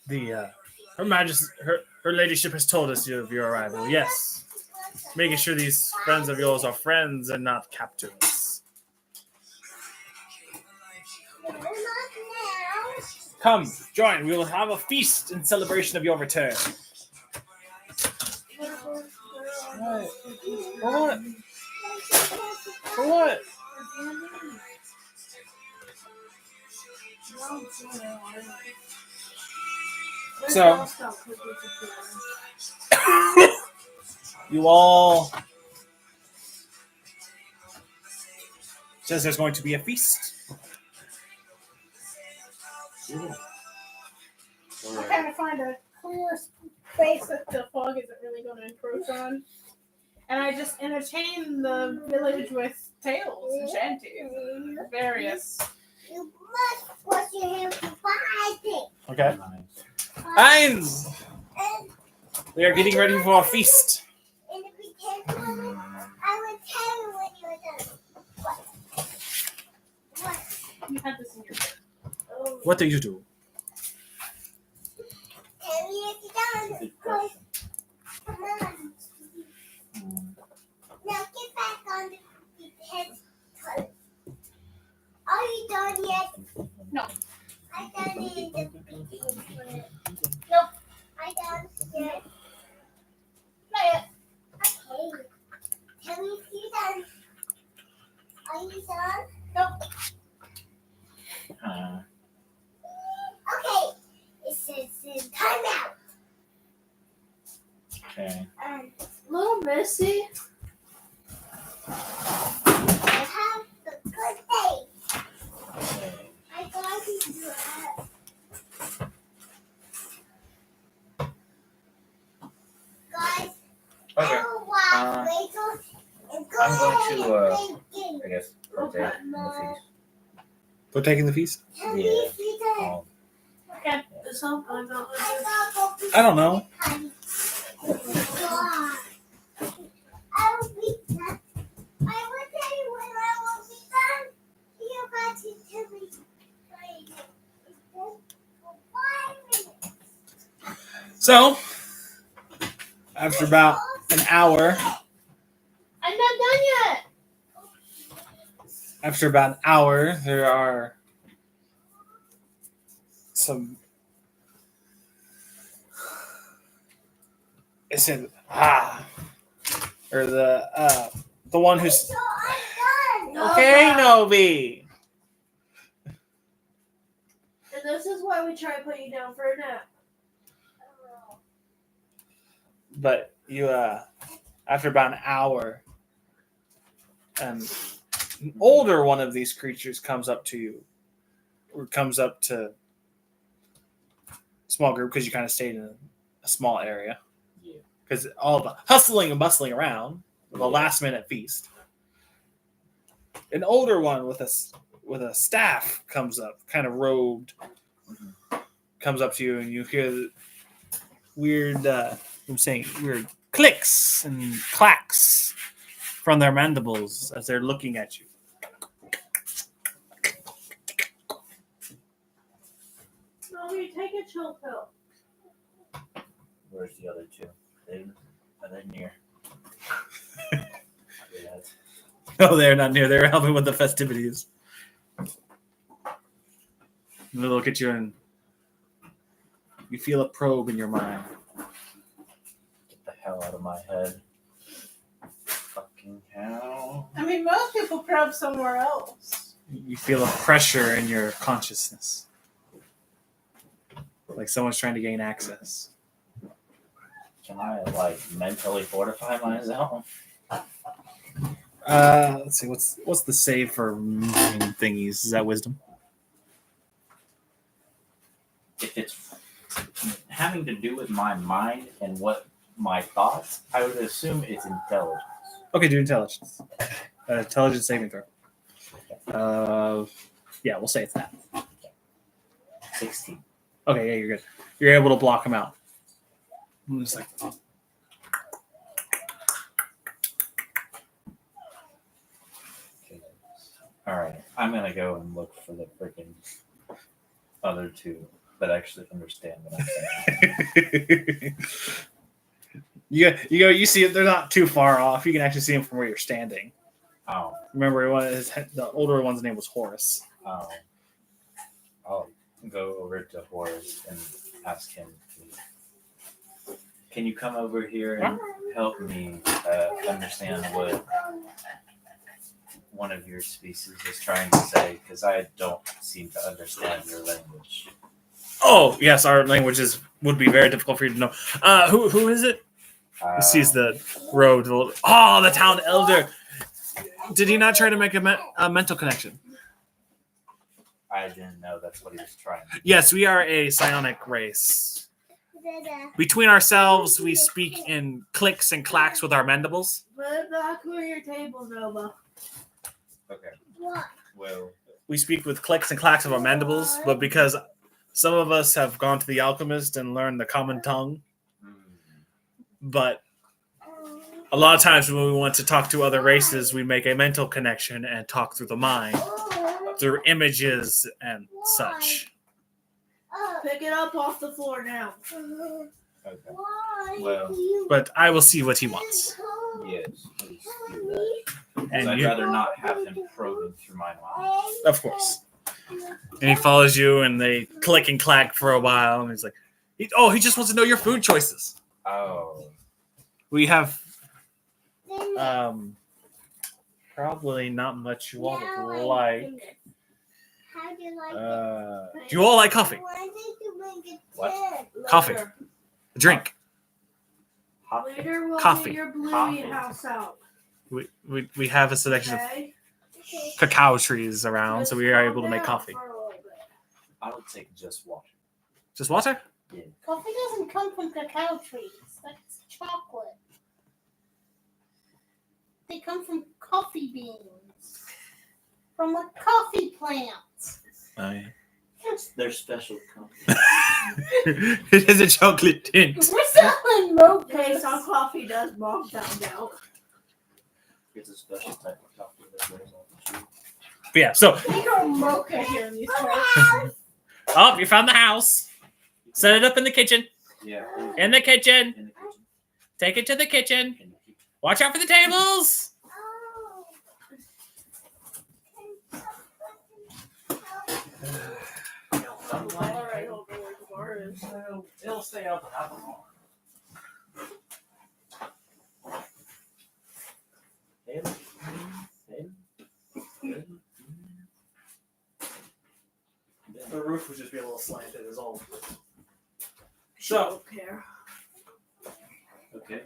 Her Majesty, her ladyship has told us of your arrival. Yes, making sure these friends of yours are friends and not captives. Come, join. We will have a feast in celebration of your return. What? For what? For what? So, you all says there's going to be a feast. I'm trying to find a clear space that the fog isn't really going to encroach on. And I just entertain the village with tales and shanties. Various. You must wash your hands before I think. Okay. Eins! We are getting ready for a feast. And if we can't do it, I will tell you when you're done. What? You had this in your head. Oh. What do you do? Tell me if you're done. Go. Come on. Now get back on the head. Are you done yet? No. I done it in the beginning. Nope. Okay. Little Missy. Have a good day. Okay. I got to do it. Guys, Okay. I'm going to, I guess, partake in the feast. Partaking in the feast? Yeah. Okay. So I'm not I don't know. I will be done. I will tell you when I will be done. You got to tell me. For 5 minutes. So, after about an hour, I'm not done yet. after about an hour, there are some. It said, or the one who's So I'm done. okay, Novi. And this is why we try to put you down for a nap. But you, after about an hour, an older one of these creatures comes up to you, or comes up to a small group because you kind of stayed in a small area. Yeah. Because all the hustling and bustling around, the last minute feast. An older one with a staff comes up, kind of robed, comes up to you, and you hear the weird, I'm saying weird clicks and clacks from their mandibles as they're looking at you. No, you take a chill pill. Where's the other two? Are they near? Yeah. No, they're not near. They're helping with the festivities. And they look at you and you feel a probe in your mind. Get the hell out of my head. Fucking hell. I mean, most people probe somewhere else. You feel a pressure in your consciousness. Like someone's trying to gain access. Can I, like, mentally fortify myself? Let's see. What's the save for moving thingies? Is that wisdom? If it's having to do with my mind and what my thoughts, I would assume it's intelligence. Okay, do intelligence. Intelligence saving throw. Yeah, we'll say it's that. 16. Okay, yeah, you're good. You're able to block him out. I'm just like, All right, I'm gonna go and look for the freaking other two that actually understand what I'm saying. You see it. They're not too far off. You can actually see them from where you're standing. Oh, Remember, the older one's name was Horace. oh. I'll go over to Horace and ask him, can you come over here and help me understand what one of your species is trying to say? Because I don't seem to understand your language. Oh, yes, our languages would be very difficult for you to know. Who is it? He sees the road. Oh, the town elder. Did he not try to make a mental connection? I didn't know that's what he was trying to do. Yes, we are a psionic race. Between ourselves, we speak in clicks and clacks with our mandibles. Put it back where your table, Nova. Okay. What? Well, We speak with clicks and clacks of our mandibles, but because some of us have gone to the alchemist and learned the common tongue, but a lot of times when we want to talk to other races, we make a mental connection and talk through the mind, through images and such. Pick it up off the floor now. okay. Why? Well, But I will see what he wants. Yes, please do that. Because And I'd you, rather not have him probing through my mind. of course. And he follows you, and they click and clack for a while. And he's like, he just wants to know your food choices. Oh. We have probably not much you all would like. How do you like it? Do you all like coffee? Why did you make it What? thin? Coffee. A drink. Hot Later we'll Coffee. get your Bluey Coffee. house out. We have a selection of Okay? cacao trees around, so Just we are calm able to make down coffee. for a little bit. I would take just water. Just water? Coffee doesn't come from cacao trees. That's chocolate. They come from coffee beans. From the coffee plants. Oh, yeah. They're special company. It has a chocolate tint. We're selling Okay, mochas. some coffee does mom found out. It's a special type of coffee that grows on the tree. But yeah, so We grow mocha here in these parts. oh, you found the house. Set it up in the kitchen. Yeah. In the kitchen. In the kitchen. Take it to the kitchen. In the kitchen. Watch out for the tables. Alright, hold on, where the bar is. It'll stay open. I don't know. The roof would just be a little slanted is all. So, Don't care. Okay.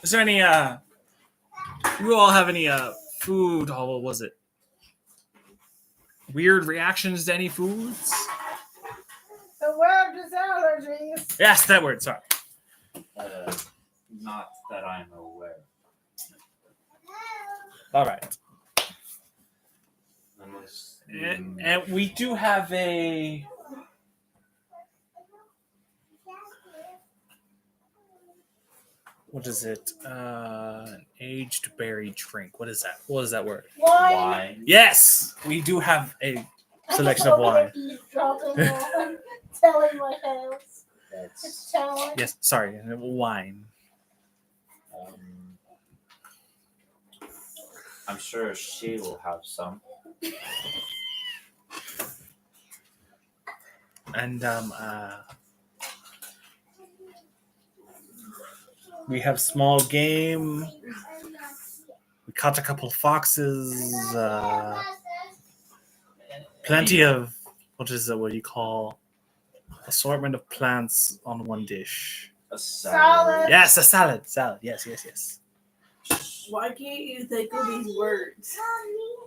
is there any you all have any food, what was it? Weird reactions to any foods? The word is allergies. Yes, that word, sorry. Not that I'm aware. All right. Unless. And we do have a what is it? An aged berry drink. What is that? What is that word? Wine. Yes, we do have a selection of wine. Eavesdropping on, telling my house. It's That's. telling. Yes, sorry, wine. I'm sure she will have some. And we have small game. We caught a couple of foxes. Plenty of what is it? What do you call assortment of plants on one dish? A Salad. Yes, a salad. Salad. Yes, yes, yes. Why can't you think of these words?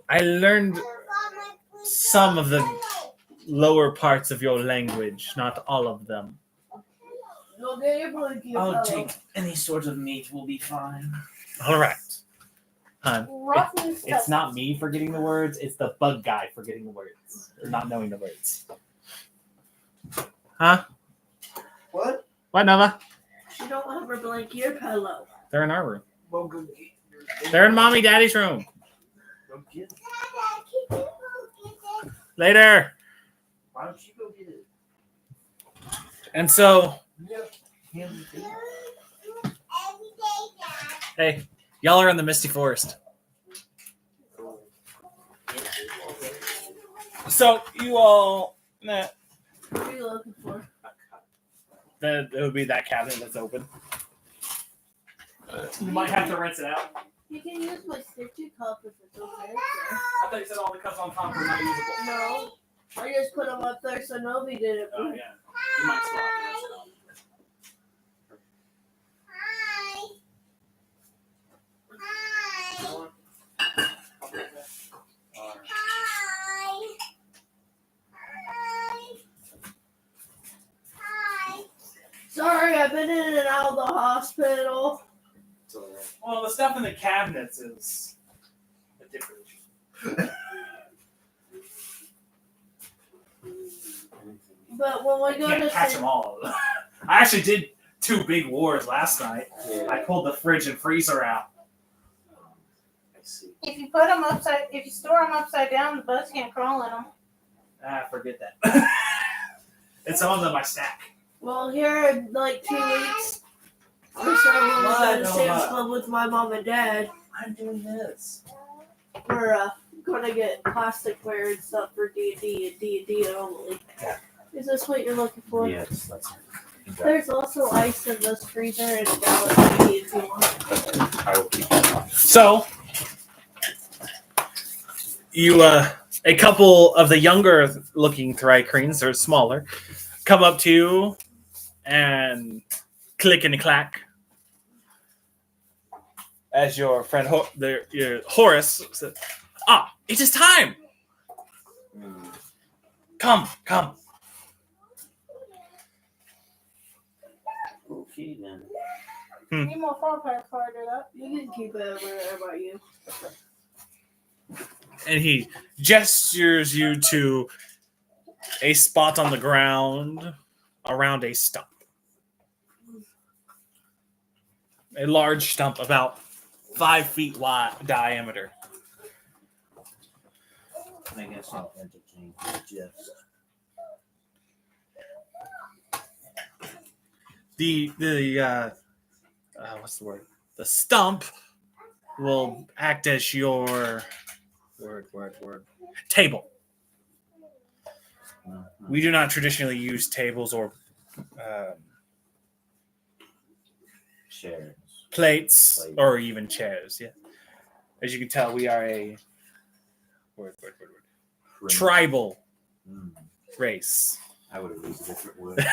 I learned some of the lower parts of your language, not all of them. Go get your blankie. I'll take any sort of meat. Will be fine. All right. Hun, Rotten it's stuff. not me forgetting the words, it's the bug guy forgetting the words. Or not knowing the words. Huh? What? What, Nova? She don't have her blankie or pillow. They're in our room. Well, go get They're in mommy daddy's room. Go get it. Later. Why don't you go get it? And so, Him too. hey, y'all are in the Misty Forest. So, you all, What are you looking for? it would be that cabinet that's open. You might have to rinse it out. You can use my stitchy cup if it's okay. I thought you said all the cups on top were not usable. No. I just put them up there so Novi did it. Oh, yeah. You might still have to rinse it out. Sorry, I've been in and out of the hospital. Well, the stuff in the cabinets is a different issue. But when we go Can't to catch them all. I actually did 2 big wars last night. Yeah. I pulled the fridge and freezer out. I see. If you put them if you store them upside down, the bugs can't crawl in them. Forget that. And some of them I stack. well, here in like 2 weeks, or so, when we go to Sam's Club with my mom and dad, I'm doing this. we're gonna get plasticware and stuff for D&D and D&D only. Yeah. Is this what you're looking for? Yes, that's There's also ice in this freezer and a gallon if you want. I will keep that on. So, you, a couple of the younger looking Thrycreans, or smaller, come up to you and click and clack as your friend your Horace said, "Ah, it is time. Come." Okay then. Need more phone pack before I do that. You can keep it over there about you. And he gestures you to a spot on the ground around a stump. A large stump about 5 feet wide diameter. I guess I'll entertain his jest. The what's the word? The stump will act as your word table. We do not traditionally use tables or Chairs. plates or even chairs. Yeah, as you can tell, we are a tribal race. I would have used a different word.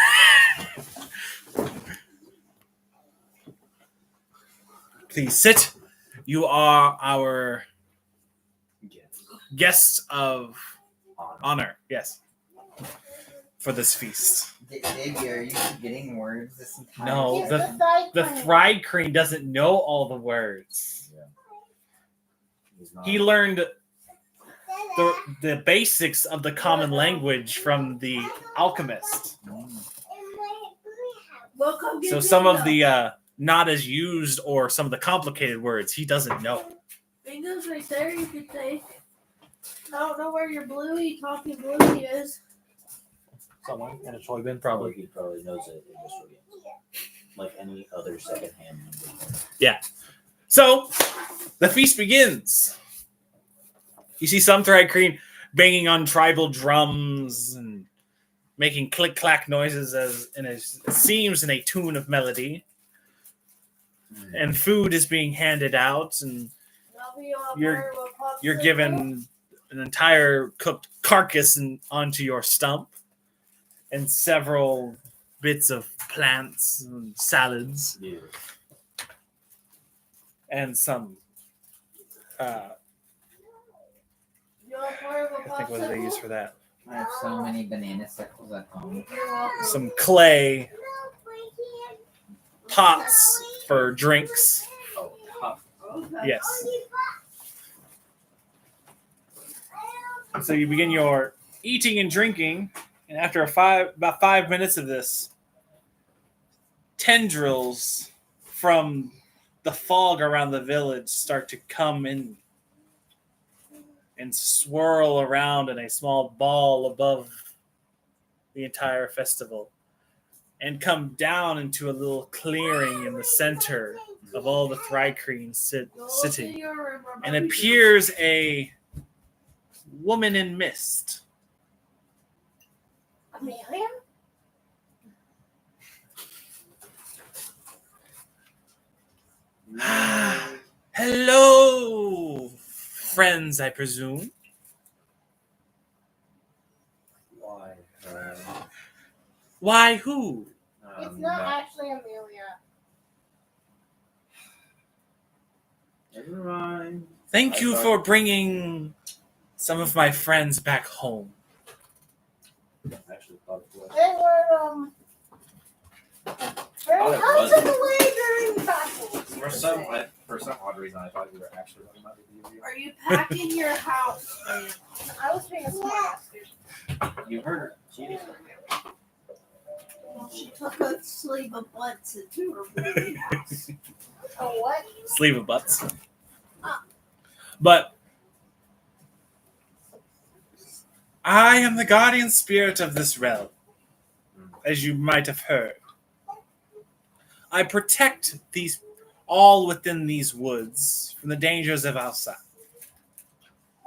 Please sit. You are our guests of honor. Yes, for this feast. Davey, are you forgetting words this entire No, It's session? the Thrycreen doesn't know all the words. He's not. He learned the basics of the common language from the alchemist. Welcome. So some of the not as used or some of the complicated words he doesn't know. Bingo's right there. You can take. I don't know where your bluey talking bluey is. Someone in a toy bin, Probably he probably knows it and just forgets. Like any other secondhand number. So the feast begins. You see some Thrycreen banging on tribal drums and making click clack noises it seems in a tune of melody. And food is being handed out, and you're given an entire cooked carcass onto your stump, and several bits of plants and salads, and some. I think what do they use for that? I have so many banana sickles at home. Some clay pots for drinks. Yes. So you begin your eating and drinking, and after about 5 minutes of this, tendrils from the fog around the village start to come in and swirl around in a small ball above the entire festival, and come down into a little clearing in the center of all the Thrycreen sitting, and appears a woman in mist. Amelia? Hello, friends, I presume. Why? Why, who? It's not actually Amelia. Never mind. Thank you for bringing some of my friends back home. I actually thought it was. They were very out of the way during battle. For some odd reason, I thought you were actually talking about the DMV. Are you packing your house, man? I was being a smart ass, dude. You heard her. She did. Well, she took a sleeve of butts into her bluey house. A what? Sleeve of butts. But I am the guardian spirit of this realm, as you might have heard. I protect these all within these woods from the dangers of outside.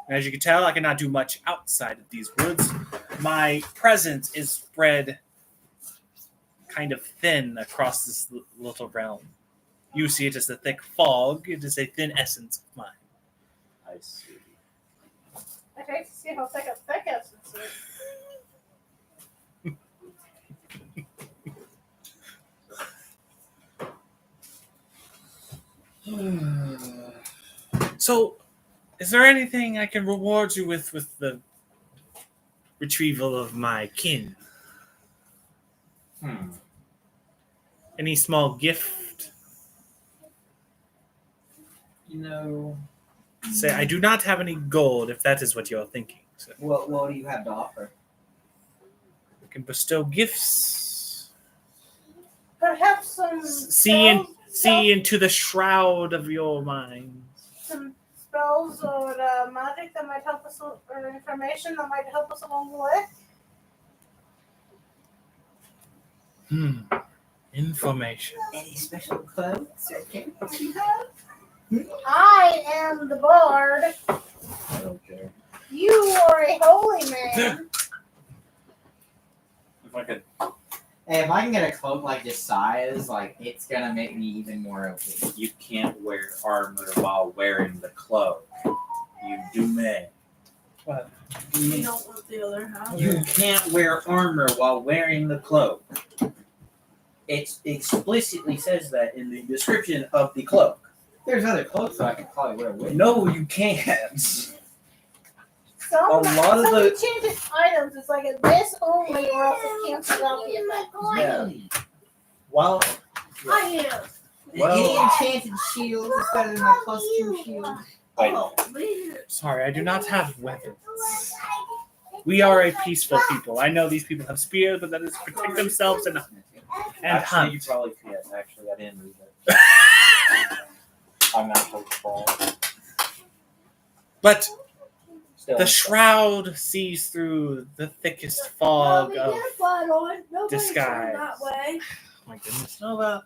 And as you can tell, I cannot do much outside of these woods. My presence is spread kind of thin across this little realm. You see it as a thick fog. It is a thin essence of mine. I see. I hate to see how thick a thick essence is. So, is there anything I can reward you with the retrieval of my kin? Any small gift? You know, Say, I do not have any gold, if that is what you're thinking. So What do you have to offer? I can bestow gifts. Perhaps some See spells, into the shroud of your mind. some spells or magic that might help us, or information that might help us along the way. Information. Any special clothes or gifts you have? I am the bard. I don't care. You are a holy man. If I could, Hey, if I can get a cloak like this size, like it's gonna make me even more OP. you can't wear armor while wearing the cloak. You do may. You don't want the other half. You can't wear armor while wearing the cloak. It explicitly says that in the description of the cloak. There's other clothes that I could probably wear with. No, you can't. Some A lot of some the- enchanted items is like a this only or else it cancels out the effect. Yeah. While I am. Any enchanted shield is better than my +2 shield. wait, Oh, man. Sorry, I do not have weapons. We are a peaceful people. I know these people have spears, but that is to protect themselves and actually, you hunt. probably could. Actually, I didn't read it. I'm not so far. But Still, the shroud sees through the thickest fog Mommy, of. get a flat on. Nobody disguise. turned that way. Oh my goodness. Nova.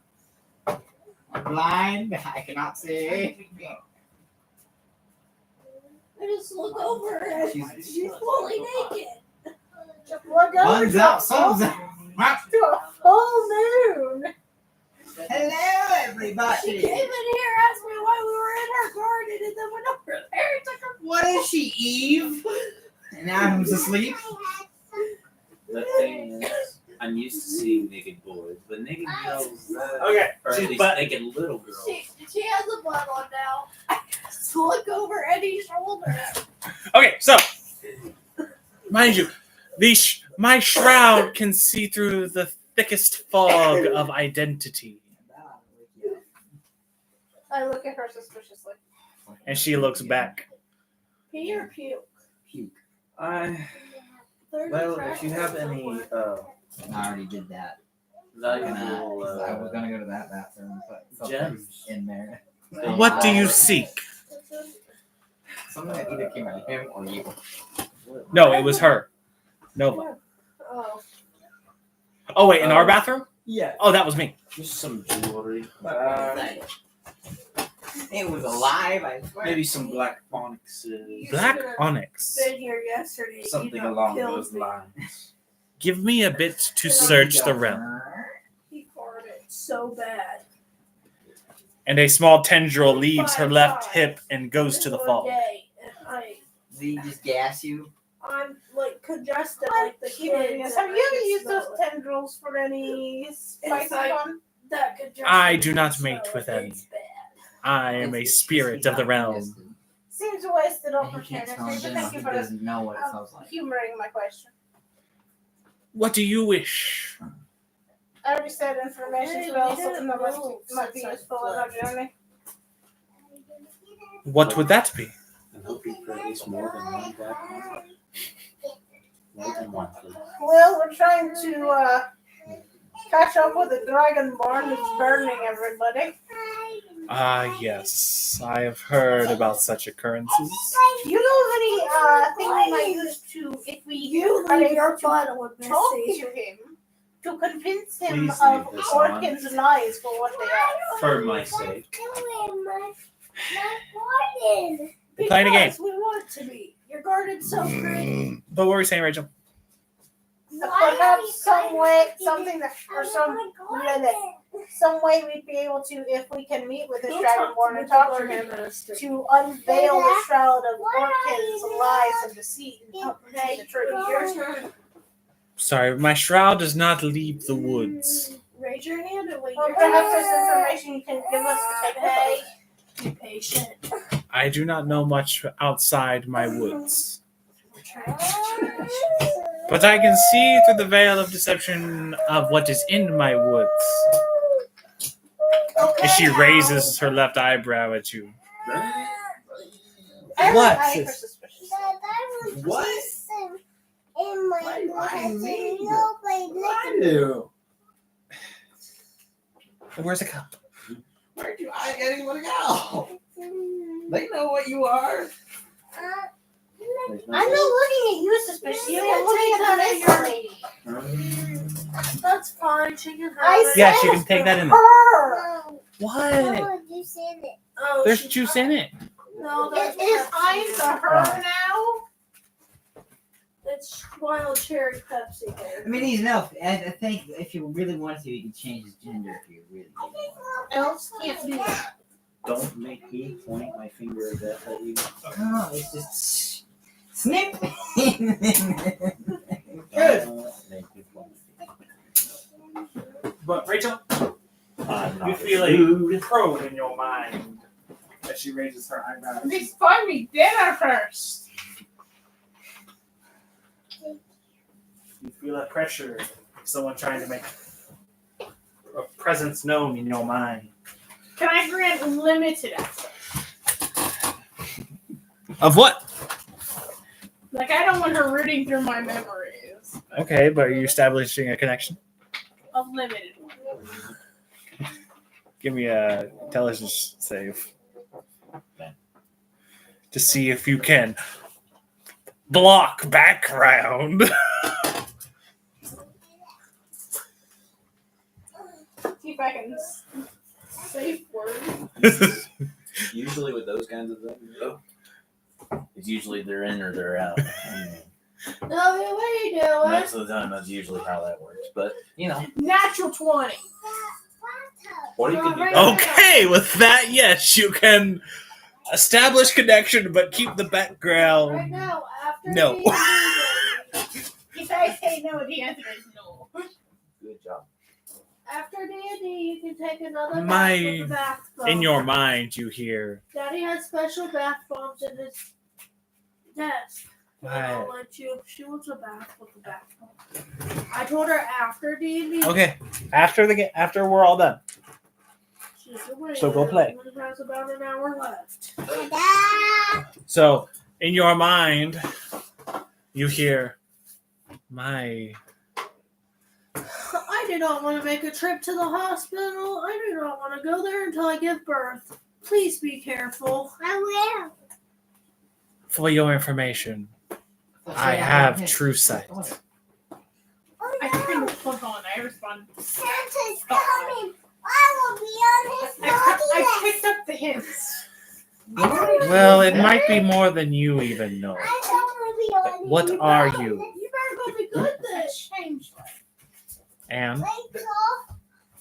Blind. I cannot see. I just look over and she's fully naked. Look over Sun's to out. Sun's out. to a full moon. Hello, everybody. She came in here, asked me why we were in her garden, and then went over there and took her. What is she, Eve? And Adam's asleep. the thing is, I'm used to seeing naked boys, but naked girls, Okay, or at she's least butt- naked little girls. She has a butt on now. I just look over Eddie's shoulder. Okay, so mind you, my shroud can see through the thickest fog of identity, I look at her suspiciously. and she looks back. Pee or puke? Puke. There's a Well, crack if you have there any somewhere. I already did that. valuable I was gonna go to that bathroom, but something's gems. in there. What do you seek? Something that either came out of him or you. No, it was her. Nova. Oh. Oh wait, in our bathroom? Yeah. Oh, that was me. Just some jewelry. It was alive, I swear. Maybe some black onyxes. Black onyx. Been here yesterday. Something you know, along killed those me. lines. Give me a bit to search the realm. He farted so bad. And a small tendril leaves her left hip and goes to the One fog. day, and Did he just gas you? I'm like congested I'm like the curious. kids. Have and you I ever can used those smell it. tendrils for any spicy like- fun? That congested I do not smell, mate with any. it's bad. I am a spirit of the realm. Seems a wasted And he can't opportunity, smell but him. thank He you for doesn't know what it smells like. humoring my question. What do you wish? I already said information Hey, spells, we had something that wolves might be outside useful in our the journey. What would that be? I'm hoping for at least more than one black. More than one, please. Well, we're trying to catch up with the dragonborn who's burning everybody. Ah, yes. I have heard about such occurrences. Do you know of any thing we might use to, if we You are leave able your to bottle with talk Missy. to him, to convince him Please of leave this on. Orkin's lies for what they are? For my sake. We're playing a game. Because we want to be. Your garden's so pretty. But what were you saying, Rachel? Perhaps some way, something that, or some way we'd be able to, if we can meet with this dragonborn and talk to him, to unveil the shroud of Orkin's lies and deceit and help him see the truth. Your turn. Sorry, my shroud does not leave the woods. Raise your hand and wait Or your perhaps turn. there's information you can give us to take with us. Be patient. I do not know much outside my woods. But I can see through the veil of deception of what is in my woods. And she raises her left eyebrow at you. What? That I was What? kissing in my Why mouth. me? Nobody I licked do. Where's the cup? Where do I anyone go? me. They know what you are. I'm not looking at you suspiciously. I'm looking at this lady. That's fine. She can have I it. Yeah, she can take that in there. No. What? No, you said it. Oh, There's she- juice in it. No, that's Is I the her now? It's wild cherry Pepsi. I Babe. mean, he's no. I think if you really wanted to, you could change his gender if you really wanted. Else can't do that. Don't make me point my finger at that at you. Oh, it's just snip. Don't make me point my finger. But Rachel, I'm not you feel rude. a probe in your mind as she raises her eyebrows. Please find me dinner first. You feel a pressure of someone trying to make a presence known in your mind. Can I grant limited access? Of what? Like, I don't want her rooting through my memories. Okay, but are you establishing a connection? A limited one. Give me a intelligence save. To see if you can block background. See if I can safe word. Usually with those kinds of things, it's usually they're in or they're out. Lovey, what are you doing? Most of the time, that's usually how that works. But you know, Natural 20. or you can do Okay, with that, yes, you can establish connection, but keep the Right background. now, after No. D&D, If I say no, the answer is no. good job. after D&D, you can take another My- bath with the bath bomb. In your mind, you hear, Daddy has special bath bombs in his desk. I'll What? let you. She wants a bath with the bath bomb. I told her after D&D. Okay, after we're all done. She's away. So go play. She has about an hour left. So, in your mind, you hear, my. I do not want to make a trip to the hospital. I do not want to go there until I give birth. Please be careful. I will. For your information, I have true sight. I couldn't click on. I responded. Santa's coming. I will be on his naughty I list. picked up the hints. Well, it might be more than you even know. I don't want to be on his What naughty are list. you? You better go be good I then. changed it. And Rachel,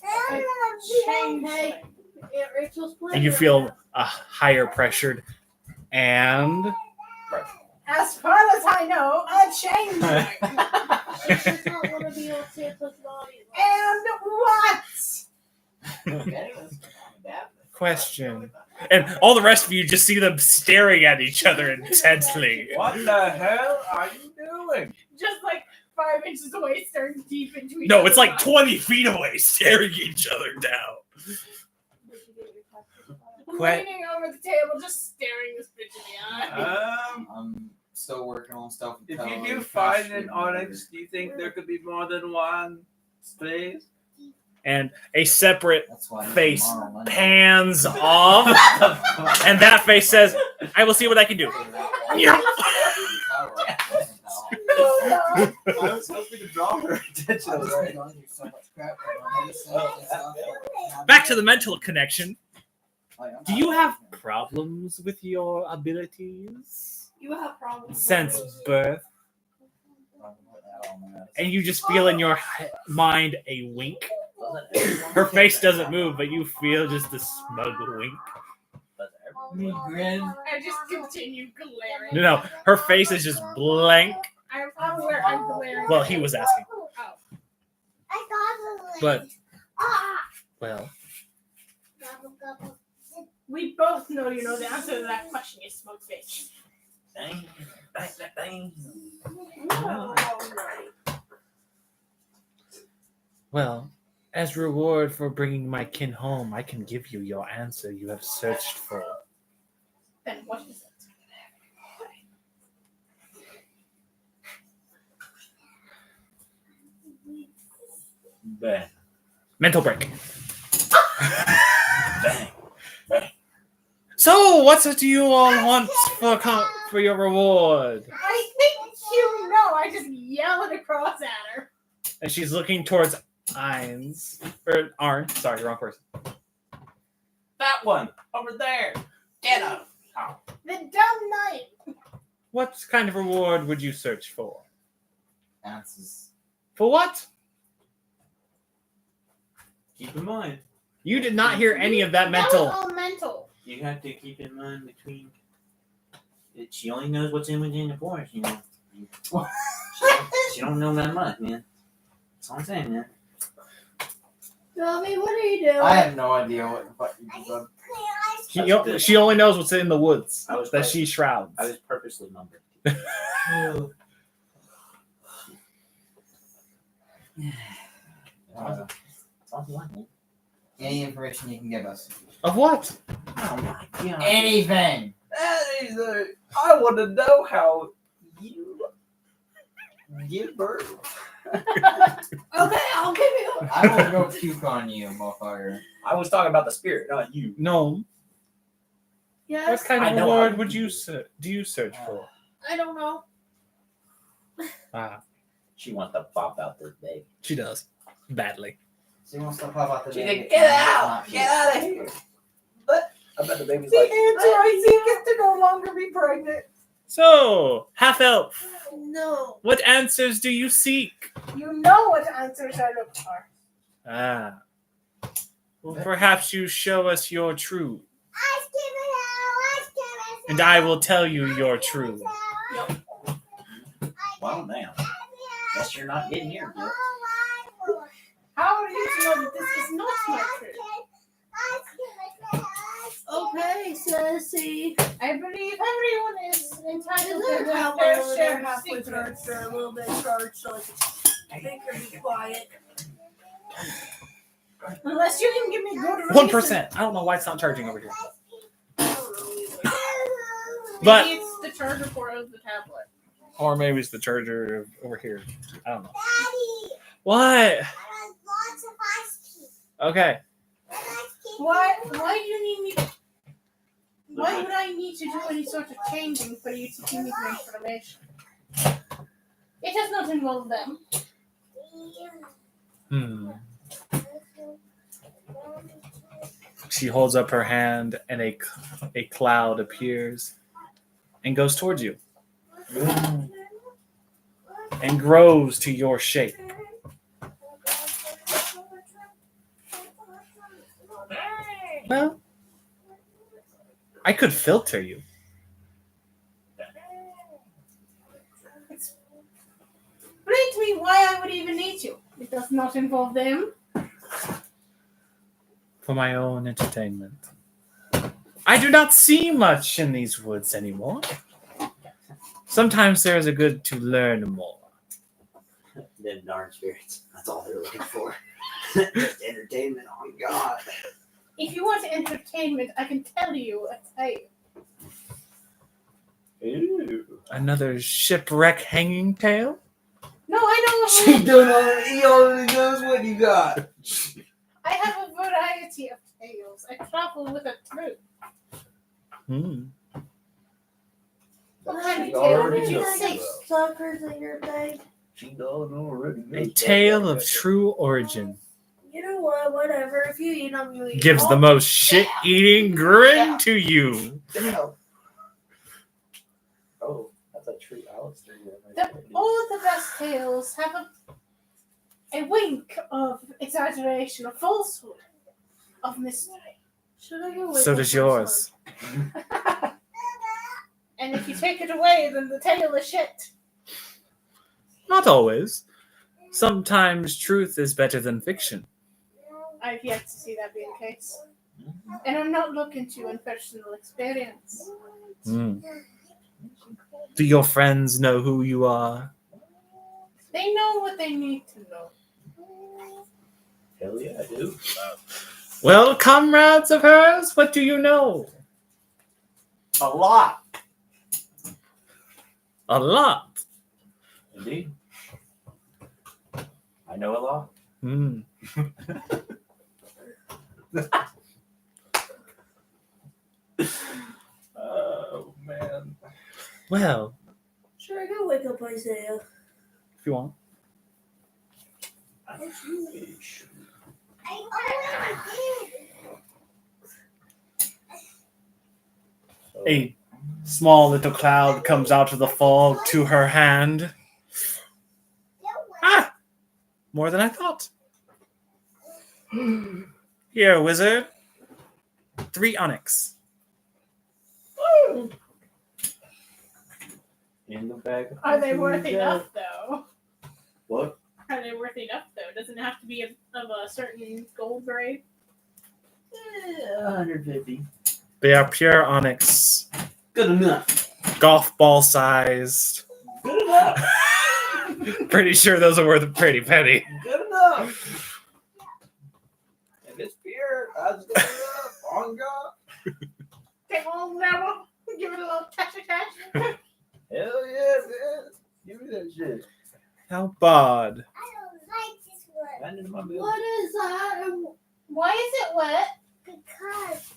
I don't want to be on Changed Hey. it. Yeah, Rachel's playing. you right feel now. a higher pressured, and As far as I know, I changed it. She does not want to be on Santa's naughty list. And what? question. And all the rest of you just see them staring at each other intensely. What the hell are you doing? Just like 5 inches away, staring deep into each No, other's it's like eyes. 20 feet away, staring each other down. Did you get your cupcake? Leaning over the table, just staring this bitch in the eye. I'm still working on stuff. with If Tyler. you do find an onyx, do you think there could be more than one space? And a separate That's why face tomorrow, Monday. pans off, and that face says, I will see what I can do. Yep. I was hoping to draw her attention. I was already going through so much crap. Back to the mental connection. Like, I'm Do not- you have problems with your abilities You have problems. since birth? Oh, man. And you just feel in your mind a wink? Her face doesn't move, but you feel just a smug wink. Me grin. I just continue glaring. No, her face is just blank. I'm aware I'm glaring. Well, he was asking. I got it. But- Ah. Well, We both know you know the answer to that question, you smug bitch. Dang. Dang. No. Well, as reward for bringing my kin home, I can give you your answer you have searched for. Then what is it? Bang. Mental break. Bang. So, what do you all want for your reward? I think you know. I just yell it across at her. And she's looking towards Arn. Sorry, wrong person. That one over there. Get him. The dumb knight. What kind of reward would you search for? Ounces. For what? Keep in mind, You did not hear any of that That mental. was all mental. you have to keep in mind between. She only knows what's within the forest, you know. She don't know that much, man. That's all I'm saying, man. Tommy, what are you doing? I have no idea what the fuck you said. She only knows what's in the woods I was that right. she shrouds. I was purposely mumbling. That's all you want, man. Any information you can give us. Of what? Oh my god. Anything. That is I want to know how you give birth. Okay, I'll give you. I will go puke on you, motherfucker. I was talking about the spirit, not you. No. Yes. What kind I of know reward how- would you do you search for? I don't know. Ah, She wants to pop out this baby. she does. Badly. She wants to pop out the She baby. said, "Get out! Get out of here!" But I bet the baby's The like, answer I seek is to no longer be pregnant. So, half elf, No. what answers do you seek? You know what answers I look for. Ah. Well, perhaps you show us your truth, and I will tell you your truth. Well, damn. Guess you're not getting here, bitch. How are you to know that this is not my truth? Okay, Sassy. I believe everyone is entitled Is to there a their halfway fair over share there, of halfway secrets. charged or a little bit charged so I can make her be quiet? Unless you can give me good reason. 1%. I don't know why it's not charging over here. Maybe But- it's the charger port of the tablet. Or maybe it's the charger over here. I don't know. Daddy, What? I want lots of ice cream. Okay. Why do you need me? Why would I need to do any sort of changing for you to give me the information? It does not involve them. She holds up her hand, and a cloud appears and goes towards you and grows to your shape. Well, I could filter you. Explain to me why I would even need you. It does not involve them. For my own entertainment. I do not see much in these woods anymore. Sometimes there is a good to learn more. Them darn spirits. That's all they're looking for. Just entertainment on God. If you want entertainment, I can tell you a tale. "Ew." Another shipwreck hanging tale? No, I She know. don't know. He already knows what you got. I have a variety of tales. I travel with a troupe. What kind of She tale already would you knows say? about. Suckers in your bag. She don't already A knows tale about of that. true origin. You know what? Whatever. If you eat them, you eat Gives the them. most shit-eating grin to you. Damn. Oh, that's a tree. Alex tree. All the best tales have a wink of exaggeration, of falsehood, of mystery. Should I go So does yours. And if you take it away, then the tale is shit. Not always. Sometimes truth is better than fiction. I've yet to see that be the case. And I'm not looking to in personal experience. Do your friends know who you are? They know what they need to know. Hell yeah, I do. Well, comrades of hers, what do you know? A lot. A lot. Indeed. I know a lot. Oh man. Well, Sure, I can wake up Isaiah. if you want. A small little cloud comes out of the fog to her hand. Ah! More than I thought. Here, wizard. 3 onyx. In the bag. Are they worth enough, though? What? Are they worth enough, though? Doesn't it have to be of a certain gold grade? 150. They are pure onyx. Good enough. Golf ball sized. Good enough. Pretty sure those are worth a pretty penny. Good enough. If it's pure, that's good enough. On God. Take a little level, give it a little touch. Hell yeah, man. Give me that shit. How bad. I don't like this one. Hand it in my bill. What is that? Why is it wet? Because.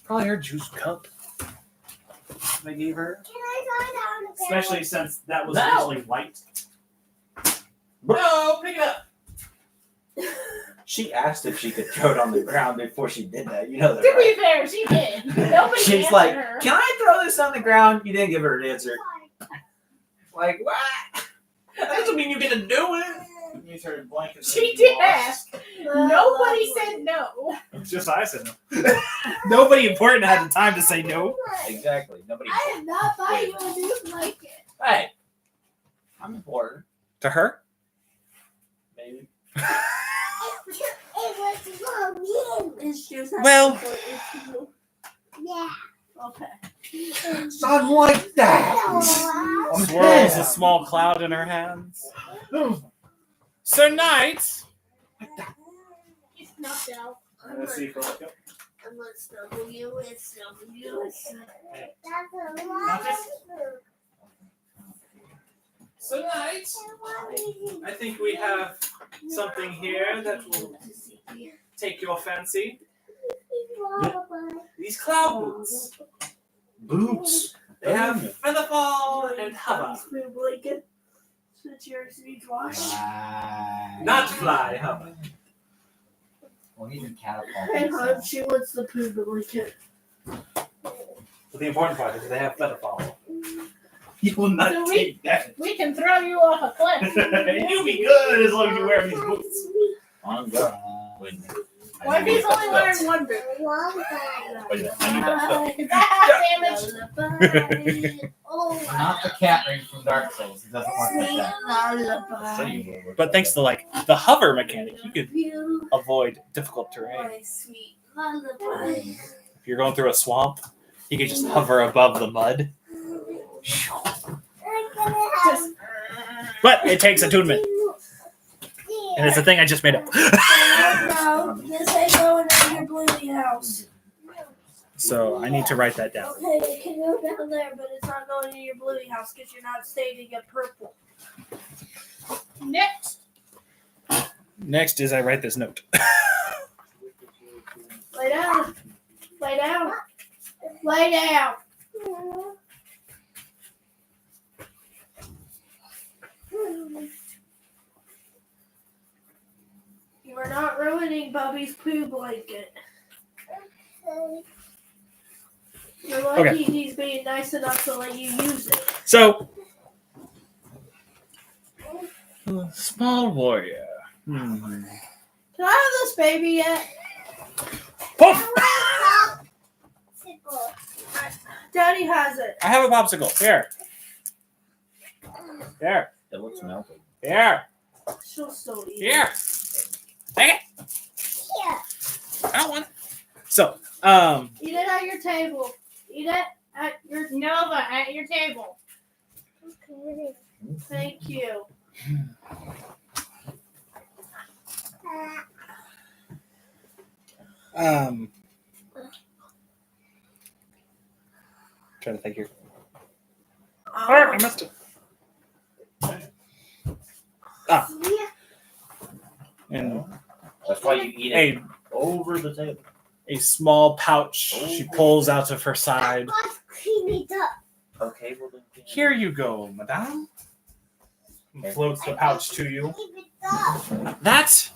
Probably her juice cup. I gave her. Can I go down the Especially since that was No. usually white. Bro, pick it up. She asked if she could throw it on the ground before she did that. You know that, To be right? fair, she did. Nobody She's answered like, her. "Can I throw this on the ground?" You didn't give her an answer. Like, what? That doesn't mean you get to do it. You started blanking. She did ask. Nobody said no. It's just I said no. Nobody important had the time to say no. Exactly. Nobody. I am not buying you a new blanket. Hey, I'm important. To her? Maybe. It was for me. It's just Well- Yeah. okay. Not like that. No. Swirls a small cloud in her hands. Sir Knight! He's knocked out. Let's see if we'll look up. I'm gonna snuggle you with snuggle. That's a lot. Sir Knight, I think we have something here that will take your fancy. These cloud boots. Boots. They have featherfall and hover. Spoon blanket. Since yours needs wash. Not fly, hover. Well, he's in catapult. Hey, hon, she wants the poo blanket. But the important part is they have featherfall. You will not So take that. We can throw you off a cliff. You'll be good as long as you wear these boots. On God. Wait a minute. What if he's only wearing one boot? Wait a minute. I need that stuff. Is that half damage? Not the cat ring from Dark Souls. It doesn't work like that. So you will work But thanks to like the hover mechanic, you could You, avoid difficult terrain. my sweet lullaby. If you're going through a swamp, you can just hover above the mud. Just, But it takes attunement, and it's a thing I just made up. No, this ain't going in your bluey house. So I need to write that down. Okay, it can go down there, but it's not going in your bluey house because you're not stating it purple. next. Next is I write this note. Lay down. Lay down. Lay down. You are not ruining Bubby's poo blanket. You're lucky Okay. he's being nice enough to let you use it. So, small warrior. Can I have this baby yet? Poof! Daddy has it. I have a popsicle. Here. Here. It looks melted. Here. She'll still eat it. Here. Take it. Yeah. I want one. Eat it at your table. Eat it at your. Nova, at your table. Okay. Thank you. Trying to think here. Oh, I missed it. And That's why you eat it over the table. a small pouch she pulls out of her side. Let's clean it up. Okay, well then. Here you go, madame. And floats the pouch to you. Clean it up. That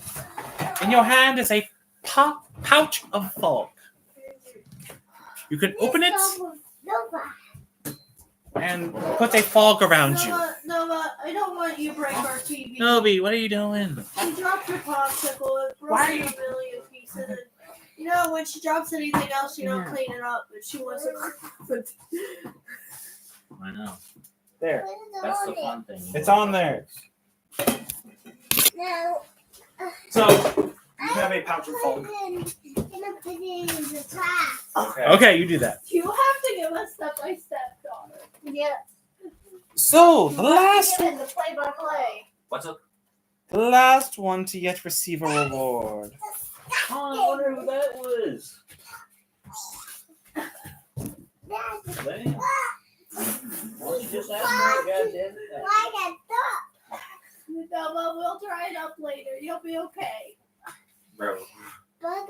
in your hand is a pouch of fog. You can open it Nova. and put a fog around you. Nova, I don't want you to break our TV. Nobi, what are you doing? She dropped her popsicle. It broke Why are in you- a million pieces. And, you know, when she drops anything else, she don't clean it up. But she wasn't. I know. There. That's the fun thing. It's on there. No. So you have a pouch of fog. I'm gonna put it in the trash. Okay. Okay, you do that. You have to give us step by step, daughter. Yeah. So the last Get in the play-by-play. What's up? the last one to yet receive a reward. Oh, I wonder who that was. Damn. Why don't you just ask me, goddamn it? Why that dog? Nova, we'll try it up later. You'll be okay. Bro, But I'm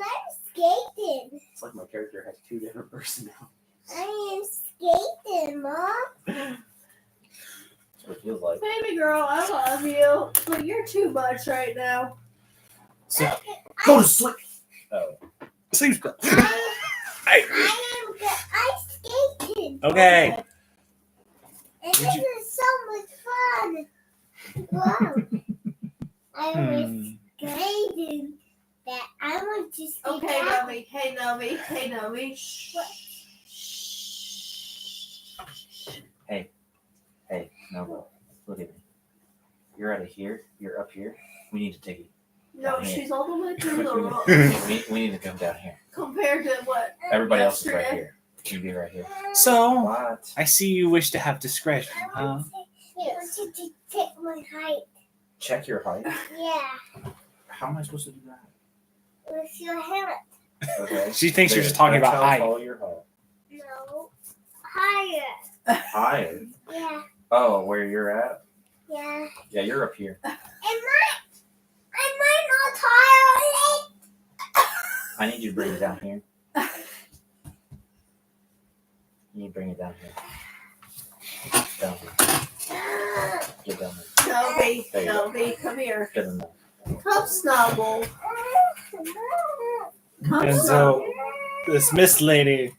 skating. it's like my character has two different personalities. I am skating, Mom. That's what it feels like. Baby girl, I love you, but you're too much right now. So Go to sleep. Oh. sleep spell. I am good. I'm skating. Okay. And this is so much fun. Wow. I was skating that I want to skate. Okay, out. Nomi. Hey, Nomi. Hey, Nomi. Hey, no, look at me. You're out of here. You're up here. We need to take it. No, she's all the way through the room. We need to come down here. Compared to what? Everybody else is right Yesterday. here. You be right here. So What? I see you wish to have discretion, I huh? want you to take my height. Check your height. Yeah. How am I supposed to do that? With your hand. Okay. She thinks you're just talking about How height. tall your height? No. Higher. Higher. Yeah. Oh, where you're at? Yeah. Yeah, you're up here. Am I not higher? I need you to bring it down here. You need to bring it down here. Down here. Get down there. Nomi. There you go. Nomi, come here. Get in there. Come snuggle. Come And snuggle. so this Miss Lady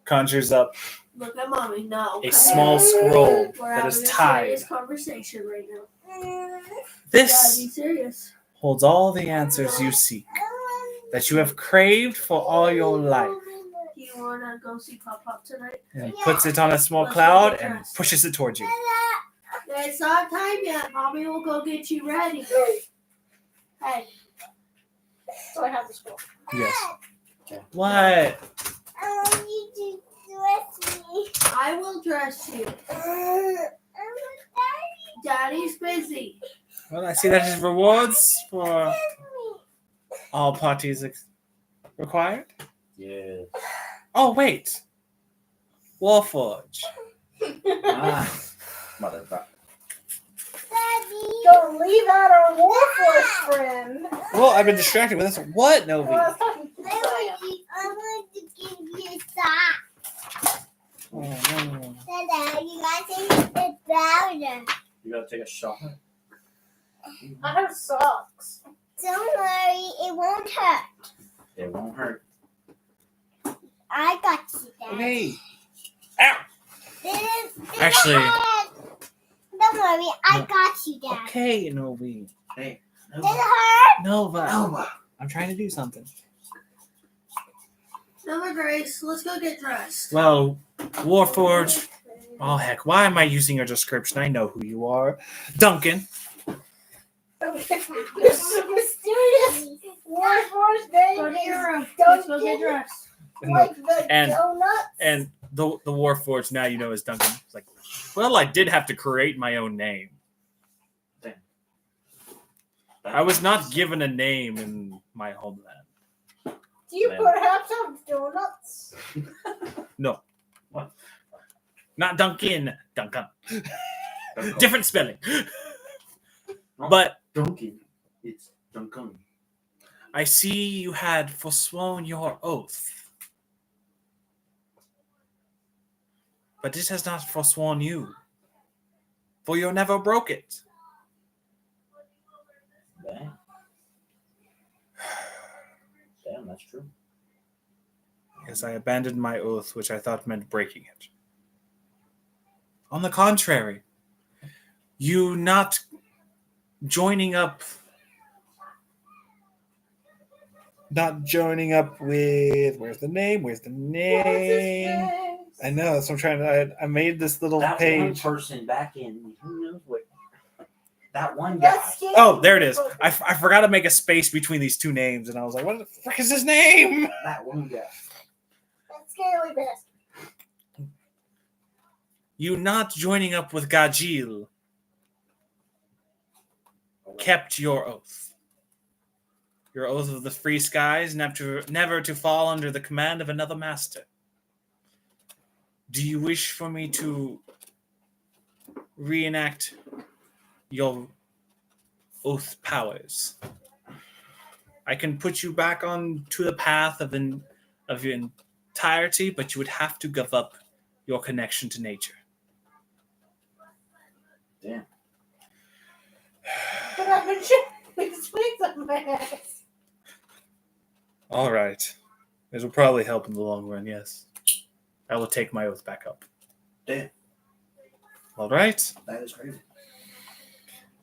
conjures up Look at mommy. No. a come small here. scroll We're that having is a tied. serious conversation right now. Gotta This be serious. holds all the answers you seek, that you have craved for all your life, Do you wanna go see Pop Pop tonight? and puts it on a small Let's cloud go get and dressed. pushes it towards you. It's not time yet. Mommy will go get you ready. Hey, So I have the scroll. Yes. What? I want you to dress me. I will dress you. Daddy's busy. Well, I see that is rewards for all parties required. Yeah. Oh, wait. Warforge. Ah, motherfucker. Daddy. Don't leave out our Warforged friend. Well, I've been distracted with this. What, Novi? Well, I was talking to I want to give you a sock. Oh, no. Dada, you gotta take it down. You gotta take a shot. I have socks. Don't worry, it won't hurt. It won't hurt. I got you, Dad. Okay. Ow. Didn't Actually- hurt. Don't worry, I got you, Dad. Okay, Novi. Hey. Did it hurt? Nova. I'm trying to do something. Nova Grace, let's go get dressed. Well, Warforge. Oh, heck. Why am I using your description? I know who you are. Duncan. You're so mysterious. Warforged Go name to your is room. Let's go get Duncan And Like the and- donuts. And the Warforged now you know is Duncan. It's like, well, I did have to create my own name. I was not given a name in my homeland. Do you Man. perhaps have donuts? No. What? Not Duncan. Duncan. Duncan. Different spelling. Not But Duncan. It's Duncan. I see you had forsworn your oath. But this has not forsworn you. For you never broke it. Damn. Damn, that's true. Yes, I abandoned my oath, which I thought meant breaking it. On the contrary, you not joining up with where's the name? I know, that's what I'm trying to I made this little That one page. person back in who knows what. That one guy. Oh, there it is. I forgot to make a space between these two names, and I was like, what the frick is his name? That one guy. That scaly bastard. You not joining up with Gajil kept your oath. Your oath of the free skies, never to fall under the command of another master. Do you wish for me to reenact your oath powers? I can put you back on to the path of your entirety, but you would have to give up your connection to nature. Damn. But I've been shaking sweets on my ass. All right. This will probably help in the long run, yes. I will take my oath back up. Damn. All right. That is crazy.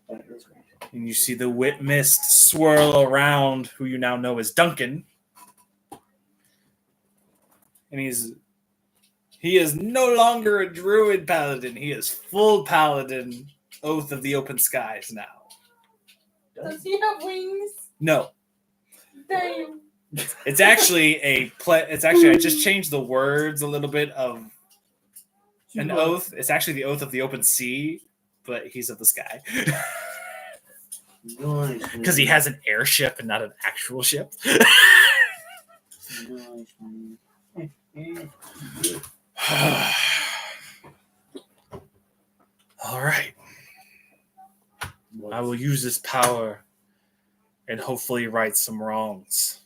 That is crazy. And you see the wit mist swirl around who you now know as Duncan. And he is no longer a druid paladin. He is full paladin, oath of the open skies now. Does he have wings? No. Damn. It's actually I just changed the words a little bit of an oath. It's actually the oath of the open sea, but he's of the sky. Nice. Because he has an airship and not an actual ship. Nice. All right. I will use this power and hopefully right some wrongs.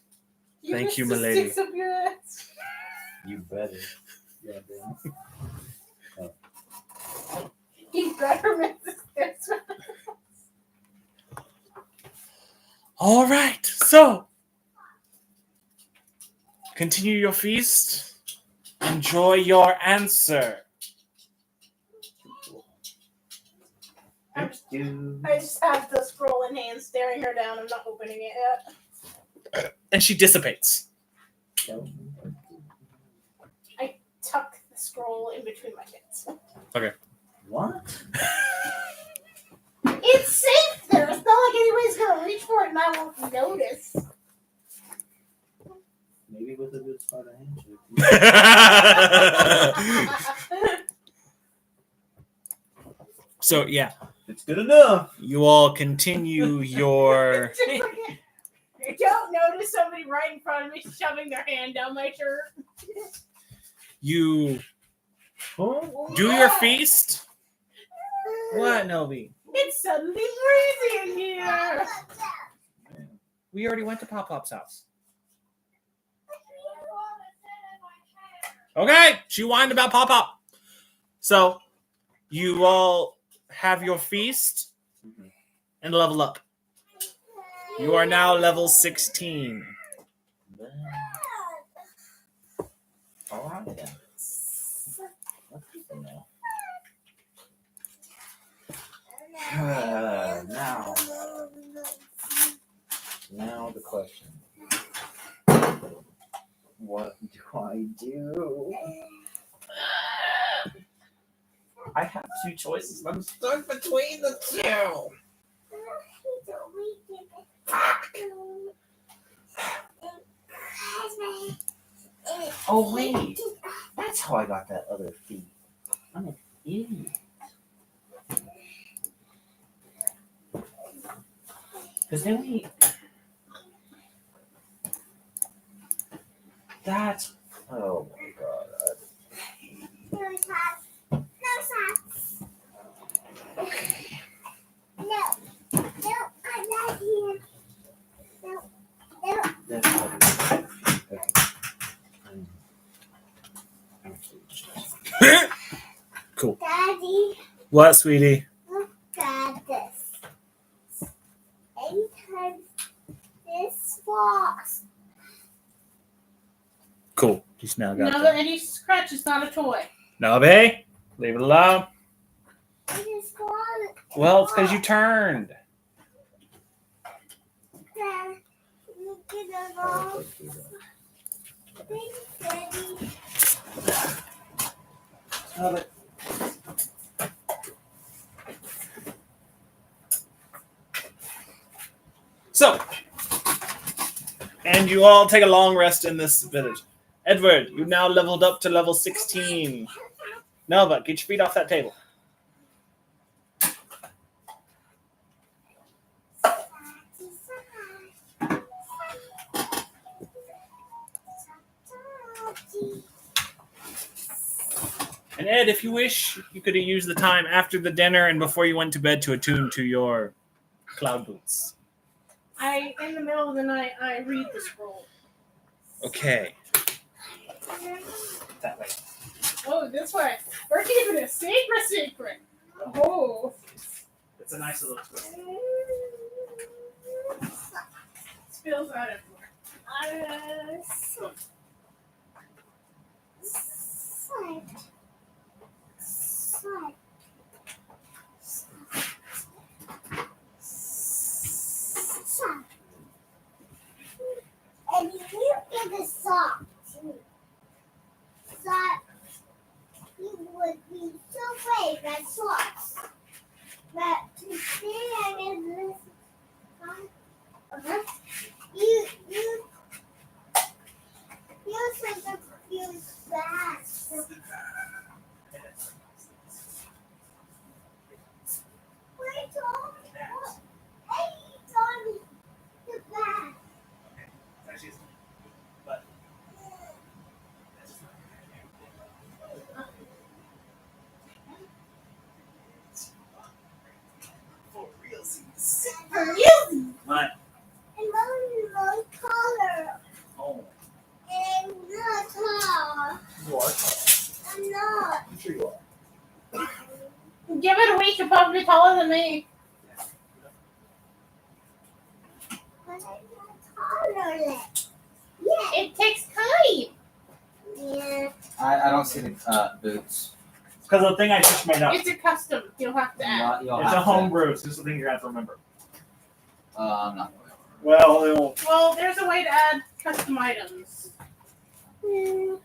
Thank you, missed the milady. sticks up your ass. You better. Yeah, damn. You better miss the sticks. All right. So, continue your feast. Enjoy your answer. Thank you. I just have the scroll in hand, staring her down. I'm not opening it yet. And she dissipates. Tuck the scroll in between my hands. What? It's safe there. It's not like anybody's gonna reach for it and I won't notice. Maybe with a good spot of handshake. So, yeah. It's good enough. You all continue your... I don't notice somebody right in front of me shoving their hand down my shirt. You do your feast. What, Novi? It's suddenly breezy in here. We already went to Pop Pop's house. Okay, she whined about Pop Pop. So, you all have your feast and level up. You are now level 16. All right then. That's good to know. Now the question. What do I do? I have two choices. I'm stuck between the two. Oh wait, that's how I got that other feat. I'm an idiot. Because then we. That's. Oh my god. No socks. No socks. Okay. No. No, I'm not here. No. No. That's okay. Cool. Daddy, What, sweetie? look at this. Anytime this walks. Cool. Just now got Now that. that any scratch is not a toy. Nabe, leave it alone. It is gone. Well, it's because you turned. Dad, look at it all. Thanks, Daddy. Love it. So, and you all take a long rest in this village. Edward, you now leveled up to level 16. Nelva, get your feet off that table. And Ed, if you wish, you could have used the time after the dinner and before you went to bed to attune to your cloud boots. In the middle of the night, I read the scroll. Okay. That way. Oh, this way. We're keeping it secret. Oh. It's a nice little twist. Spills out everywhere. And you get a sock too. Sock. You would be so brave at socks. But today I'm in this. You should have used that. Where's all hey, it's on the back. Really? What? And my color. Oh, And I'm not tall. you are. I'm not. I'm sure you are. Give it a week, you're probably taller than me. But I'm not taller yet. Yeah. It takes time. Yeah. I don't see the boots. Because the thing I just made up. It's a custom. You'll have to add. You'll It's have a to- homebrew, so this is the thing you're going to have to remember. I'm not going to. Well, it'll... Well, there's a way to add custom items. I'm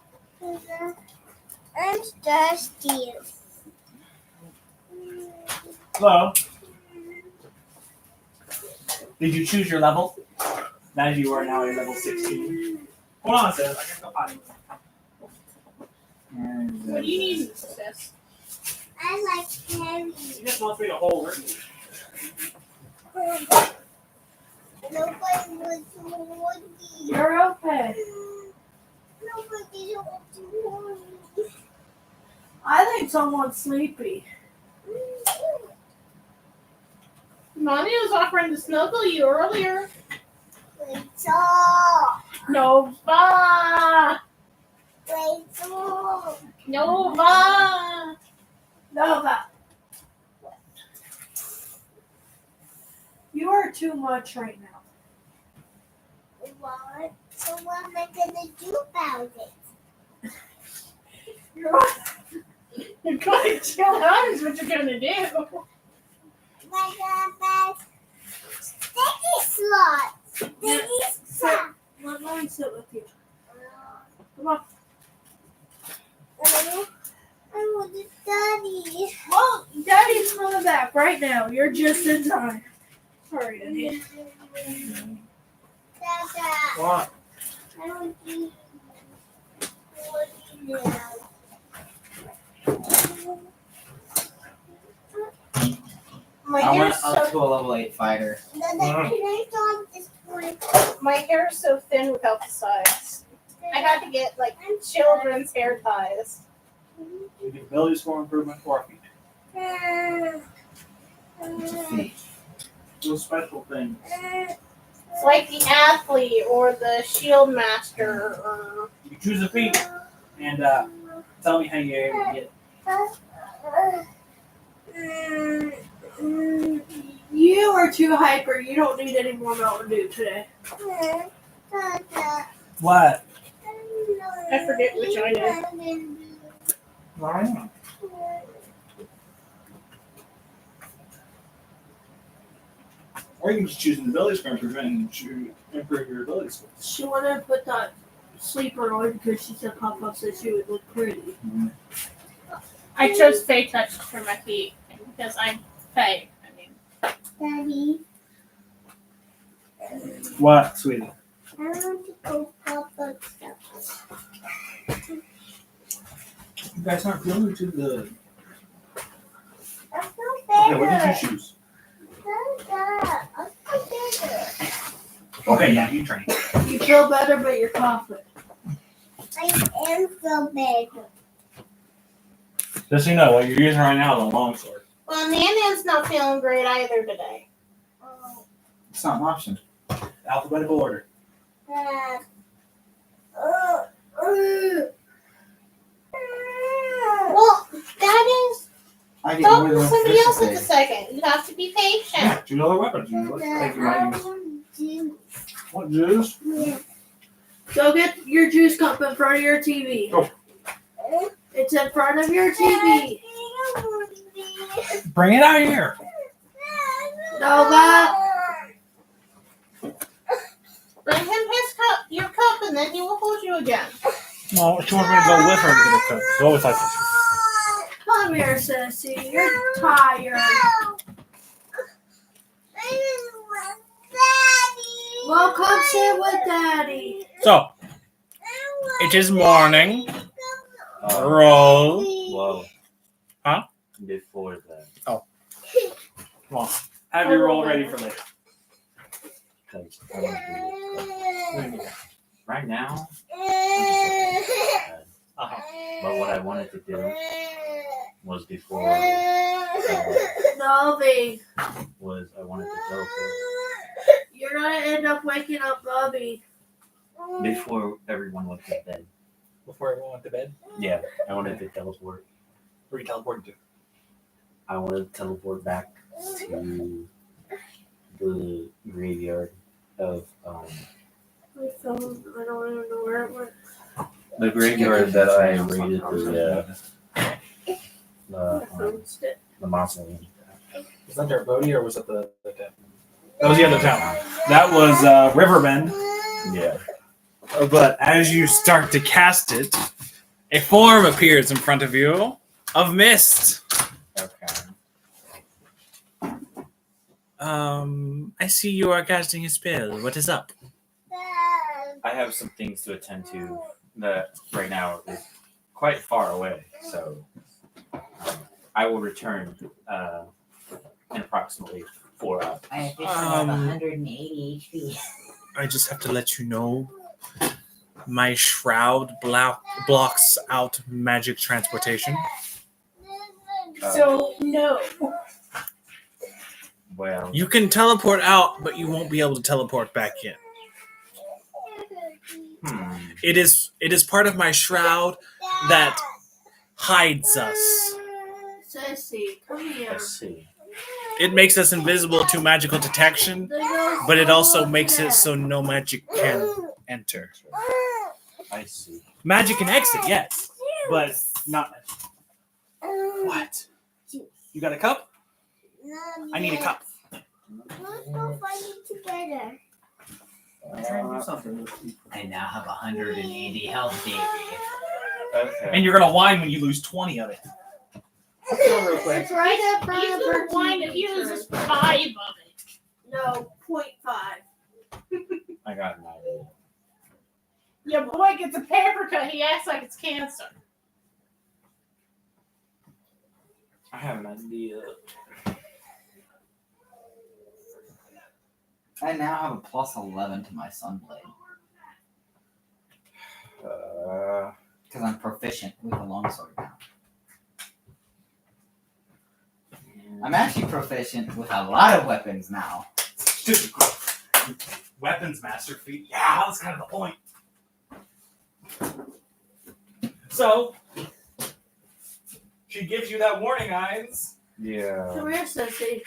thirsty. Hello. Did you choose your level? Now you are now at level 16. Hold on, sis. I gotta go potty. What do you need, sis? I like candy. She just wants me to hold her. Nobody was holding. You're okay. Nobody wants to hold me. I think someone's sleepy. Mommy was offering to snuggle you earlier. Rachel. Nova! Rachel. Nova! Nova. You are too much right now. What? So what am I gonna do about it? You're Going to chill out is what you're gonna do. My God, sticky slot. Sticky slot. Let me sit with you. Come on. I want to study. Well, Daddy's coming back right now. You're just in time. Sorry, Daddy. Dada. What? I want to. Yeah. My I went hair's up so to a level 8 fighter. Can I stop this point? My hair is so thin without the sides. I had to get like children's hair ties. You get ability score improvement or feet. Those special things. It's like the athlete or the shield master or You choose a feat and tell me how you're able to get it. You are too hyper. You don't need any more Mountain Dew today. What? I forget which I did. I don't know. Or you can just choose an ability score improvement and improve your ability score. She wanted to put that sleeper on because she said Papa said she would look pretty. I chose Fae Touch for my feet because I'm Fae. I mean, Daddy, What, sweetie? I want to go Papa stuff. You guys aren't feeling too good. That's not Okay, what better. did you choose? That's not better. Okay, yeah, you train. You feel better, but you're confident. I am so better. Just so you know, what you're using right now is a longsword. well, Nan's not feeling great either today. It's not an option. Alphabetical order. Well, that is I get talk more to than somebody else at the proficiency. second. You have to be patient. Yeah, choose other weapons. You think you might use. What juice? Go get your juice cup in front of your TV. Go. It's in front of your TV. Bring it out here. Nova. Bring him his cup, your cup, and then he will hold you again. No, she wants me to go with her to get her cup. She always like this. Come here, Sissy. You're tired. Well, come sit with Daddy. So, it is morning. Roll. Whoa. Huh? Before that. Come on. Have your roll ready for later. Because I want to do it. Right now, Uh-huh. but what I wanted to do was before Novi. was I wanted to teleport. You're gonna end up waking up Bubby. Before everyone went to bed. Before everyone went to bed, Yeah, I wanted to teleport. where you teleporting to? I wanted to teleport back to the graveyard of My phone, I don't even know where it went. the graveyard that I raided My phone's dead. the mausoleum. Was that their Bodhi or was that the town? That was the other town. That was Riverbend. Yeah. But as you start to cast it, a form appears in front of you of mist. Okay. I see you are casting a spell. What is up? I have some things to attend to that right now is quite far away, so I will return in approximately 4 hours. I officially have Um, 180 HP. I just have to let you know my shroud blocks out magic transportation. So, no. Well, You can teleport out, but you won't be able to teleport back in. It is part of my shroud that hides us. Sissy, come here. let's see. It makes us invisible to magical detection, but it also makes it so no magic can enter. I see. Magic can exit, yes, but not. What? You got a cup? I need a cup. Let's go find it together. I'm trying to do something. I now have 180 health, baby. Okay. And you're gonna whine when you lose 20 of it. It's right up front He's of gonna her whine TV. if he loses 5 of it. No, 0.5. I got an idea. Your boy gets a paper cut. He acts like it's cancer. I have an idea. I now have a plus 11 to my Sunblade because I'm proficient with the longsword now. I'm actually proficient with a lot of weapons now. Weapons master feat. Yeah, that's kind of the point. So, she gives you that warning, Hines. Yeah. Come here, Sissy.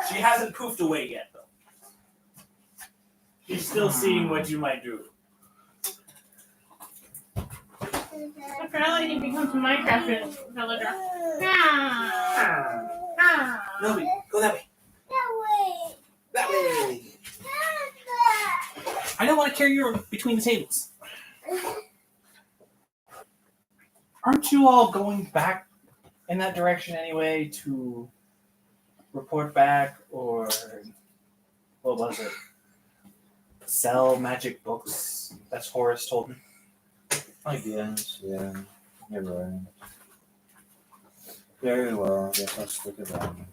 She hasn't poofed away yet, though. She's still seeing what you might do. Apparently he becomes a Minecraft villager. Nobody, go that way. That way. That way. I don't want to carry you between the tables. Aren't you all going back in that direction anyway to report back or what was it? Sell magic books? That's Horace told me. I guess, yeah. You're right. Very well, I guess I'll stick around.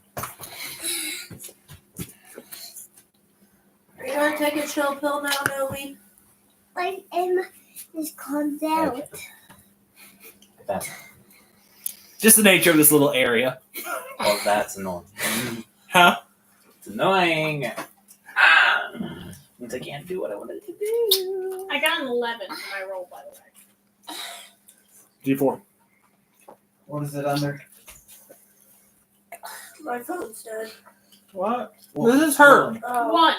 Are you gonna take a chill pill now, Noe? My M just calmed down. That's, Just the nature of this little area. well, that's annoying. Huh? It's annoying. Means I can't do what I wanted to do. I got an 11 for my roll, by the way. D4. What is it under? My phone's dead. What? This is her. Oh. 1.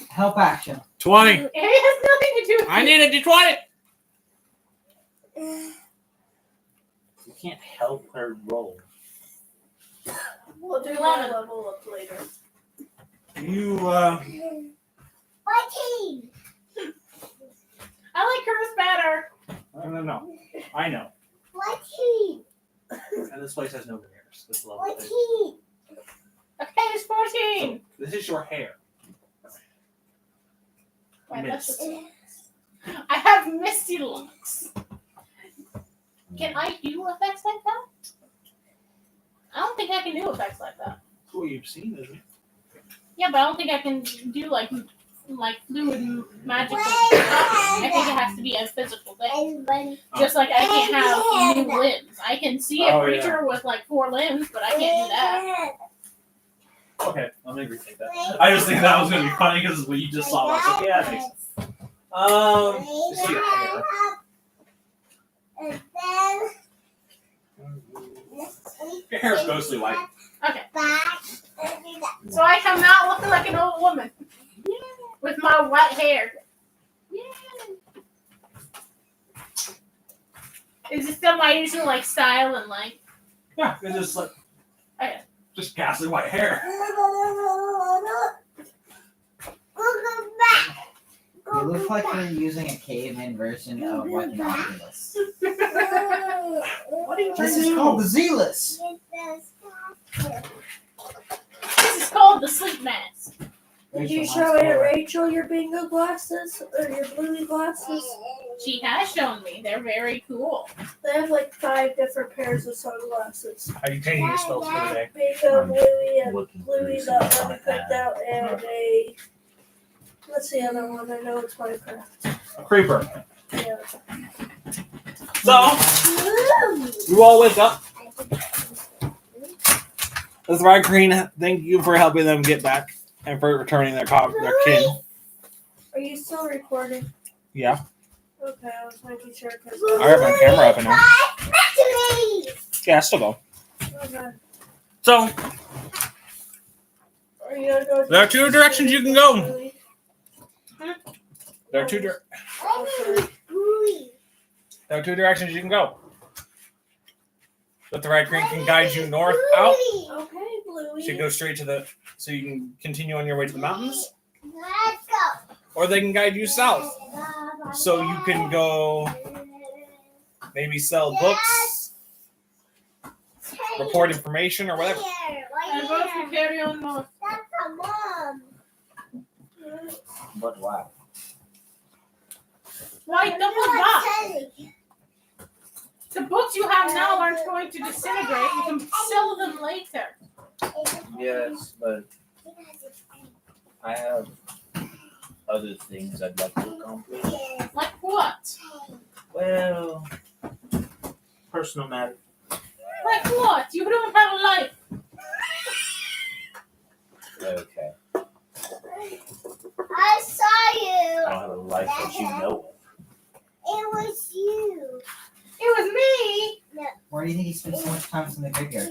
Help action. 20. It has nothing to do with I need a D20. You can't help her roll. We'll do my level up later. You, My team. I like hers better. no. I know. My team. And this place has no mirrors. This level My thing. team. Okay, it's 14. This is your hair. Wait, that's Mist. just... I have misty looks. Can I do effects like that? I don't think I can do effects like that. That's what you've seen, isn't it? Yeah, but I don't think I can do like fluid magical stuff. I think it has to be a physical thing. Everybody. Just like I can't have new limbs. I can see a Oh, creature with like 4 limbs, but I can't do that. Okay, let me rethink that. I just think that was going to be funny because what you just saw. I was like, yeah, it makes sense. Just see your hair. And Your hair's ghostly white. Okay. back. So I come out looking like an old woman. With my white hair. Is it still my usual like style and like Yeah, it's just like, Okay. just ghastly white hair. You look like you're using a caveman version of like an Oculus. What are you This trying to is do? called the Zealous. This is called the sleep mask. Did you Rachel show wants Aunt more. Rachel your bingo glasses or your bluey glasses? She has shown me. They're very cool. They have like 5 different pairs of sunglasses. Are you changing your spells for today? Bingo, bluey, and Looking bluey through that something I like picked that. out, and a. What's the other one? I know it's Minecraft. A creeper. Yeah. So, you all wake up. That's right, Green. Thank you for helping them get back and for returning their kin. Are you still recording? Yeah. Okay, I was making sure because. I have my camera up and now. Yeah, still go. Okay. So, Are you gonna go? there are 2 directions you can go. Bluey? There are 2 directions you can go. But the right green can guide you north out. Okay, Bluey. So you go straight to the, so you can continue on your way to the mountains, Let's go. or they can guide you south. So you can go maybe sell books, report information, or whatever. And both can carry on north. That's a mom. But wow. Why double buck? The books you have now aren't going to disintegrate. You can sell them later. Yes, but I have other things I'd like to accomplish. Like what? Well, personal matter. Like what? You don't have a life. Okay. I saw you. I don't have a life that you know of. It was you. It was me. Why do you think he spends so much time in the graveyard?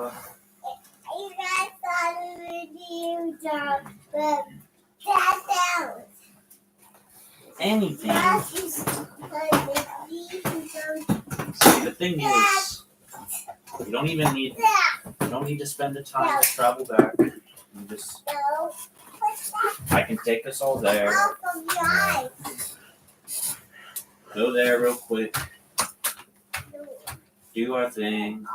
You guys thought it was you, John, but that's out. Anything. That's just like See, the thing is, you don't need to spend the time to travel back. You just, no. What's that? I can take us all there. Off of your eyes. Go there real quick. Do our thing.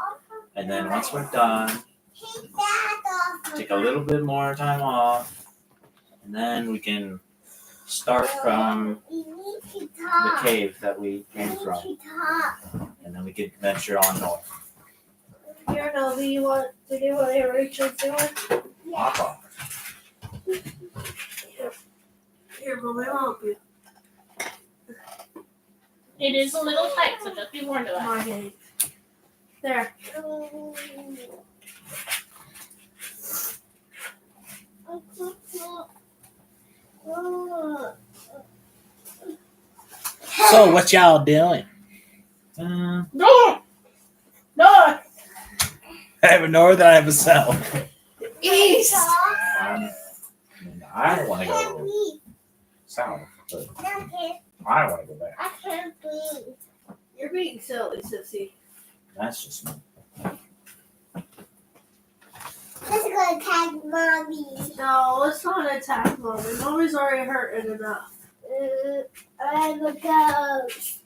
And then once we're done, Take that off of take a little bit more time off. And then we can start from We need to the talk. cave that we We came need from. to talk. And then we could venture on north. Here, no, do you want to do what Rachel's doing? Hop off. Here, Mommy, I'll help you. It is a little tight, so just be warned of that. My hand. There. So, what y'all doing? No! No! I have a north and I have a south. East. I don't want to go south, but I don't want to go back. I can't breathe. You're being silly, sissy. That's just me. Let's go attack mommy. No, let's not attack Mommy. Mommy's already hurting enough. I'm a ghost.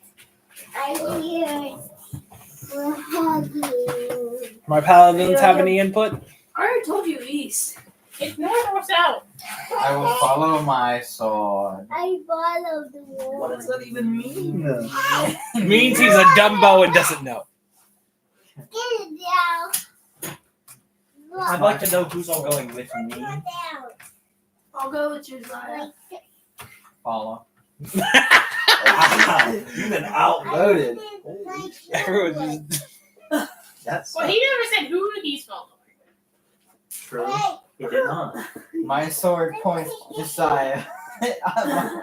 I'm here. We're hugging. My paladins have any input? I already told you east. It's north or south. I will follow my sword. I followed the wall. What does that even mean? It means he's a Dumbo and doesn't know. Get it down. I'd like to know who's all going with Go me. down. I'll go with Josiah. Like, Follow. Wow, you've been outvoted. like, Everyone just. That's Well, he never said who he's following. true. Hey, He did not. My sword points to Josiah.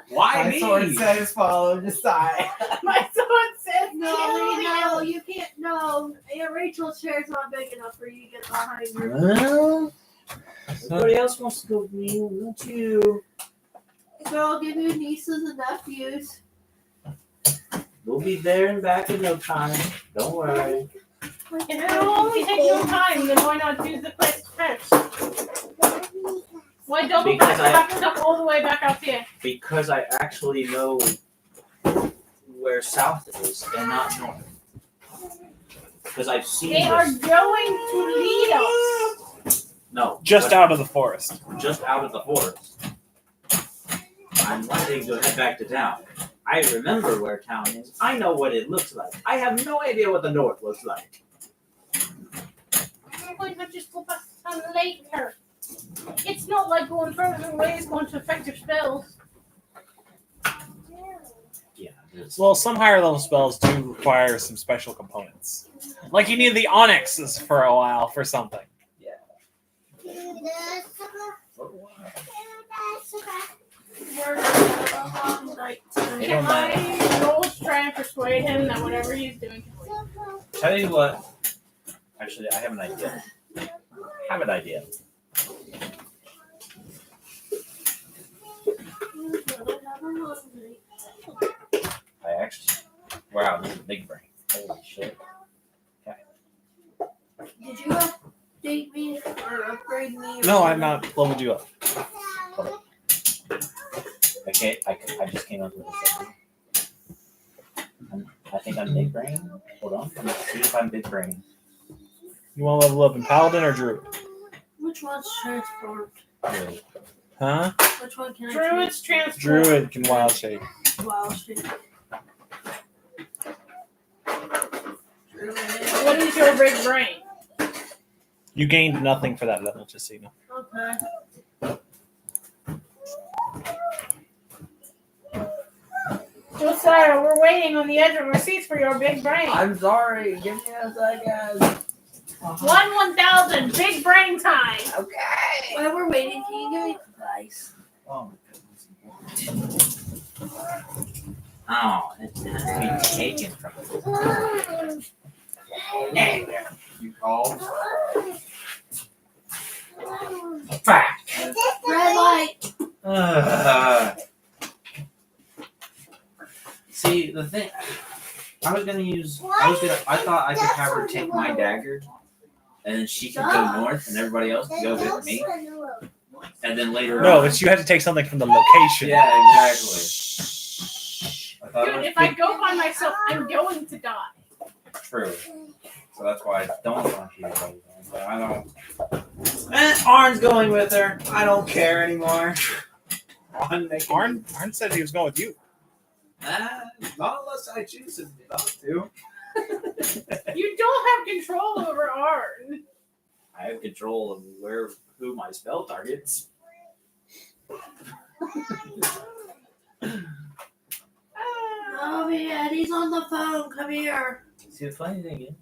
Why My me? sword says follow Josiah. My son says No, you can't. No, Aunt Rachel's chair's not big enough for you to get behind her. Well, somebody else wants to go with me, won't you? So I'll give you nieces and nephews. We'll be there and back in no time. Don't worry. If it'll only take no time, then why not choose the place first? Why double Because back stuff all the way back out here? Because I actually know where south is and not north. Because I've seen They are this. going to lead us. No. Just but out of the forest. Just out of the forest. I'm wanting to head back to town. I remember where town is. I know what it looks like. I have no idea what the north looks like. Why not just go back to town later? It's not like going further away is going to affect your spells. Yeah, it is. Well, some higher level spells do require some special components. Like you need the onyxes for a while for something. We're gonna have a long night tonight. It Can don't matter. I roll to try and persuade him that whatever he's doing can wait? Tell you what. Actually, I have an idea. I actually. Wow, this is big brain. Holy shit. Did you update me or upgrade me? No, I'm not leveled you up. I just came up with a I think I'm big brain. Hold on. Let's see if I'm big brain. You want to level up in paladin or druid? Which Which one's transformed? Really. Huh? Which one can I Druid's transform. Druid can wild shape. Wow, shit. What is your big brain? You gained nothing for that level, just so you know. Okay. Josiah, we're waiting on the edge of our seats for your big brain. I'm sorry. Give me a second. 1,000 big brain time. Okay. While we're waiting, can you give me advice? Oh, Oh, it has to be taken from me. you called? Back. Red light. See, the thing, I thought I could have her take my dagger, and then she could go north, and everybody else could go with me, and then later No, on. but you had to take something from the location. Yeah, exactly. I thought it Dude, was if I go by myself, I'm going to die. true. So that's why I don't want you to go. But I don't. Arn's going with her. I don't care anymore. Arn said he was going with you. Not unless I choose not to. You don't have control over Arn. I have control of who my spell targets. Mommy, Eddie's on the phone. Come here. See, the funny thing is,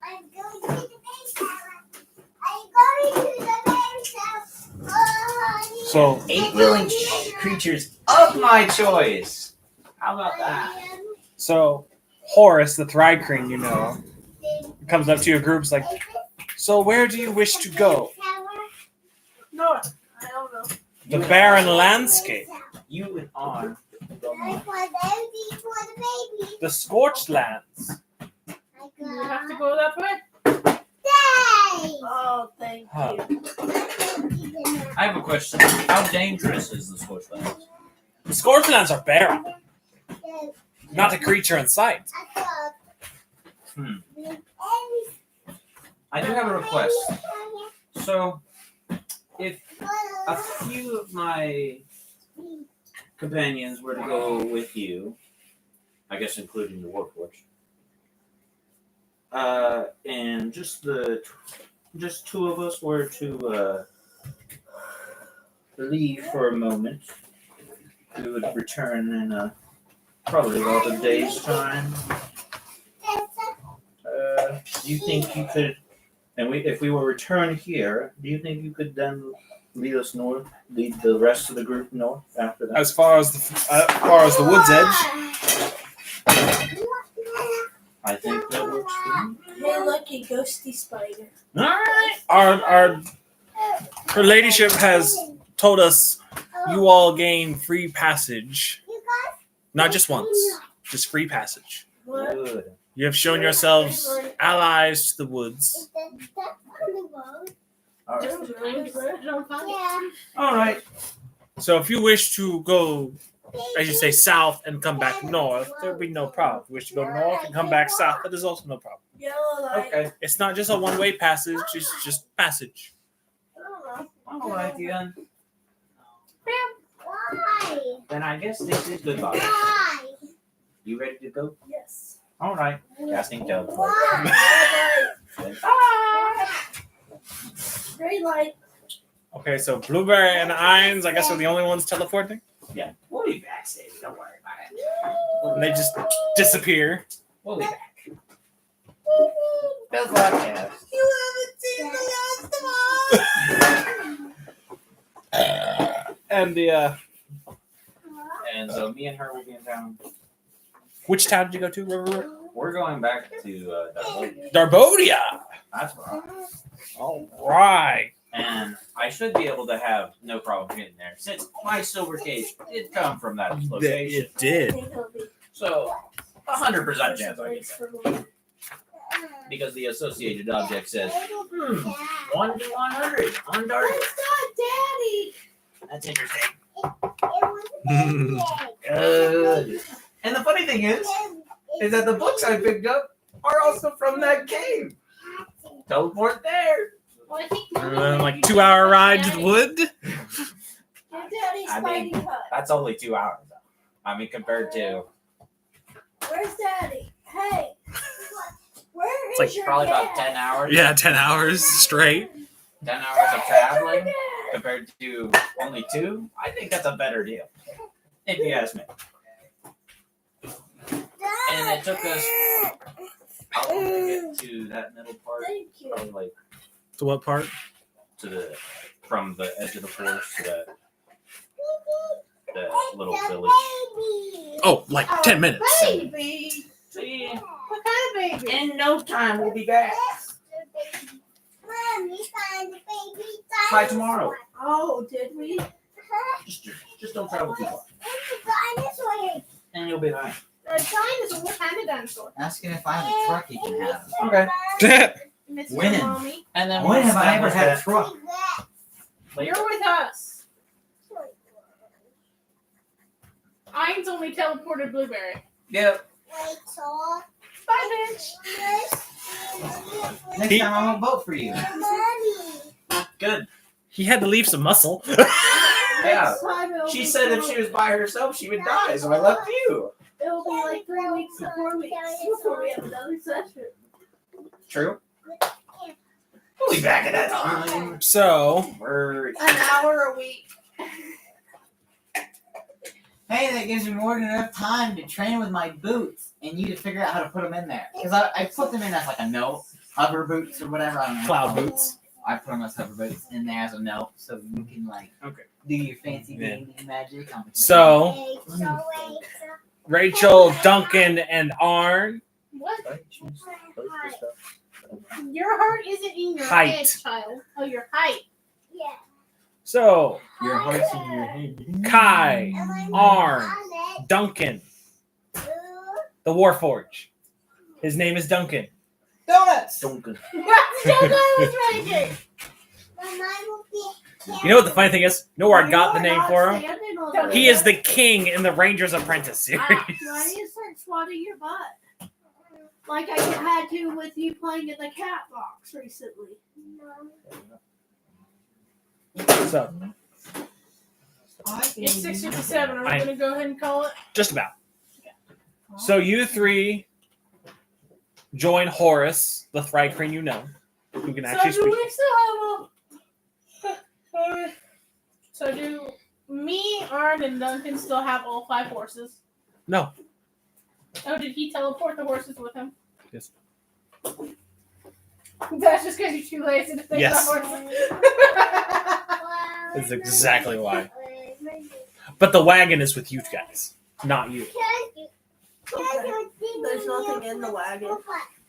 I'm going to the base house. I'm going to the base house. Oh, So 8 willing creatures of my choice. How about that? So Horace, the Thrycreen, you know, comes up to your groups like, so where do you wish to go? No, I don't know. The barren landscape, You and Arn. the scorched lands. You have to go that way. Oh, thank Huh. you. I have a question. How dangerous is the Scorchland? The scorched lands are barren, not a creature in sight. I do have a request. So, if a few of my companions were to go with you, I guess including the Warforged, and just two of us were to leave for a moment, we would return in probably about a day's time. Do you think you could, and if we were to return here, do you think you could then lead us north, lead the rest of the group north after that? As far as the wood's edge, I think that works for me. Hey, look, a ghosty spider. All right. her ladyship has told us you all gain free passage, not just once, just free passage. What? Good. You have shown yourselves allies to the woods. All right. Yeah. All right. So if you wish to go, as you say, south and come back north, there would be no problem. If you wish to go north and come back south, that is also no problem. Yellow light. Okay. It's not just a one-way passage, it's just passage. All right then. Why? Then I guess this is goodbye. Why? You ready to go? Yes. All right. Casting teleport. Why? Green light. Okay, so Blueberry and Irons, I guess, are the only ones teleporting. Yeah. We'll be back, Sadie. Don't worry about it. And they just disappear. We'll be back. Bill's podcast. You haven't seen the last of us. And And so me and her will be in town. which town did you go to? River? We're going back to Darbonia. Darbodia. That's right. All right. And I should be able to have no problem getting there since my silver cage did come from that location. It did. So 100% chance I get there. Because the associated object says 1 to 100 on target. Daddy. That's interesting. It was Good. And the funny thing is that the books I picked up are also from that cave. Teleport there. Well, I think Like 2-hour ride to the wood. Get Daddy's I mean- Spidey hut. That's only 2 hours, though. I mean, compared to Where's Daddy? Hey. Where is It's like your probably dad? about 10 hours. Yeah, 10 hours straight. 10 hours of traveling compared to only 2. I think that's a better deal, if you ask me. And it took us how long to get to that middle part? Thank you. Probably like To what part? to the from the edge of the forest to the little village. Oh, like 10 minutes. Baby. See, What kind of baby? in no time we'll be back. Mommy found the baby By tomorrow. Oh, did we? Just don't travel too far, It's a dinosaur. and you'll be fine. A dinosaur. What kind of dinosaur? Ask him if I have a truck he can have. Okay. Mr. Winning. Mommy. And then When have I ever establish had a that truck? later. You're with us. Ein's only teleported Blueberry. Yep. Rachel. Bye, bitch. Next time I won't vote for you. Mommy. Good. He had to leave some muscle. Yeah. Next time it'll She be said if four- she was by herself, she would die, so I left you. It'll be like 3 weeks to 4 weeks before we have another session. True. We'll be back at that time. So, Word. An hour a week. Hey, that gives me more than enough time to train with my boots and you to figure out how to put them in there. Because I put them in as like a note, hover boots or whatever. I don't know. cloud boots. I put them as hover boots in there as a note so you can like do your fancy Yeah. D&D magic. So, Rachel, Duncan, and Arn. What? Your heart isn't in your Height. head, child. Oh, your height. Yeah. So, Your heart's in your head. Kai, Arn, Duncan, the Warforge. His name is Duncan. Donuts! Duncan. Still goes ranking. You know what the funny thing is? You know where I got the name for him? Standing on the He is the king in the Ranger's Apprentice series. Why do you start swatting your butt? Like I had to with you playing in the cat box recently. So, It's 6:57. Are we I- going to go ahead and call it? just about. So you three join Horus, the Thrycrane you know, who can actually So do speak. we still have a... So do me, Arn, and Duncan still have all 5 horses? No. Oh, did he teleport the horses with him? Yes. That's just because you're too lazy to think Yes. about horses. That's exactly why. But the wagon is with you guys, not you. There's nothing in the wagon.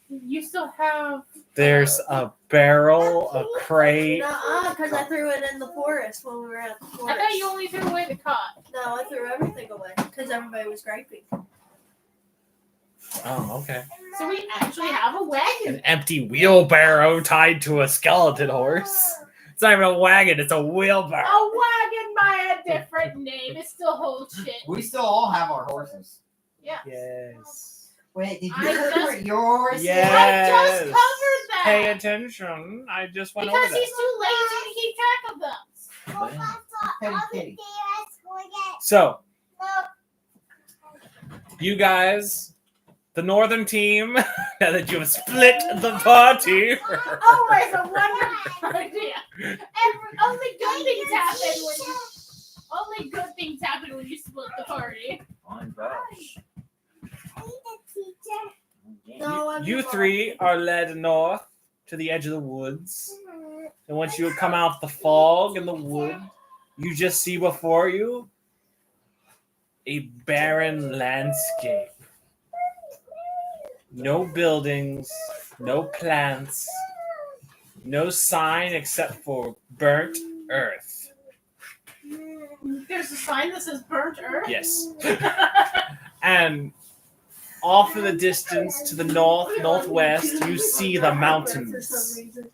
You still have... There's a barrel, a crate. Nuh-uh, because I threw it in the forest when we were at the I forest. thought you only threw away the cot. No, I threw everything away because everybody was griping. Oh, okay. So we actually have a wagon. An empty wheelbarrow tied to a skeleton horse. It's not even a wagon, it's a wheelbarrow. A wagon by a different name. It still holds shit. We still all have our horses. Yeah. Yes. Wait, did you I just- put yours? Yeah. I just Yes. covered that. Pay attention. I just went Because over that. he's too lazy to keep track of them. Petty kitty. So, you guys, the northern team, now that you have split the party. Always a wonderful idea. Only good things happen when you. Only good things happen when you split the party. Fine, gosh. No, I'm You not. three are led north to the edge of the woods. And once you come out the fog and the wood, you just see before you a barren landscape. No buildings, no plants, no sign except for burnt earth. There's a sign that says burnt earth. Yes. And off in the distance to the northwest, you see the For some mountains. reason.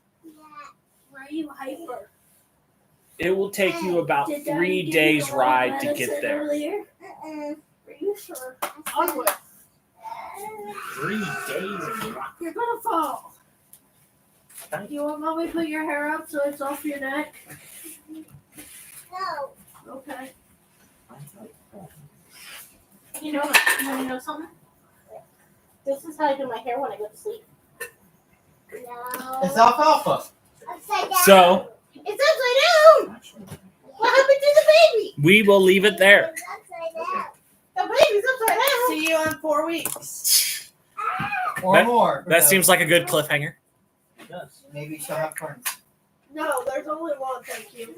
Why are you hyper? It will take you about Did Daddy 3 give you days the ride to medicine get there. Earlier? Are you sure? Onward. 3 days of rock. You're gonna fall. Do you want mommy to put your hair up so it's off your neck? No. Okay. You know something? This is how I do my hair when I go to sleep. No. It's alfalfa. Upside down. So It's upside down. What happened to the baby? we will leave it there. It's upside down. The baby's upside down. See you in 4 weeks. Or That- more. That seems like a good cliffhanger. It does. Maybe she'll have friends. No, there's only one. Thank you.